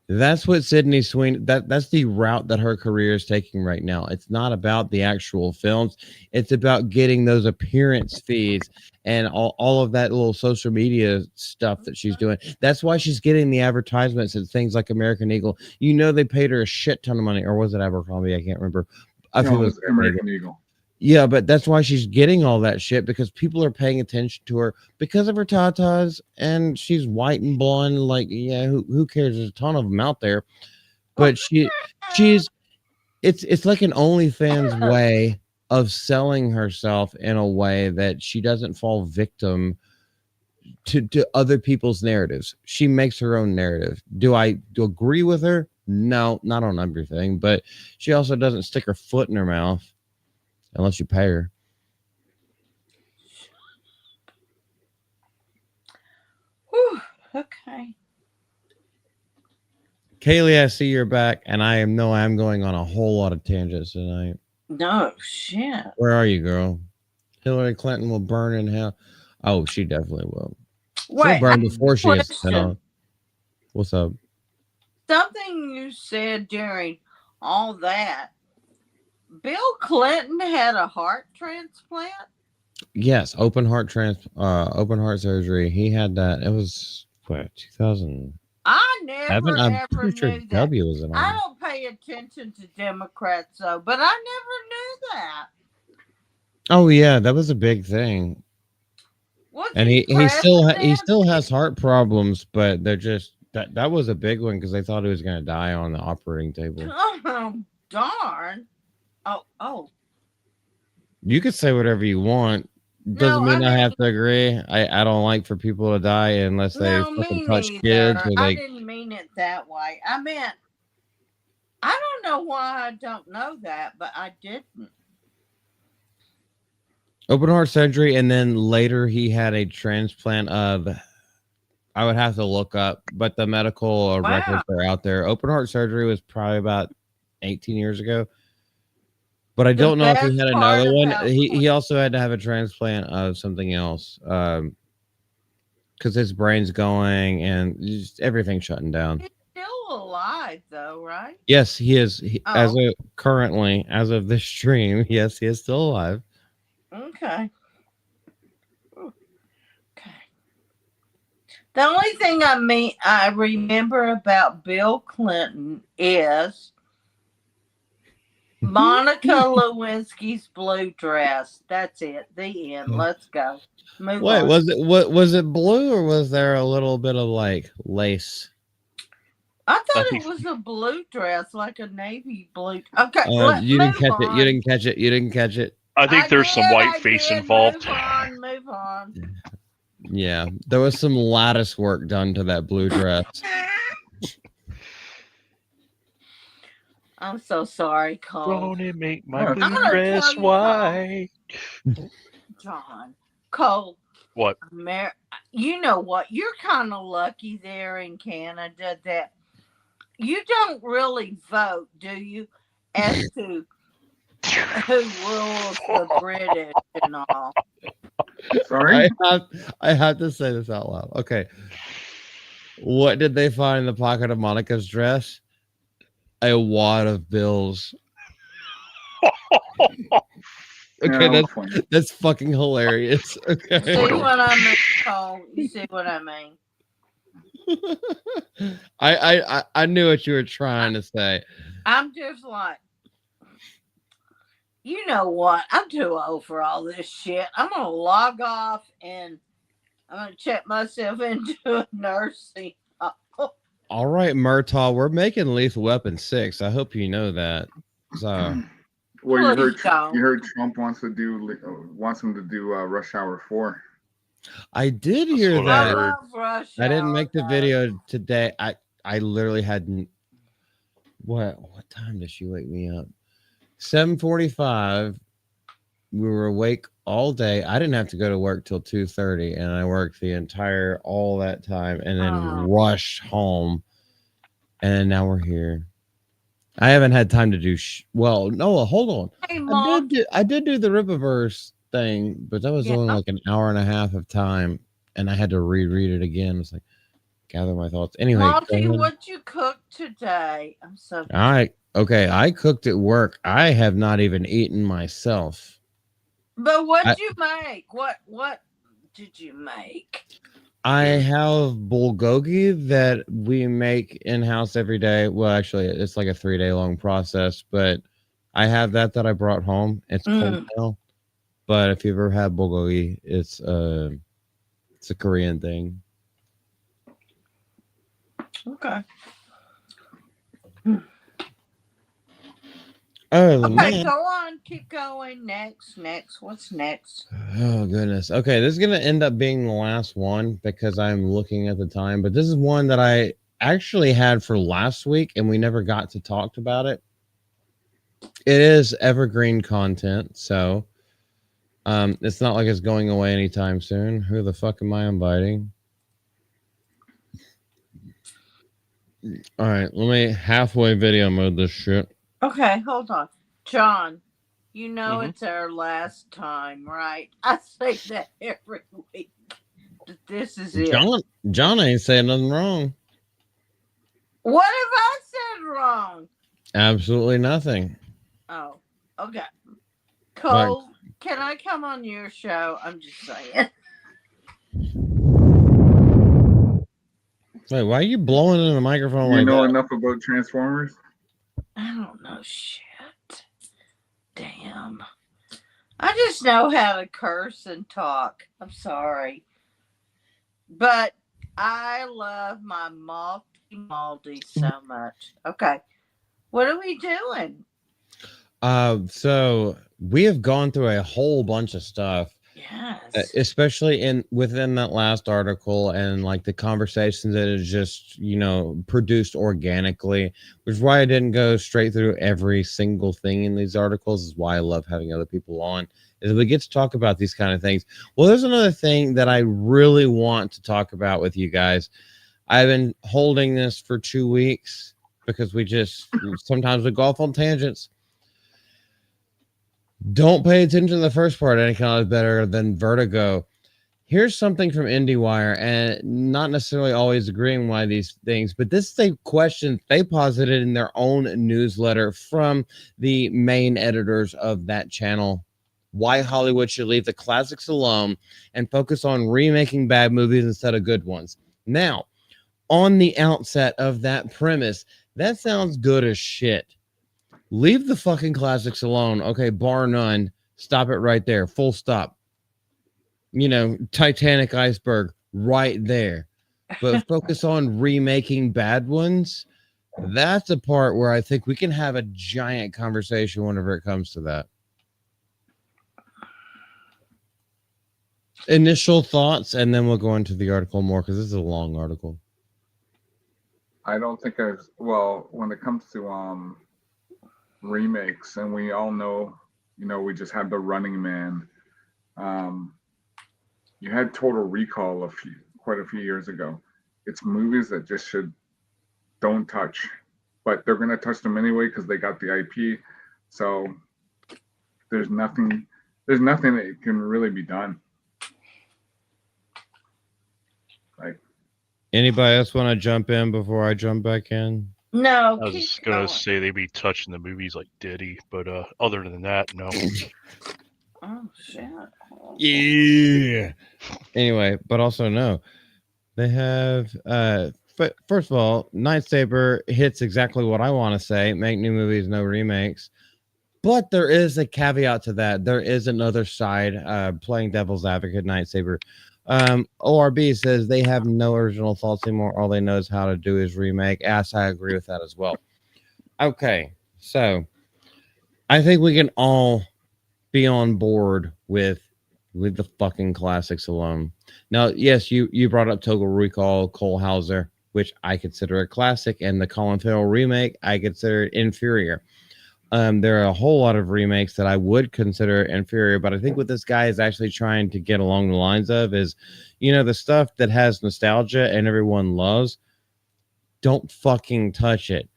that's what Sydney Sweeney, that's the route that her career is taking right now. It's not about the actual films. It's about getting those appearance fees and all of that little social media stuff that she's doing. That's why she's getting the advertisements and things like American Eagle. You know, they paid her a shit ton of money, or was it Abercrombie? I can't remember. I No, feel it was American Eagle. Yeah, but that's why she's getting all that shit, because people are paying attention to her because of her tatas, and she's white and blonde. Like, yeah, who cares? There's a ton of them out there, but she's it's like an OnlyFans way of selling herself in a way that she doesn't fall victim to other people's narratives. She makes her own narrative. Do I agree with her? No, not on everything, but she also doesn't stick her foot in her mouth unless you pay her. Whew, okay. Kaylee, I see you're back, and I'm going on a whole lot of tangents tonight. No shit. Where are you, girl? Hillary Clinton will burn in hell. Oh, she definitely will. She'll Wait, burn before she gets sent question. off. What's up? Something you said during all that. Bill Clinton had a heart transplant. Yes, open heart surgery. He had that. It was what, 2000. I never I'm ever pretty sure knew that. W was in I on. don't pay attention to Democrats though, but I never knew that. Oh yeah, that was a big thing. Was And he president? still has heart problems, but they're just that was a big one because they thought he was going to die on the operating table. Oh darn! Oh. You could say whatever you want. Doesn't No, mean I I mean- have to agree. I don't like for people to die unless they No, fucking me touch neither. kids or I they. didn't mean it that way. I meant I don't know why I don't know that, but I didn't. Open heart surgery, and then later he had a transplant of. I would have to look up, but the medical records Wow. are out there. Open heart surgery was probably about 18 years ago. But I The don't know if he best had part another one. about He also had to have a transplant of something else because his brain's going and just everything shutting down. he's still alive though, right? Yes, he is. As Oh, of currently, as of this stream, yes, he is still alive. okay. Okay. The only thing I remember about Bill Clinton is Monica Lewinsky's blue dress. That's it. The end. Let's go. Move Wait, on. was it blue or was there a little bit of like lace? I I thought think it was a blue dress, like a navy blue. Okay, You didn't move catch on. it. You didn't catch it. You didn't catch it. I think there's some white I face did. involved. Move on. Yeah, there was some lattice work done to that blue dress. I'm so sorry, Cole. Don't it make my Oh, blue I'm gonna dress tell you, white? John. Cole. What? You know what? You're kind of lucky there in Canada that you don't really vote, do you? As to who rules the British and all. Sorry. I have to say this out loud. Okay. What did they find in the pocket of Monica's dress? A wad of bills. Okay, Yeah, funny. that's fucking hilarious. Okay. See what I mean, Cole? You see what I mean? I knew what you were trying to say. I'm just like, you know what? I'm too old for all this shit. I'm gonna log off and I'm gonna check myself into a nursing. All right, Murtaugh, we're making Lethal Weapon 6. I hope you know that. So, Well, Please don't. you heard Trump wants him to do Rush Hour 4. I did That's hear what I I that. heard. love Rush I didn't Hour, make the though. video today. I literally hadn't. What time did she wake me up? 7:45. We were awake all day. I didn't have to go to work till 2:30, and I worked the entire all that time, and then rushed home. And now we're here. I haven't had time to do. Well, Noah, hold on. Hey, Mom. I did do the Riververse thing, but that was only like an hour and a half of time, and I had to reread it again. It's like gather my thoughts. Anyway, Monty, what'd you cook today? I'm so. all right. Okay, I cooked at work. I have not even eaten myself. But what'd you make? What did you make? I have bulgogi that we make in house every day. Well, actually, it's like a 3-day long process, but I have that I brought home. It's cold now, but if you've ever had bulgogi, it's a Korean thing. Okay. Okay, go on. Keep going. Next. What's next? Oh, goodness. Okay, this is going to end up being the last one because I'm looking at the time, but this is one that I actually had for last week and we never got to talk about it. It is evergreen content, so it's not like it's going away anytime soon. Who the fuck am I inviting? All right, let me halfway video mode this shit. Okay, hold on. John, you know it's our last time, right? I say that every week. This is it. John ain't saying nothing wrong. What have I said wrong? Absolutely nothing. Oh, okay. Cole, can I come on your show? I'm just saying. Wait, why are you blowing in the microphone like that? You know enough about Transformers? I don't know shit. Damn. I just know how to curse and talk. I'm sorry. But I love my Malty so much. Okay. What are we doing? So we have gone through a whole bunch of stuff. Yes. especially within that last article, and like the conversations that is just produced organically, which is why I didn't go straight through every single thing in these articles. Is why I love having other people on, is we get to talk about these kind of things. Well, there's another thing that I really want to talk about with you guys. I've been holding this for 2 weeks because we just sometimes we go off on tangents. Don't pay attention to the first part. Any kind of better than Vertigo. Here's something from IndieWire, and not necessarily always agreeing with these things, but this is a question they posited in their own newsletter from the main editors of that channel. Why Hollywood should leave the classics alone and focus on remaking bad movies instead of good ones. Now, on the outset of that premise, that sounds good as shit. Leave the fucking classics alone. Okay, bar none. Stop it right there. Full stop. Titanic iceberg right there. But focus on remaking bad ones. That's a part where I think we can have a giant conversation whenever it comes to that. Initial thoughts, and then we'll go into the article more because this is a long article. I don't think when it comes to remakes, and we all know, we just had The Running Man. You had Total Recall quite a few years ago. It's movies that just don't touch, but they're gonna touch them anyway because they got the IP. So there's nothing that can really be done. Like, anybody else want to jump in before I jump back in? No, I was gonna say they'd be touching the movies like Diddy, but other than that, no. Oh shit. Yeah. Anyway, but also no. They have first of all, Night Saber hits exactly what I want to say. Make new movies, no remakes. But there is a caveat to that. There is another side, playing devil's advocate, Night Saber. ORB says they have no original thoughts anymore. All they know is how to do is remake. Yes, I agree with that as well. Okay, so I think we can all be on board with the fucking classics alone. Now, yes, you brought up Total Recall, Cole Hauser, which I consider a classic, and the Colin Farrell remake I consider inferior. There are a whole lot of remakes that I would consider inferior, but I think what this guy is actually trying to get along the lines of is, the stuff that has nostalgia and everyone loves, don't fucking touch it.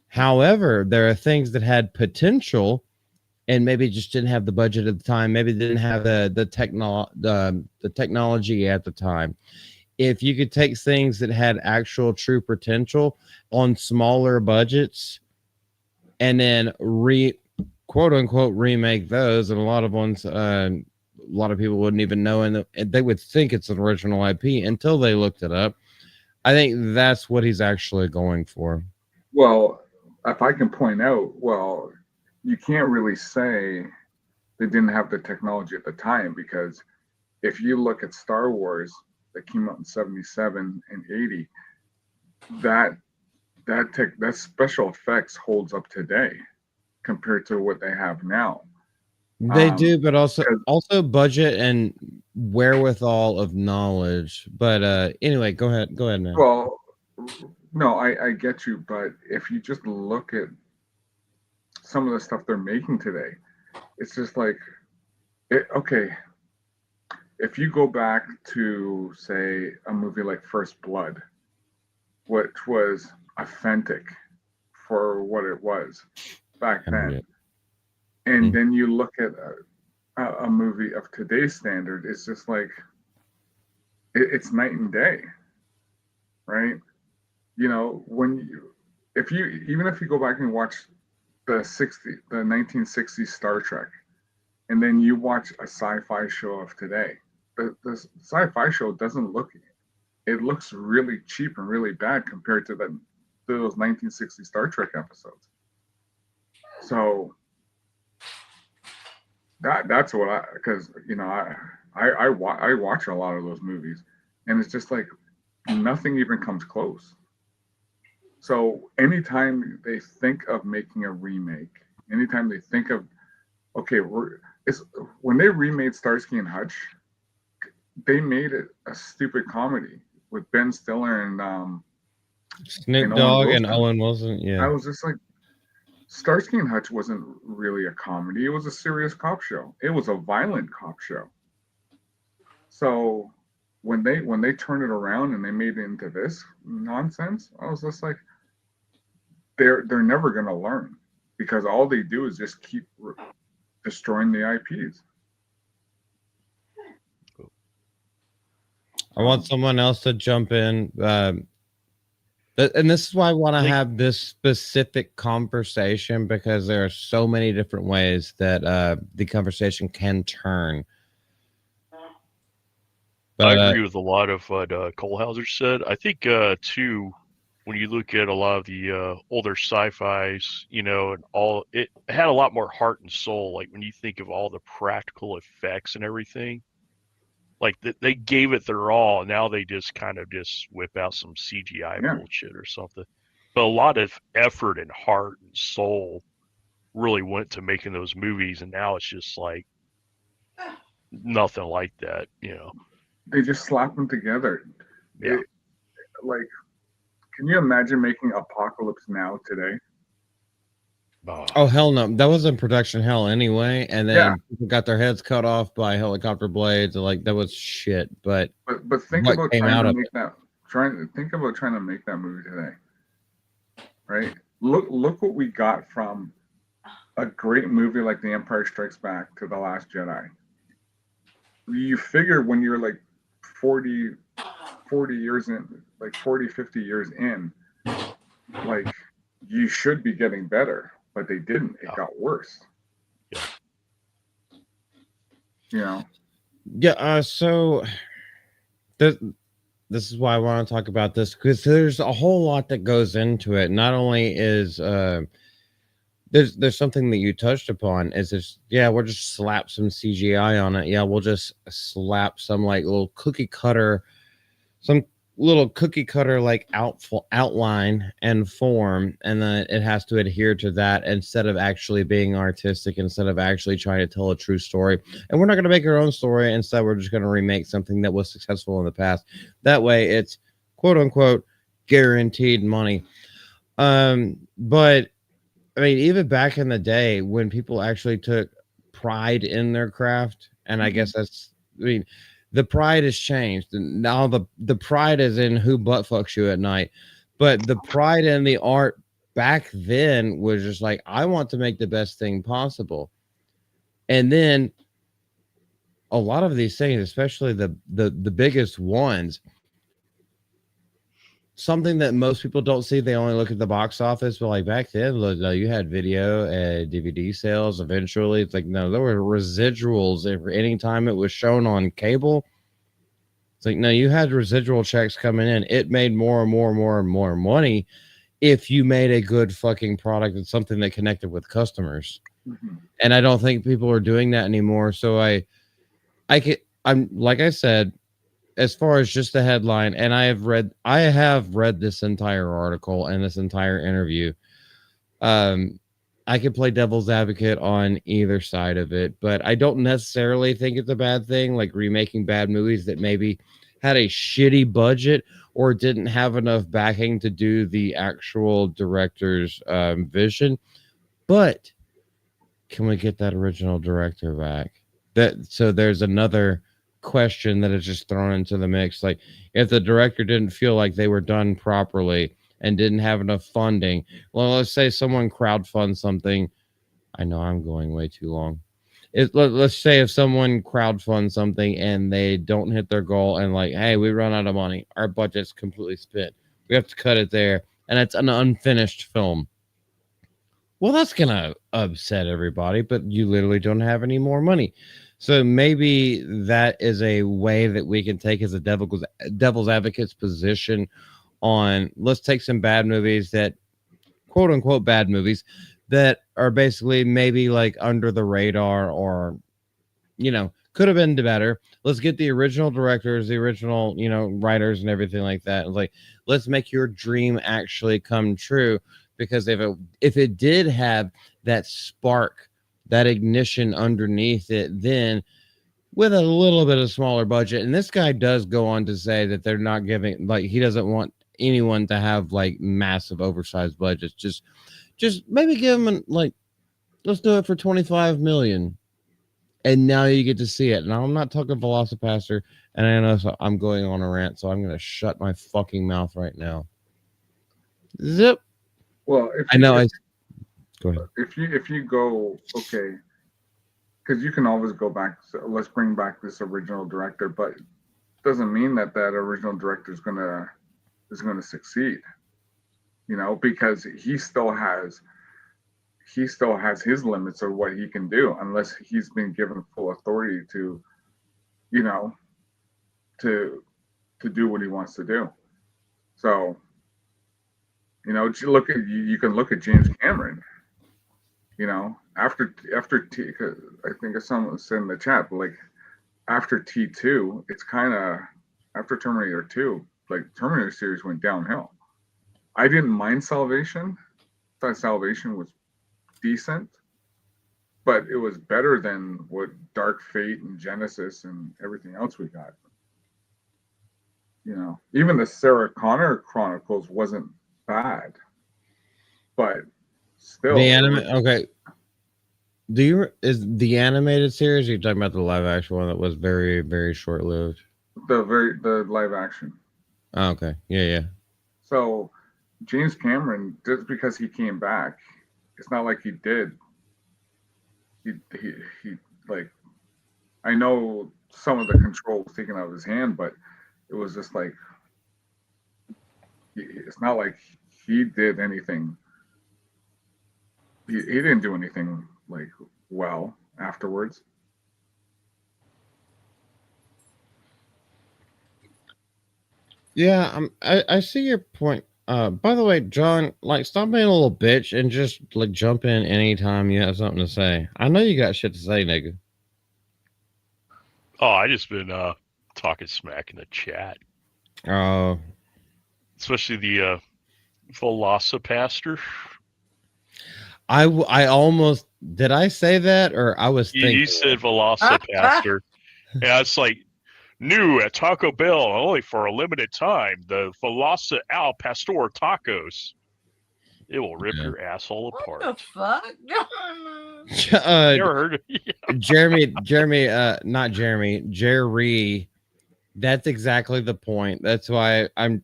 However, there are things that had potential and maybe just didn't have the budget at the time. Maybe didn't have the technology at the time. If you could take things that had actual true potential on smaller budgets and then quote unquote remake those, and a lot of ones, a lot of people wouldn't even know, and they would think it's an original IP until they looked it up. I think that's what he's actually going for. Well, if I can point out, you can't really say they didn't have the technology at the time, because if you look at Star Wars that came out in 77 and 80, that special effects holds up today compared to what they have now. They do, but also budget and wherewithal of knowledge. But anyway, go ahead, man. Well, no, I get you, but if you just look at some of the stuff they're making today, it's just like, okay, if you go back to, say, a movie like First Blood, which was authentic for what it was back then, and then you look at a movie of today's standard, it's just like, it's night and day, right? If you go back and watch the 1960s Star Trek, and then you watch a sci-fi show of today, the sci-fi show doesn't look, it looks really cheap and really bad compared to those 1960 Star Trek episodes. So that's what because I watch a lot of those movies, and it's just like nothing even comes close. So anytime they think of making a remake, anytime they think of, okay, it's when they remade Starsky and Hutch, they made it a stupid comedy with Ben Stiller and Snoop Owen Dogg and Wilson. Owen Wilson. Yeah. I was just like, Starsky and Hutch wasn't really a comedy. It was a serious cop show. It was a violent cop show. So when they turned it around and they made it into this nonsense, I was just like, they're never gonna learn, because all they do is just keep destroying the IPs. I want someone else to jump in. And this is why I want to have this specific conversation, because there are so many different ways that the conversation can turn. But, I agree with a lot of what Kohlhauser said. I think, too, when you look at a lot of the older sci-fis, you know, and all, it had a lot more heart and soul. Like when you think of all the practical effects and everything, like they gave it their all. Now they just kind of just whip out some CGI bullshit or something. But a lot of effort and heart and soul really went to making those movies, and now it's just like nothing like that, you know. They just slap them together. Yeah. Like, can you imagine making Apocalypse Now today? Oh hell no, that was in production hell anyway, and then people got their heads cut off by helicopter blades, and like that was shit. But think about trying to make that. Think about trying to make that movie today. Right? Look what we got from a great movie like The Empire Strikes Back to The Last Jedi. You figure when you're like 40 years in, like 40, 50 years in, like you should be getting better, but they didn't. It got worse. Yeah. You know? Yeah, so this is why I want to talk about this, because there's a whole lot that goes into it. Not only is there's something that you touched upon, is this, we'll just slap some CGI on it. Yeah, we'll just slap some like little cookie cutter like outline and form, and then it has to adhere to that instead of actually being artistic, instead of actually trying to tell a true story. And we're not going to make our own story. Instead, we're just going to remake something that was successful in the past. That way it's quote unquote guaranteed money. But I mean, even back in the day when people actually took pride in their craft, and I guess the pride has changed. Now the pride is in who butt fucks you at night. But the pride in the art back then was just like, I want to make the best thing possible. And then a lot of these things, especially the biggest ones, something that most people don't see, they only look at the box office. But like back then, you had video and DVD sales. Eventually, it's like, no, there were residuals any time it was shown on cable. It's like, no, you had residual checks coming in. It made more and more and more and more money if you made a good fucking product and something that connected with customers. Mm-hmm. And I don't think people are doing that anymore. So I'm like I said, as far as just the headline, and I have read this entire article and this entire interview. I could play devil's advocate on either side of it, but I don't necessarily think it's a bad thing, like remaking bad movies that maybe had a shitty budget or didn't have enough backing to do the actual director's vision. But can we get that original director back? So there's another question that is just thrown into the mix. Like, if the director didn't feel like they were done properly and didn't have enough funding, well, let's say someone crowdfunds something. I know I'm going way too long. Let's say if someone crowdfunds something and they don't hit their goal, and like, hey, we run out of money, our budget's completely spent, we have to cut it there, and it's an unfinished film. Well, that's gonna upset everybody, but you literally don't have any more money. So maybe that is a way that we can take as a devil's advocate's position on, let's take some bad movies that, quote unquote, bad movies that are basically maybe like under the radar, or, could have been better. Let's get the original directors, the original, writers and everything like that. It's like, let's make your dream actually come true. Because if it did have that spark that ignition underneath it then with a little bit of smaller budget. And this guy does go on to say that they're not giving, like, he doesn't want anyone to have like massive oversized budgets. Just maybe give them like, let's do it for 25 million. And now you get to see it. Now I'm not talking Velocipaster, and I know I'm going on a rant, so I'm gonna shut my fucking mouth right now. Zip. Well, I know. Go ahead. If you go, okay, because you can always go back. So let's bring back this original director, but it doesn't mean that original director is gonna succeed. You know, because he still has his limits of what he can do unless he's been given full authority to, you know, to do what he wants to do. So, you know, you can look at James Cameron. You know, after I think someone said in the chat, but like after T2, it's kind of after Terminator 2, like Terminator series went downhill. I didn't mind Salvation. I thought Salvation was decent, but it was better than what Dark Fate and Genesis and everything else we got. You know, even the Sarah Connor Chronicles wasn't bad, but still. Okay. Is the animated series? Or you're talking about the live action one that was very, very short lived? The live action. Oh, okay. Yeah. So James Cameron, just because he came back, it's not like he did. He like, I know some of the control was taken out of his hand, but it was just like, it's not like he did anything. He didn't do anything like well afterwards. Yeah, I see your point. By the way, John, like, stop being a little bitch and just like jump in anytime you have something to say. I know you got shit to say, nigga. Oh, I just been talking smack in the chat. Oh, especially the Velocipaster. I almost did. I say that, or I was thinking. You said Velocipaster. Yeah, it's like new at Taco Bell only for a limited time. The Veloci Al Pastor tacos. It will rip your asshole apart. What the fuck? Never heard of Jeremy, not Jeremy, Jerry. That's exactly the point. That's why I'm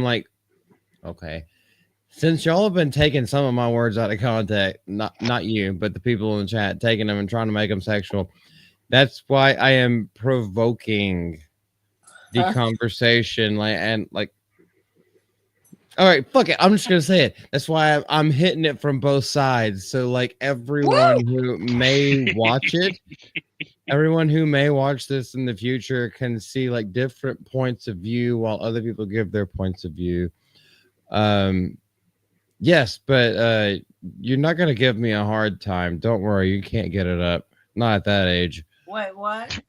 like, okay. Since y'all have been taking some of my words out of context, not you, but the people in the chat, taking them and trying to make them sexual. That's why I am provoking the conversation, all right, fuck it. I'm just gonna say it. That's why I'm hitting it from both sides. So like everyone who may watch it, everyone who may watch this in the future can see like different points of view while other people give their points of view. Yes, but you're not gonna give me a hard time. Don't worry, you can't get it up. Not at that age. Wait, what?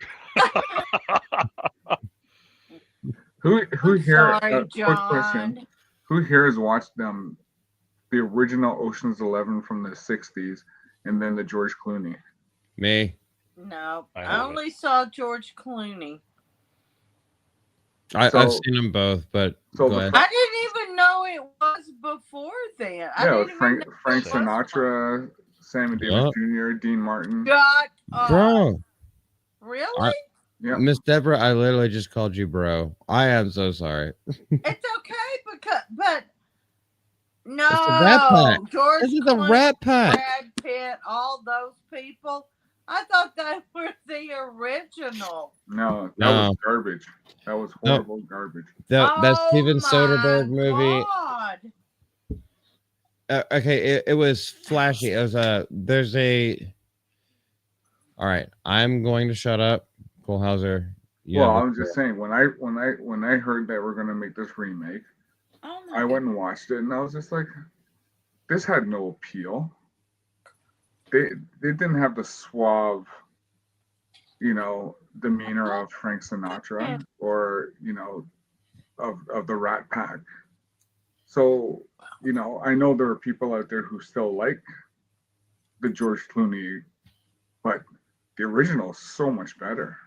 Who here? Sorry, Quick question. John. Who here has watched the original Ocean's 11 from the 60s and then the George Clooney? Me. No, I I only saw George Clooney. I've seen them both, but go ahead. I didn't even know it was before then. Yeah, Frank Sinatra, Sammy Davis Jr., Dean Martin. Bro. Really? Yeah. Miss Deborah, I literally just called you bro. I am so sorry. It's okay, but no, It's a Rat Pack. George This is Clooney, a Rat Pack. Brad Pitt, all those people. I thought they were the original. No, that was garbage. That was horrible garbage. That Steven Soderbergh movie. God. Okay, it was flashy. It was there's a. All right, I'm going to shut up, Kohlhauser. Well, I'm just saying when I heard that we're gonna make this remake, I went and watched it, and I was just like, this had no appeal. They didn't have the suave, demeanor of Frank Sinatra or of the Rat Pack. So I know there are people out there who still like the George Clooney, but the original is so much better.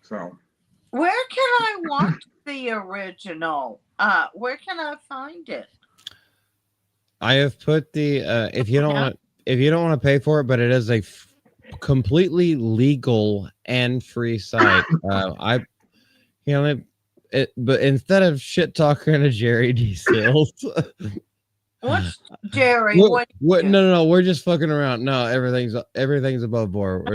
So, Where can I watch the original? Where can I find it? I have put the if you don't want to pay for it, but it is a completely legal and free site. But instead of shit talking to Jerry D. Sills, What's Jerry? what, What? no, we're just fucking around. No, everything's above board.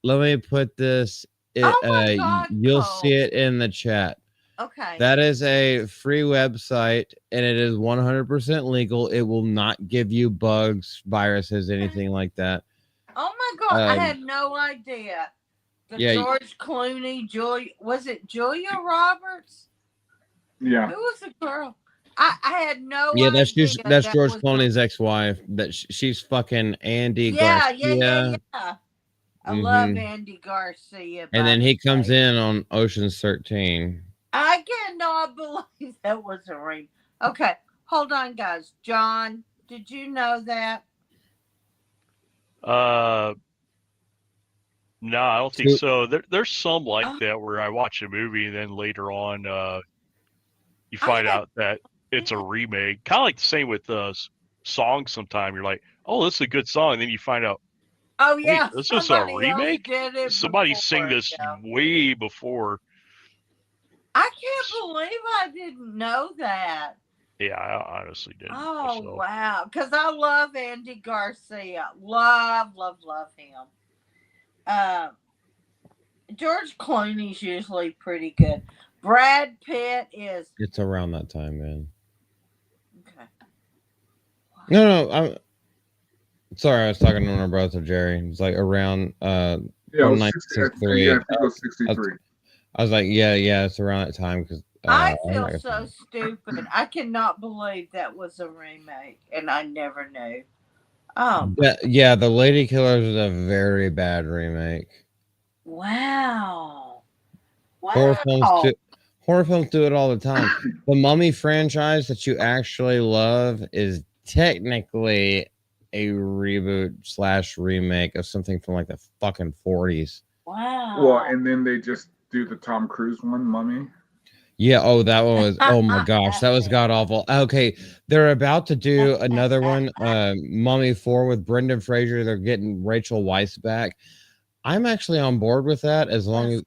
Let me put this. Oh my God, You'll Cole. see it in the chat. Okay. That is a free website, and it is 100% legal. It will not give you bugs, viruses, anything like that. Oh my God, I had no idea. George Clooney, was it Julia Roberts? yeah. Who was the girl? I had no idea. Yeah, that's George was Clooney's ex-wife. That she's fucking Andy Yeah. Garcia. I love Andy Garcia. And then he comes in on Ocean's 13. I cannot believe that was a ring. Okay, hold on, guys. John, did you know that? No, I don't think so. There's some like that where I watch a movie and then later on, you find out that it's a remake. Kind of like the same with songs. Sometimes you're like, "Oh, this is a good song," and then you find out, oh yeah, wait, this is a remake. Somebody sang this yeah. way before. I can't believe I didn't know that. Yeah, I honestly didn't. Oh myself. wow, because I love Andy Garcia. Love him. George Clooney's usually pretty good. Brad Pitt is. It's around that time, man. Okay. No, I'm sorry. I was talking to my brother Jerry. It's like around yeah, it was 1963. I think it was 63. I was like, yeah, it's around that time because I feel so stupid. I cannot believe that was a remake, and I never knew. Oh, yeah, The Lady Killers is a very bad remake. Wow. Horror films do it all the time. The Mummy franchise that you actually love is technically a reboot / remake of something from like the fucking 40s. Wow. Well, and then they just do the Tom Cruise one, Mummy. Yeah, that one was, oh my gosh, that was god awful. Okay, they're about to do another one, Mummy 4 with Brendan Fraser. They're getting Rachel Weisz back. I'm actually on board with that as long as,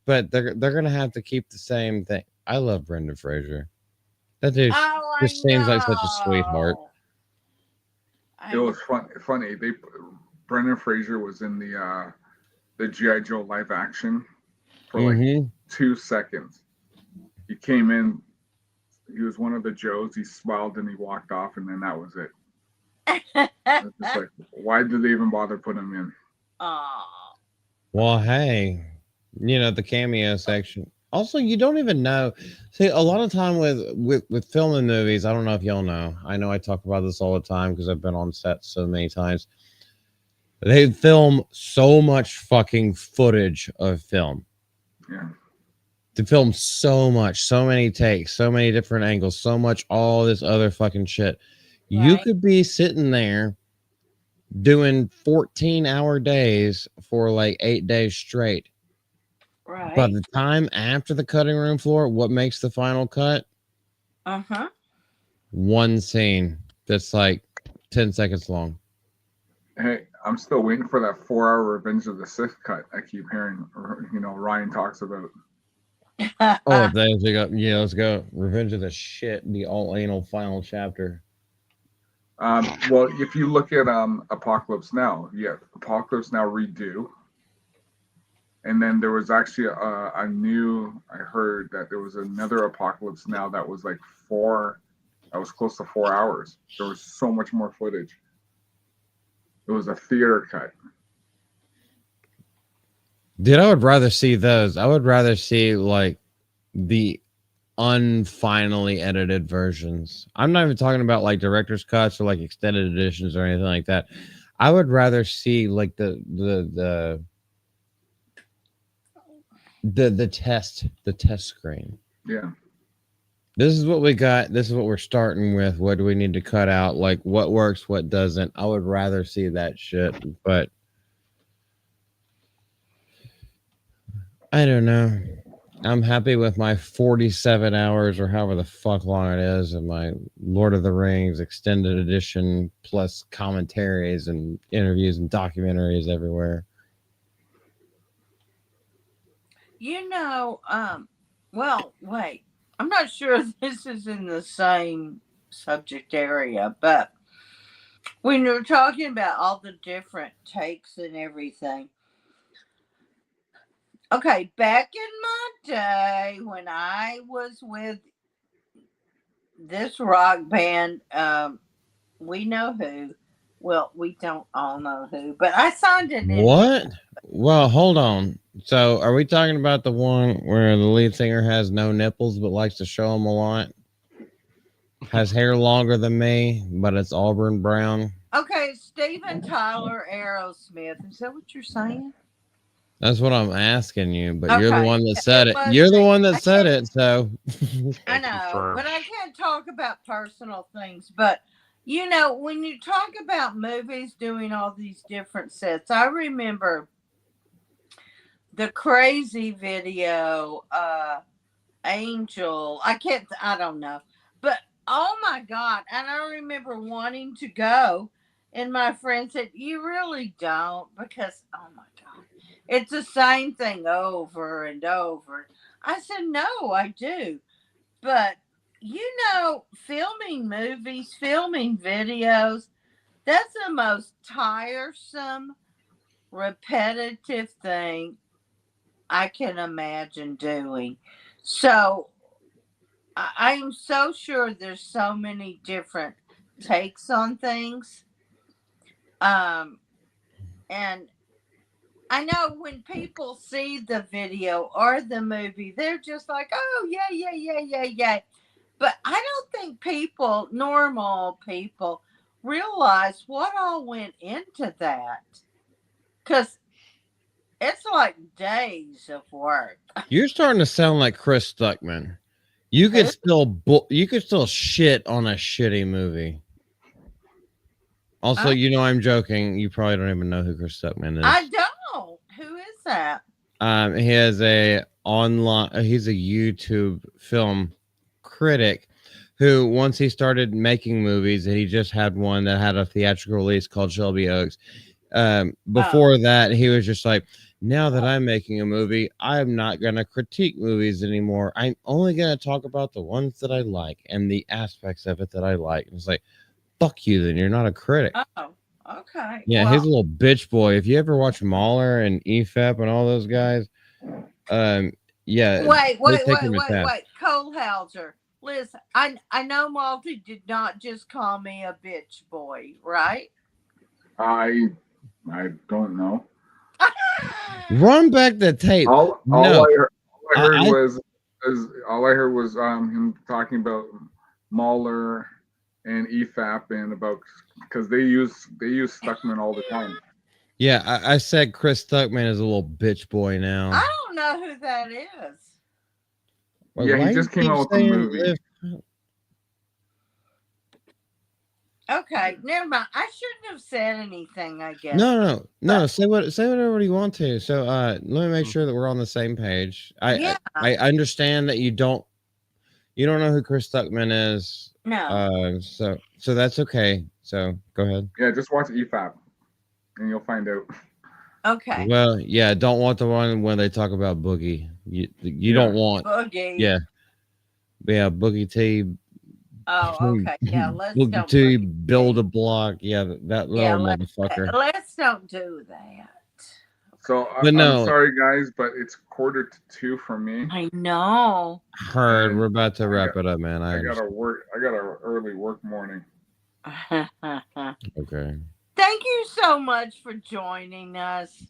but they're gonna have to keep the same thing. I love Brendan Fraser. That dude just seems like such a sweetheart. It was funny. Brendan Fraser was in the G.I. Joe live action for like 2 seconds. He came in, he was one of the Joes, he smiled and he walked off, and then that was it. It's just like, why did they even bother putting him in? Well, hey, the cameo section. Also, you don't even know. See, a lot of time with filming movies, I don't know if y'all know. I know I talk about this all the time because I've been on set so many times. They film so much fucking footage of film. Yeah. To film so much, so many takes, so many different angles, so much all this other fucking shit. Right. You could be sitting there doing 14-hour days for like 8 days straight. Right. By the time after the cutting room floor, what makes the final cut? One scene that's like 10 seconds long. Hey, I'm still waiting for that 4-hour Revenge of the Sith cut I keep hearing, Ryan talks about. Oh, let's go. Yeah, let's go. Revenge of the shit, the all anal final chapter. Well, if you look at Apocalypse Now, Apocalypse Now redo, and then there was actually I heard that there was another Apocalypse Now that was like close to 4 hours. There was so much more footage. It was a theater cut. Dude, I would rather see those. I would rather see like the unfinally edited versions. I'm not even talking about like director's cuts or like extended editions or anything like that. I would rather see like the test screen. Yeah. This is what we got. This is what we're starting with. What do we need to cut out? Like what works, what doesn't. I would rather see that shit, but I don't know. I'm happy with my 47 hours or however the fuck long it is of my Lord of the Rings extended edition plus commentaries and interviews and documentaries everywhere. Well, wait. I'm not sure if this is in the same subject area, but when you're talking about all the different takes and everything. Okay, back in my day when I was with this rock band, we know who. Well, we don't all know who, but I signed an What? Well, hold on. So, are we talking about the one where the lead singer has no nipples but likes to show them a lot? Has hair longer than me, but it's auburn brown. Okay, Steven Tyler Aerosmith. Is that what you're saying? That's what I'm asking you, but you're the Okay, one that said it it. was You're the me. one I that said can't. it, so I know, confirmed. but I can't talk about personal things. But when you talk about movies doing all these different sets, I remember the crazy video, Angel. I don't know. But oh my God. And I remember wanting to go. And my friend said, "You really don't, because oh my God, it's the same thing over and over." I said, "No, I do." But filming movies, filming videos, that's the most tiresome, repetitive thing I can imagine doing. So I am so sure there's so many different takes on things. Um, and I know when people see the video or the movie, they're just like, "Oh yeah, yeah, yeah, yeah, yeah." But I don't think normal people, realize what all went into that. Because it's like days of work. you're starting to sound like Chris Stuckman. You could Who? still shit on a shitty movie. Also, I, I'm joking. You probably don't even know who Chris Stuckman I is. don't. Who is that? He has a online. He's a YouTube film critic who, once he started making movies, and he just had one that had a theatrical release called Shelby Oaks. Oh, Before that, he was just like, now that I'm making a movie, I'm not going to critique movies anymore. I'm only going to talk about the ones that I like and the aspects of it that I like. And it's like, fuck you, then you're not a critic. oh, okay. Yeah, Well, he's a little bitch boy. If you ever watch Mahler and EFAP and all those guys, um, yeah, they take him to task. wait. Colehauser. Listen, I know Malty did not just call me a bitch boy, right? I don't know. Run back the tape. All No, I heard I was him talking about Mahler and EFAP and about because they use Stuckman all the time. yeah, I said Chris Stuckman is a little bitch boy now. I don't know who that is. Wait, Yeah, why he just you came keep out with the saying movie. live- Okay, never mind. I shouldn't have said anything, I guess. No. But- Say whatever you want to. So, let me make sure that we're on the same page. Yeah. I understand that you don't know who Chris Stuckman is. No. So that's okay. So go ahead. Yeah, just watch EFAP and you'll find out. Okay. Well, yeah, don't want the one when they talk about Boogie. You don't want. Boogie. Yeah, Boogie T. Oh, okay. Yeah, let's Boogie don't T. bring Build it. a block. Yeah, that Yeah, little motherfucker. let's don't do that. So But no. I'm sorry, guys, but it's 1:45 for me. I know. Heard. We're about to wrap it up, man. I got a early work morning. Okay. Thank you so much for joining us.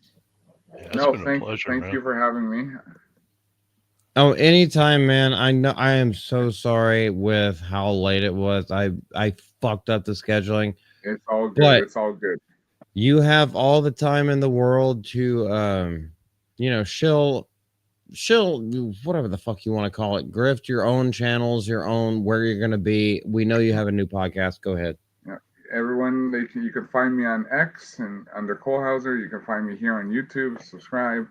Yeah, it's No, been a thank pleasure, thank man. you for having me. Oh, anytime, man. I know. I am so sorry with how late it was. I fucked up the scheduling. It's all good. But- It's all good. You have all the time in the world to, shill shill, whatever the fuck you want to call it, grift your own channels, your own where you're gonna be. We know you have a new podcast. Go ahead. Everyone, you can find me on X and under Cole Hauser. You can find me here on YouTube. Subscribe,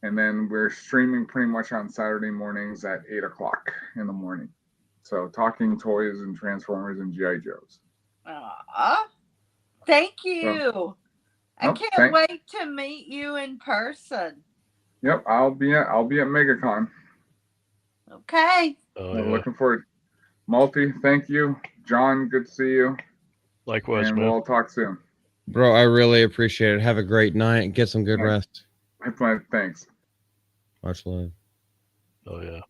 and then we're streaming pretty much on Saturday mornings at 8 o'clock in the morning. So talking toys and Transformers and GI Joes. Aw, thank you. I Nope, can't wait to meet you in person. Yep, I'll be at MegaCon. Okay. Oh, I'm yeah. looking forward. Malty, thank you. John, good to see you. Likewise, And man. we'll talk soon. Bro, I really appreciate it. Have a great night. Get some good rest. Thanks. Much love. Oh, yeah.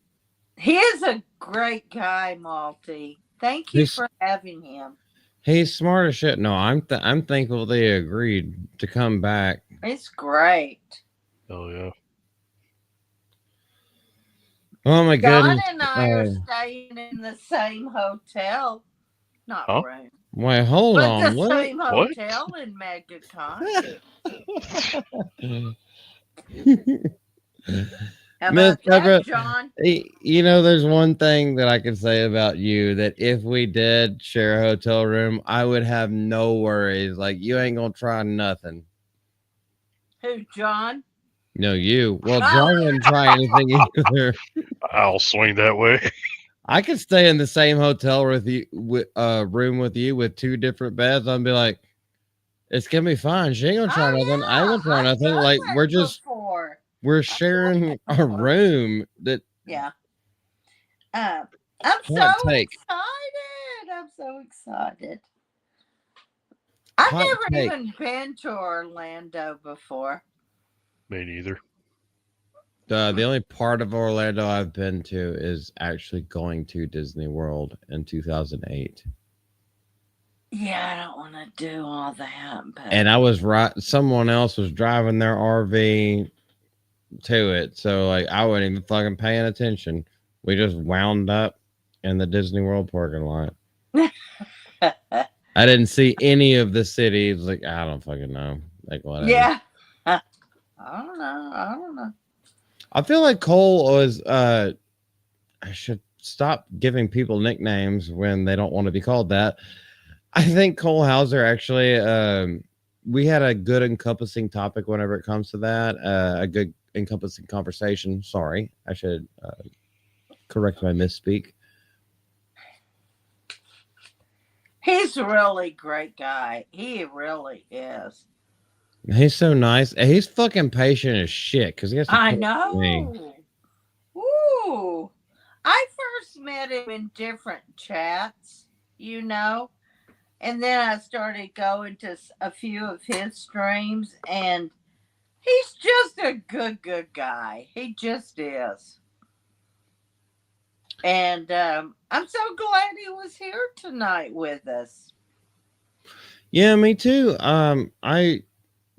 He is a great guy, Malty. Thank you for having him. He's smart as shit. No, I'm thankful they agreed to come back. It's great. Oh, yeah. Oh my John goodness. and I are staying in the same hotel. Not room. Wait, hold but on. the What? same hotel in MegaCon. How Miss about that, Pepper, John? you know, there's one thing that I can say about you, that if we did share a hotel room, I would have no worries. Like, you ain't gonna try nothing. Who, John? No, you. Well, John wouldn't try anything either. I'll swing that way. I could stay in the same hotel with you, room with you, with 2 different beds. I'd be like, it's gonna be fine. She ain't gonna try nothing. I ain't gonna try nothing. Like, we're sharing a room that. Yeah. I'm so excited. I'm so excited. I've never even been to Orlando before. Me neither. The only part of Orlando I've been to is actually going to Disney World in 2008. Yeah, I don't want to do all that. But... And I was right. Someone else was driving their RV to it. So, like, I wasn't even fucking paying attention. We just wound up in the Disney World parking lot. I didn't see any of the cities. Like, I don't fucking know. Like, whatever. Yeah. I don't know. I feel like Cole was, I should stop giving people nicknames when they don't want to be called that. I think Cole Hauser actually, we had a good encompassing topic whenever it comes to that. A good encompassing conversation. Sorry, I should correct my misspeak. He's a really great guy. He really is. He's so nice. He's fucking patient as shit. Because I know. Ooh. I first met him in different chats, you know. And then I started going to a few of his streams. And he's just a good guy. He just is. And I'm so glad he was here tonight with us. Yeah, me too.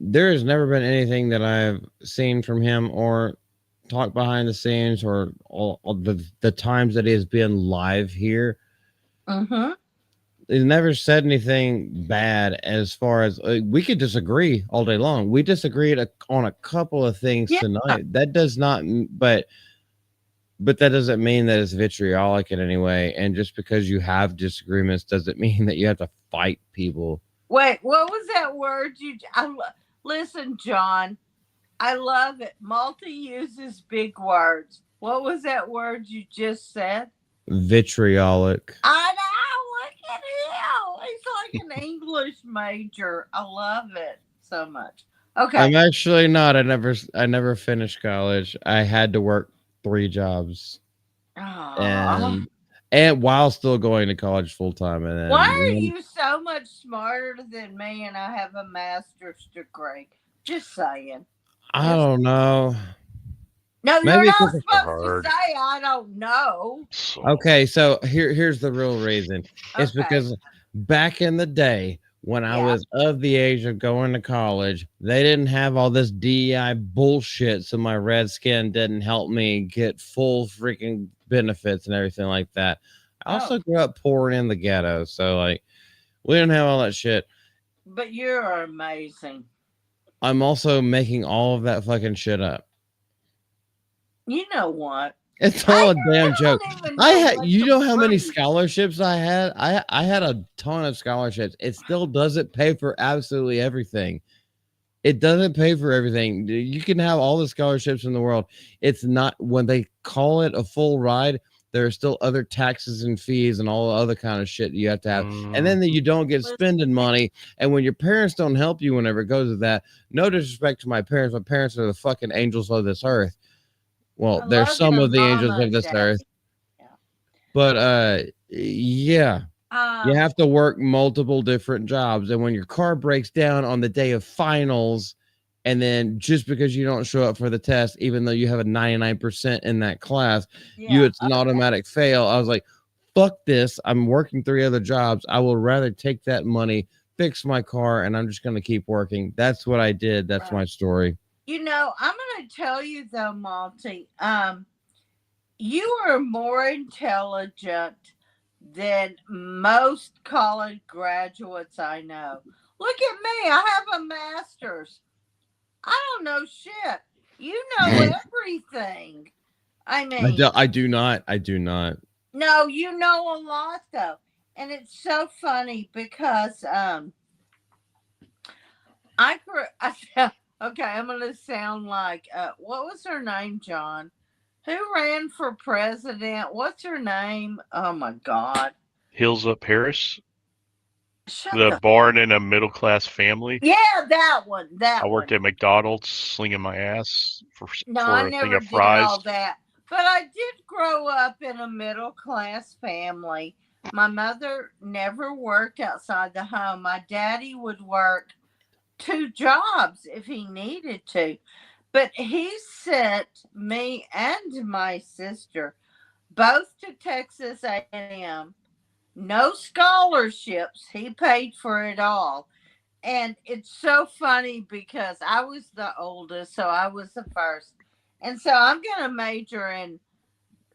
There has never been anything that I've seen from him or talked behind the scenes or all the times that he has been live here. Mm-hmm. He's never said anything bad as far as we could disagree all day long. We disagreed on a couple of things tonight. That does not, but that doesn't mean that it's vitriolic in any way. And just because you have disagreements doesn't mean that you have to fight people. Wait, what was that word listen, John, I love it. Malty uses big words. What was that word you just said? Vitriolic. I know. Look at him. He's like an English major. I love it so much. Okay. I'm actually not. I never finished college. I had to work 3 jobs. Aww. And while still going to college full time. And then, why are you so much smarter than me and I have a master's degree? Just saying. I don't know. No, you're not supposed to say I don't know. Okay, so here's the real reason. It's because back in the day when I was of the age of going to college, they didn't have all this DEI bullshit, so my red skin didn't help me get full freaking benefits and everything like that. I also grew up poor in the ghetto, so like we didn't have all that shit. But you're amazing. I'm also making all of that fucking shit up. You know what? It's all a damn I joke. don't even I know had, what you to know how many prove. scholarships I had? I had a ton of scholarships. It still doesn't pay for absolutely everything. It doesn't pay for everything. You can have all the scholarships in the world. It's not when they call it a full ride. There are still other taxes and fees and all the other kind of shit you have to have. And then you don't get spending money. And when your parents don't help you whenever it goes to that, no disrespect to my parents are the fucking angels of this earth. Well, I they're love some your of the angels mama of and this earth. daddy. But yeah, you Um, have to work multiple different jobs. And when your car breaks down on the day of finals, and then just because you don't show up for the test, even though you have a 99% in that class, yeah, it's an automatic fail. I was like, fuck this. I'm working 3 other jobs. I will rather take that money, fix my car, and I'm just going to keep working. That's what I did. That's right. my story. You know, I'm going to tell you though, Malty. You are more intelligent than most college graduates I know. Look at me. I have a master's. I don't know shit. You know everything. I mean, I do not. I do not. no, you know a lot though. And it's so funny because okay, I'm gonna sound like what was her name, John? Who ran for president? What's her name? Oh my god. Hills Up Harris, Shut the the born in a middle class family. Yeah, that one. I That worked one. at McDonald's slinging my ass No, I for a thing never of did fries. all that. But I did grow up in a middle class family. My mother never worked outside the home. My daddy would work 2 jobs if he needed to. But he sent me and my sister both to Texas A&M. No scholarships. He paid for it all. And it's so funny because I was the oldest, so I was the first. And so I'm going to major in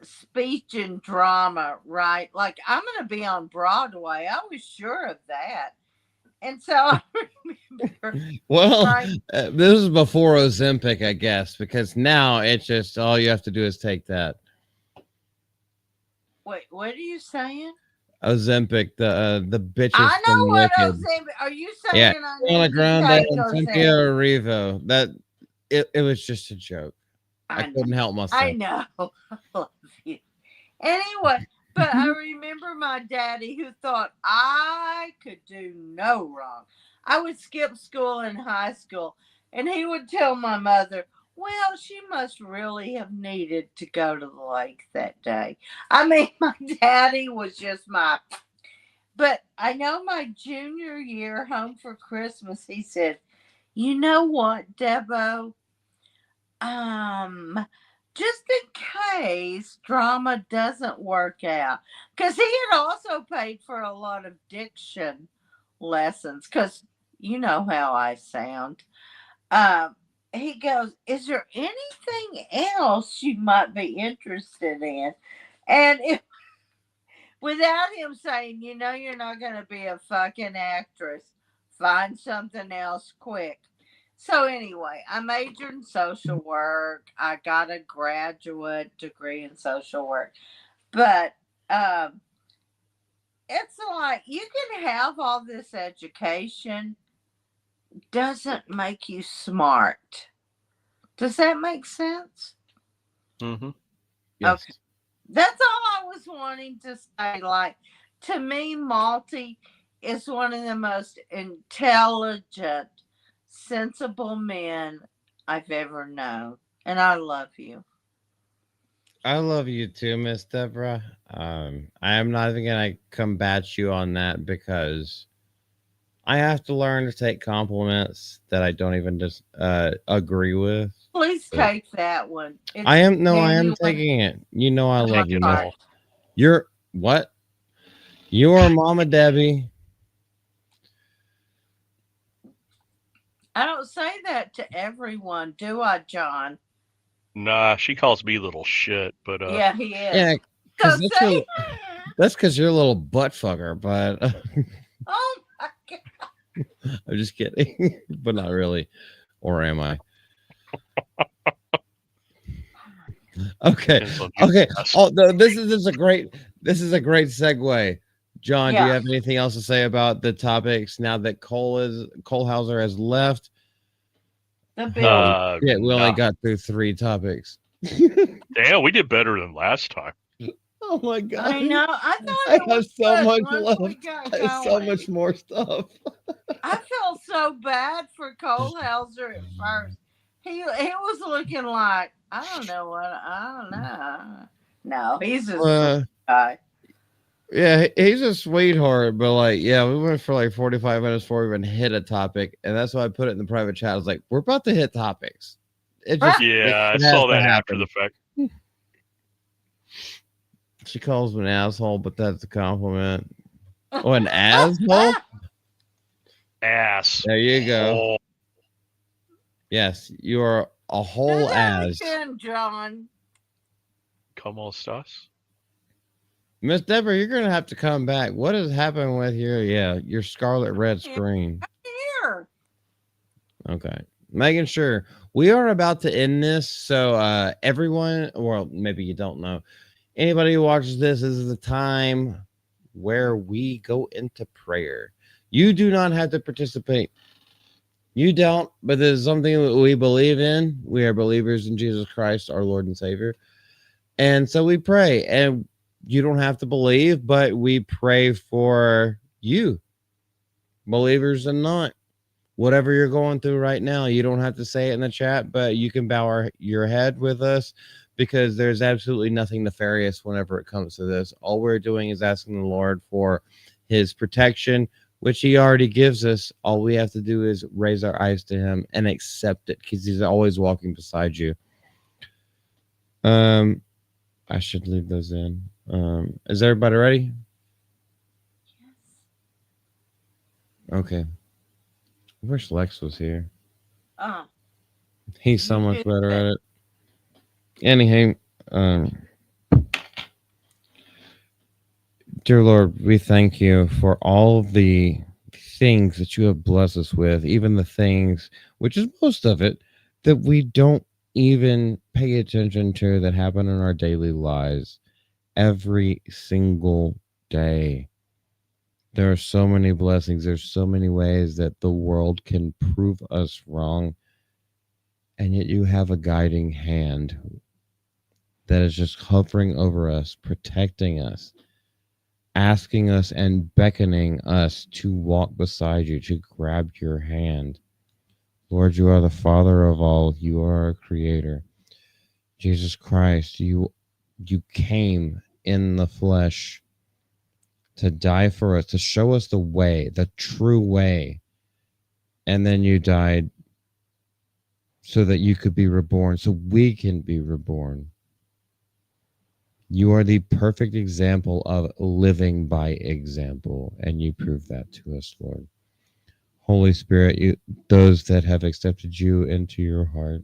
speech and drama, right? Like I'm going to be on Broadway. I was sure of that. And so I remember, Well, right? this is before Ozempic, I guess, because now it's just all you have to do is take that. Wait, what are you saying? Ozempic, the bitches I know from what Wicked. Ozempic. Are you Yeah, saying I Ariana need to Grande take and Cynthia Ozempic? Erivo. That it was just a joke. I I know. couldn't help I myself. know. I love you. Anyway, but I remember my daddy who thought I could do no wrong. I would skip school in high school, and he would tell my mother, well, she must really have needed to go to the lake that day. I mean, my daddy was just but I know my junior year home for Christmas, he said, you know what, Debo? Um, just in case drama doesn't work out, because he had also paid for a lot of diction lessons, because you know how I sound. Um, he goes, "Is there anything else you might be interested in?" And if without him saying, you know, you're not going to be a fucking actress, find something else quick. So, anyway, I majored in social work. I got a graduate degree in social work. But um, it's like you can have all this education, doesn't make you smart. Does that make sense? Mm-hmm. Yes. Okay. That's all I was wanting to say. Like, to me, Malty is one of the most intelligent, sensible men I've ever known. And I love you. I love you too, Miss Deborah. I am not even gonna combat you on that because I have to learn to take compliments that I don't even just agree with. Please But take that one. It's I am genuine taking it. You know I from my love you, Miss. heart. You're what? You are Mama Debbie. I don't say that to everyone, do I, John? Nah, she calls me little shit, but Yeah, he is. Yeah, So because say, that's because you're a little butt fucker, but oh my God. I'm just kidding. But not really. Or am I? Okay. Depends on who's Okay. asked. Oh, this is a great segue. John, do you Yeah. have anything else to say about the topics now that Colehauser has left? The big Holy one. shit, we only Nah. got through 3 topics. Damn, we did better than last time. Oh my god. I know. I thought I it have was so good much once we left. got I have so going. much more stuff. I felt so bad for Colehauser at first. He was looking like I don't know. No, he's a sweet guy. Yeah, he's a sweetheart, but like, yeah, we went for like 45 minutes before we even hit a topic, and that's why I put it in the private chat. I was like, we're about to hit topics. It just Yeah, I it has saw to that after happen. the fact. She calls me an asshole, but that's a compliment. Oh, an asshole? Ass. There you go. Oh, Yes, you are a whole Do that ass. again, John. come on, Stas. Miss Deborah, you're gonna have to come back. What is happening with your scarlet red screen? Here. Okay. Making sure we are about to end this. So everyone, well, maybe you don't know. Anybody who watches this is the time where we go into prayer. You do not have to participate. You don't, but this is something that we believe in. We are believers in Jesus Christ, our Lord and Savior. And so we pray. And you don't have to believe, but we pray for you, believers and not. Whatever you're going through right now, you don't have to say it in the chat, but you can bow your head with us because there's absolutely nothing nefarious whenever it comes to this. All we're doing is asking the Lord for his protection, which he already gives us. All we have to do is raise our eyes to him and accept it because he's always walking beside you. I should leave those in. Is everybody ready? Okay. I wish Lex was here. He's so much better at it. Anyhow, dear Lord, we thank you for all the things that you have blessed us with, even the things, which is most of it, that we don't even pay attention to that happen in our daily lives every single day. There are so many blessings. There's so many ways that the world can prove us wrong. And yet you have a guiding hand that is just hovering over us, protecting us, asking us and beckoning us to walk beside you, to grab your hand. Lord, you are the Father of all. You are our Creator. Jesus Christ, you came in the flesh to die for us, to show us the way, the true way. And then you died so that you could be reborn, so we can be reborn. You are the perfect example of living by example, and you prove that to us, Lord. Holy Spirit, those that have accepted you into your heart,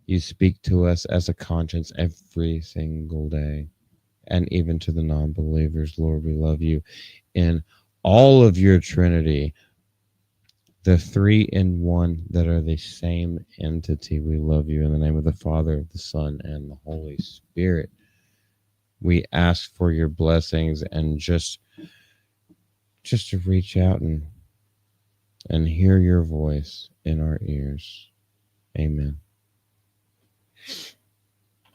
you speak to us as a conscience every single day, and even to the non-believers. Lord, we love you in all of your Trinity, the 3 in 1 that are the same entity. We love you in the name of the Father, the Son, and the Holy Spirit. We ask for your blessings and just to reach out and hear your voice in our ears. Amen.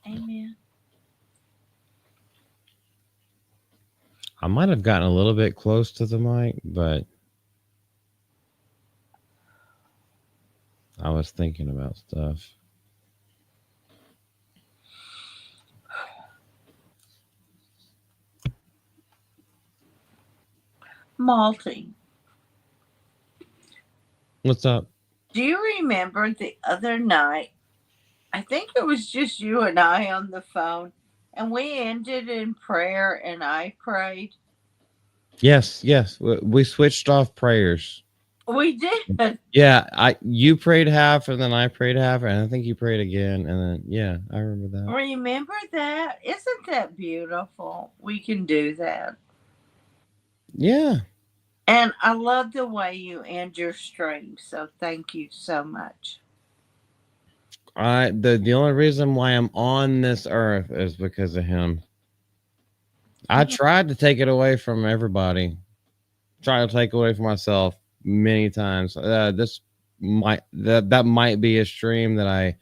Amen. I might have gotten a little bit close to the mic, but I was thinking about stuff. Malty. What's up? Do you remember the other night? I think it was just you and I on the phone, and we ended in prayer, and I prayed. Yes. We switched off prayers. We did. Yeah, you prayed half, and then I prayed half, and I think you prayed again, and then yeah, I remember that. Remember that? Isn't that beautiful? We can do that. Yeah. And I love the way you end your stream. So thank you so much. The only reason why I'm on this earth is because of him. I tried to take it away from everybody. Tried to take it away from myself many times. That might be a stream that I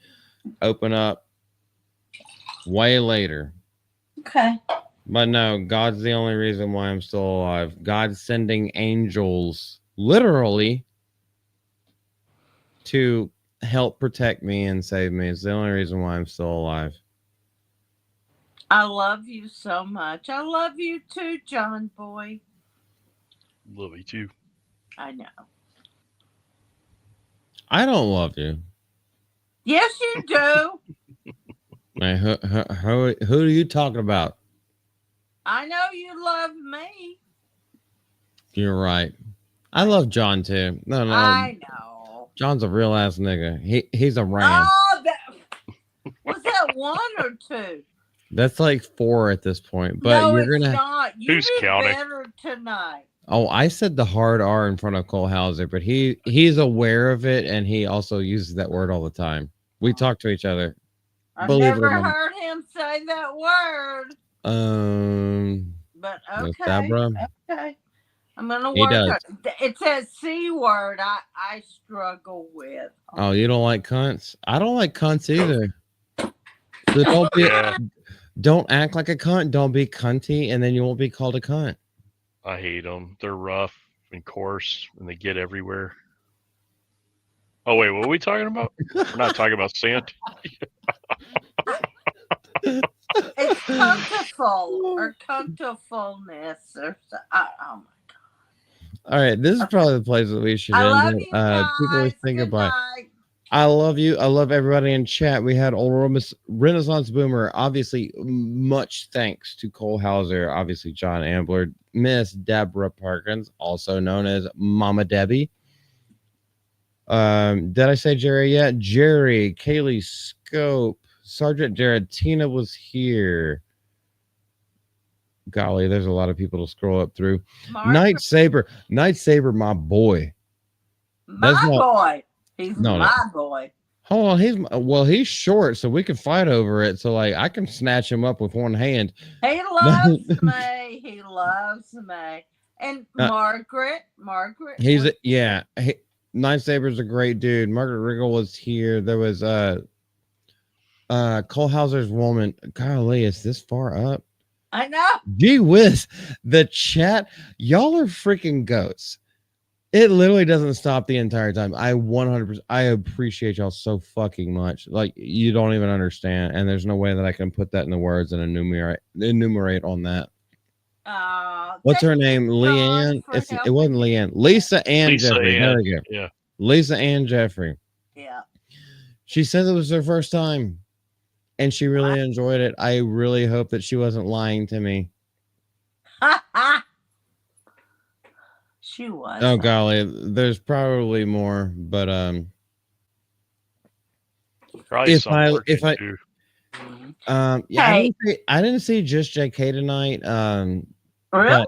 open up way later. Okay. But no, God's the only reason why I'm still alive. God's sending angels, literally, to help protect me and save me. It's the only reason why I'm still alive. I love you so much. I love you too, John boy. Love you too. I know. I don't love you. Yes, you do. Man, who are you talking about? I know you love me. You're right. I love John too. No, I know. John's a real ass nigga. He's a ram. Oh, was that 1 or 2? That's like 4 at this point. But no, you're it's gonna. not. You Who's did counting? better tonight. Oh, I said the hard R in front of Cole Hauser, but he's aware of it and he also uses that word all the time. We talk to each other. I've Believe it never or not. heard him say that word. That's But okay. Deborah. Okay. I'm gonna He work does. on it. Says C word I struggle with. Oh, you don't like cunts? I don't like cunts either. So don't act like a cunt. Don't be cunty, and then you won't be called a cunt. I hate them. They're rough and coarse, and they get everywhere. Oh wait, what are we talking about? We're not talking about Santa. It's cuntiful or cuntifulness or so. Oh my god! All right, this is probably the place that we should I end love it. you guys. People always think Good about. night. I love you. I love everybody in chat. We had old Renaissance Boomer. Obviously, much thanks to Cole Hauser. Obviously, John Ambler, Miss Deborah Perkins, also known as Mama Debbie. Did I say Jerry yet? Jerry, Kaylee Scope, Sergeant Jared, Tina was here. Golly, there's a lot of people to scroll up through. Night Saber, my boy. Boy. He's my boy. Hold on, he's short, so we can fight over it. So like I can snatch him up with one hand. He loves me. He loves me. And Margaret. He's Night Saber's a great dude. Margaret Riggle was here. There was Cole Hauser's woman. Golly, is this far up? I know. Gee whiz. The chat, y'all are freaking goats. It literally doesn't stop the entire time. I 100%. I appreciate y'all so fucking much. Like you don't even understand, and there's no way that I can put that in the words and enumerate on that. What's her name? Leanne. It wasn't Leanne. Lisa Ann Jeffrey. There we go. Yeah. Lisa Ann Jeffrey. Yeah. She said it was her first time, and she really enjoyed it. I really hope that she wasn't lying to me. She was. Oh golly, there's probably more, but probably I didn't see just JK tonight. Really?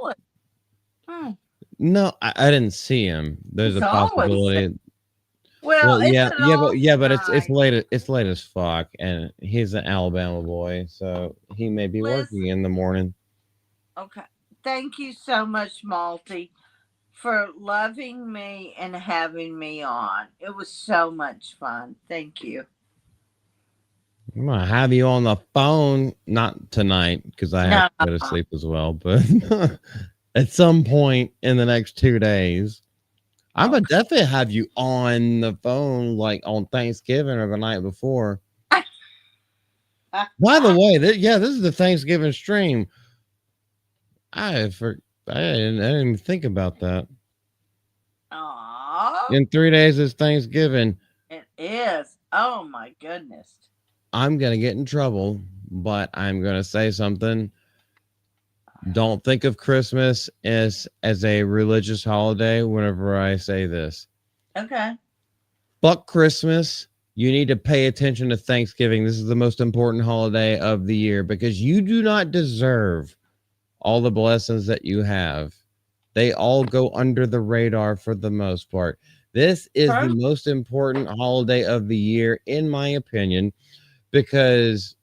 No, I didn't see him. There's a possibility. Well, but it's late. It's late as fuck, and he's an Alabama boy, so he may be working in the morning. Okay, thank you so much, Malty, for loving me and having me on. It was so much fun. Thank you. I'm gonna have you on the phone, not tonight because I have to go to sleep as well, but at some point in the next 2 days. I'm gonna definitely have you on the phone like on Thanksgiving or the night before. By the way, this is the Thanksgiving stream. I didn't even think about that. Aww. In 3 days is Thanksgiving. It is. Oh my goodness. I'm gonna get in trouble, but I'm gonna say something. Don't think of Christmas as a religious holiday whenever I say this. Okay. Fuck Christmas. You need to pay attention to Thanksgiving. This is the most important holiday of the year because you do not deserve all the blessings that you have. They all go under the radar for the most part. This is the True. most important holiday of the year, in my opinion, because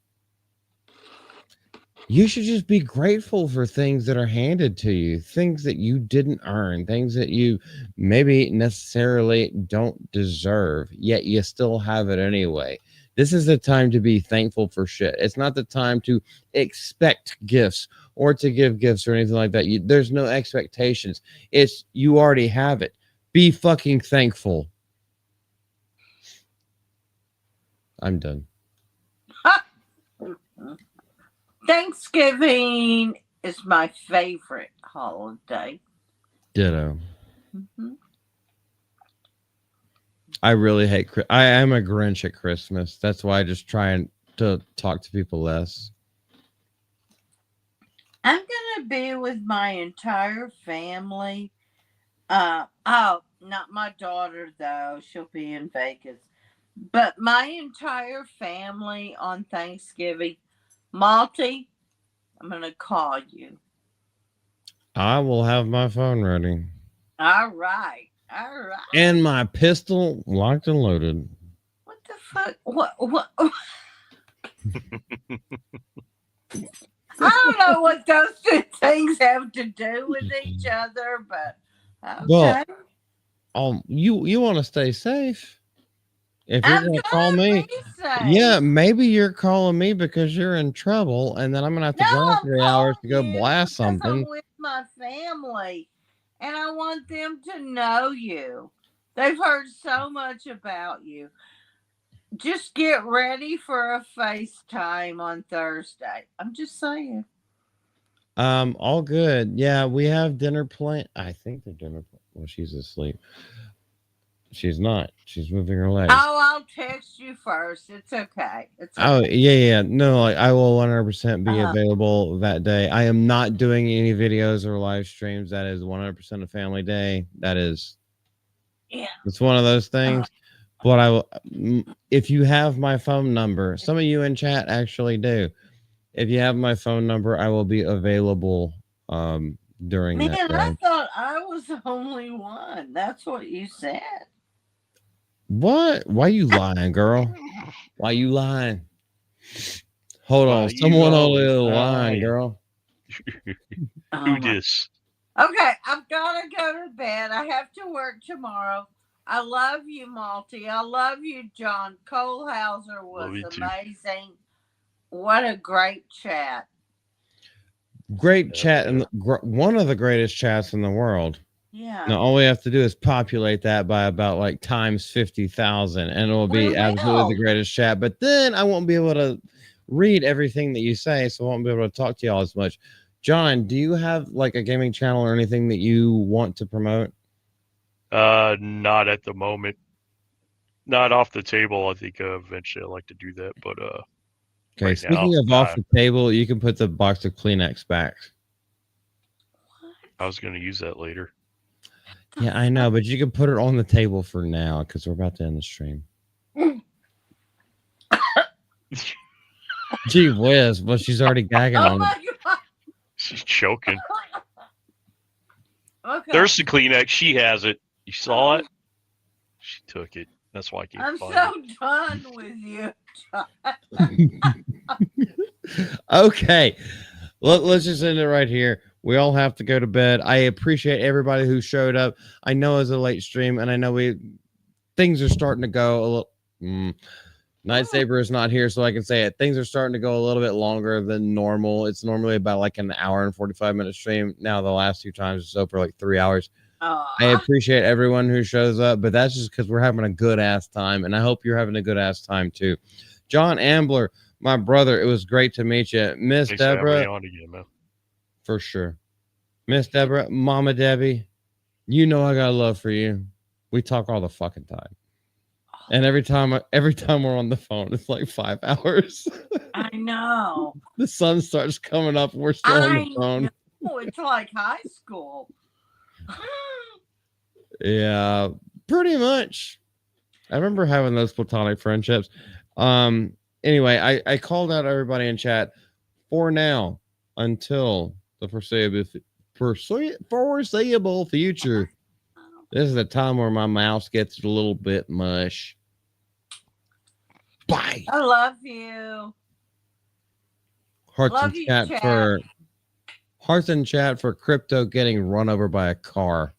you should just be grateful for things that are handed to you, things that you didn't earn, things that you maybe necessarily don't deserve, yet you still have it anyway. This is the time to be thankful for shit. It's not the time to expect gifts or to give gifts or anything like that. There's no expectations. It's you already have it. Be fucking thankful. I'm done. Thanksgiving is my favorite holiday. Ditto. Mhm. I really hate. I am a Grinch at Christmas. That's why I just try to talk to people less. I'm gonna be with my entire family. Not my daughter though. She'll be in Vegas. But my entire family on Thanksgiving. Malty, I'm gonna call you. I will have my phone ready All right. All right. and my pistol locked and loaded. What the fuck? What? I don't know what those two things have to do with each other, but okay. Well, you want to stay safe. If you're I'm gonna call me, be safe. yeah, maybe you're calling me because you're in trouble, and then I'm gonna have to No, drive I'm 3 hours to go calling you blast because something. I'm with my family, and I want them to know you. They've heard so much about you. Just get ready for a FaceTime on Thursday. I'm just saying. All good. Yeah, we have dinner planned. I think the dinner. Well, she's asleep. She's not. She's moving her legs. Oh, I'll text you first. It's okay. It's okay. Oh yeah. No, like I will 100% be Uh-huh. available that day. I am not doing any videos or live streams. That is 100% a family day. That is. Yeah. It's one of those things. But I will. If you have my phone number, some of you in chat actually do. If you have my phone number, I will be available during Man, that day. I thought I was the only one. That's what you said. What? Why you lying, girl? Why you lying? Hold Why on. you Someone on always the line, lying? girl. Oh, Who my- dis? Okay, I've got to go to bed. I have to work tomorrow. I love you, Malty. I love you, John. Cole Hauser was Love you too. amazing. What a great chat. Great chat, and one of the greatest chats in the world. Yeah. Now all we have to do is populate that by about like times 50,000, and it will We be absolutely will. the greatest chat. But then I won't be able to read everything that you say, so I won't be able to talk to y'all as much. John, do you have like a gaming channel or anything that you want to promote? Not at the moment. Not off the table. I think eventually I'd like to do that, but Okay, right speaking now, of off the table, you can put the box of Kleenex back. I was going to use that later. Yeah, I know, but you can put it on the table for now because we're about to end the stream. Gee whiz, well, she's already gagging Oh on it. my God. She's choking. Okay. There's the Kleenex. She has it. You saw it? She took it. That's why I can't I'm find so it. done with you. Okay, let's just end it right here. We all have to go to bed. I appreciate everybody who showed up. I know it's a late stream, and I know things are starting to go a little. Night Saber is not here, so I can say it. Things are starting to go a little bit longer than normal. It's normally about like an hour and 45-minute stream. Now the last 2 times it's over like 3 hours. I appreciate everyone who shows up, but that's just because we're having a good ass time, and I hope you're having a good ass time too. John Ambler, my brother, it was great to meet you. Miss Thanks for having me Deborah, on again, man. for sure. Miss Deborah, Mama Debbie, you know I got love for you. We talk all the fucking time. And every time we're on the phone, it's like 5 hours. I know. The sun starts coming up. We're still on the phone. know. It's like high school. Yeah, pretty much. I remember having those platonic friendships. Anyway, I called out everybody in chat for now until the foreseeable future. This is the time where my mouse gets a little bit mush. Bye. I love you. Hearts Love and you, chat chat. for hearts and chat for crypto getting run over by a car.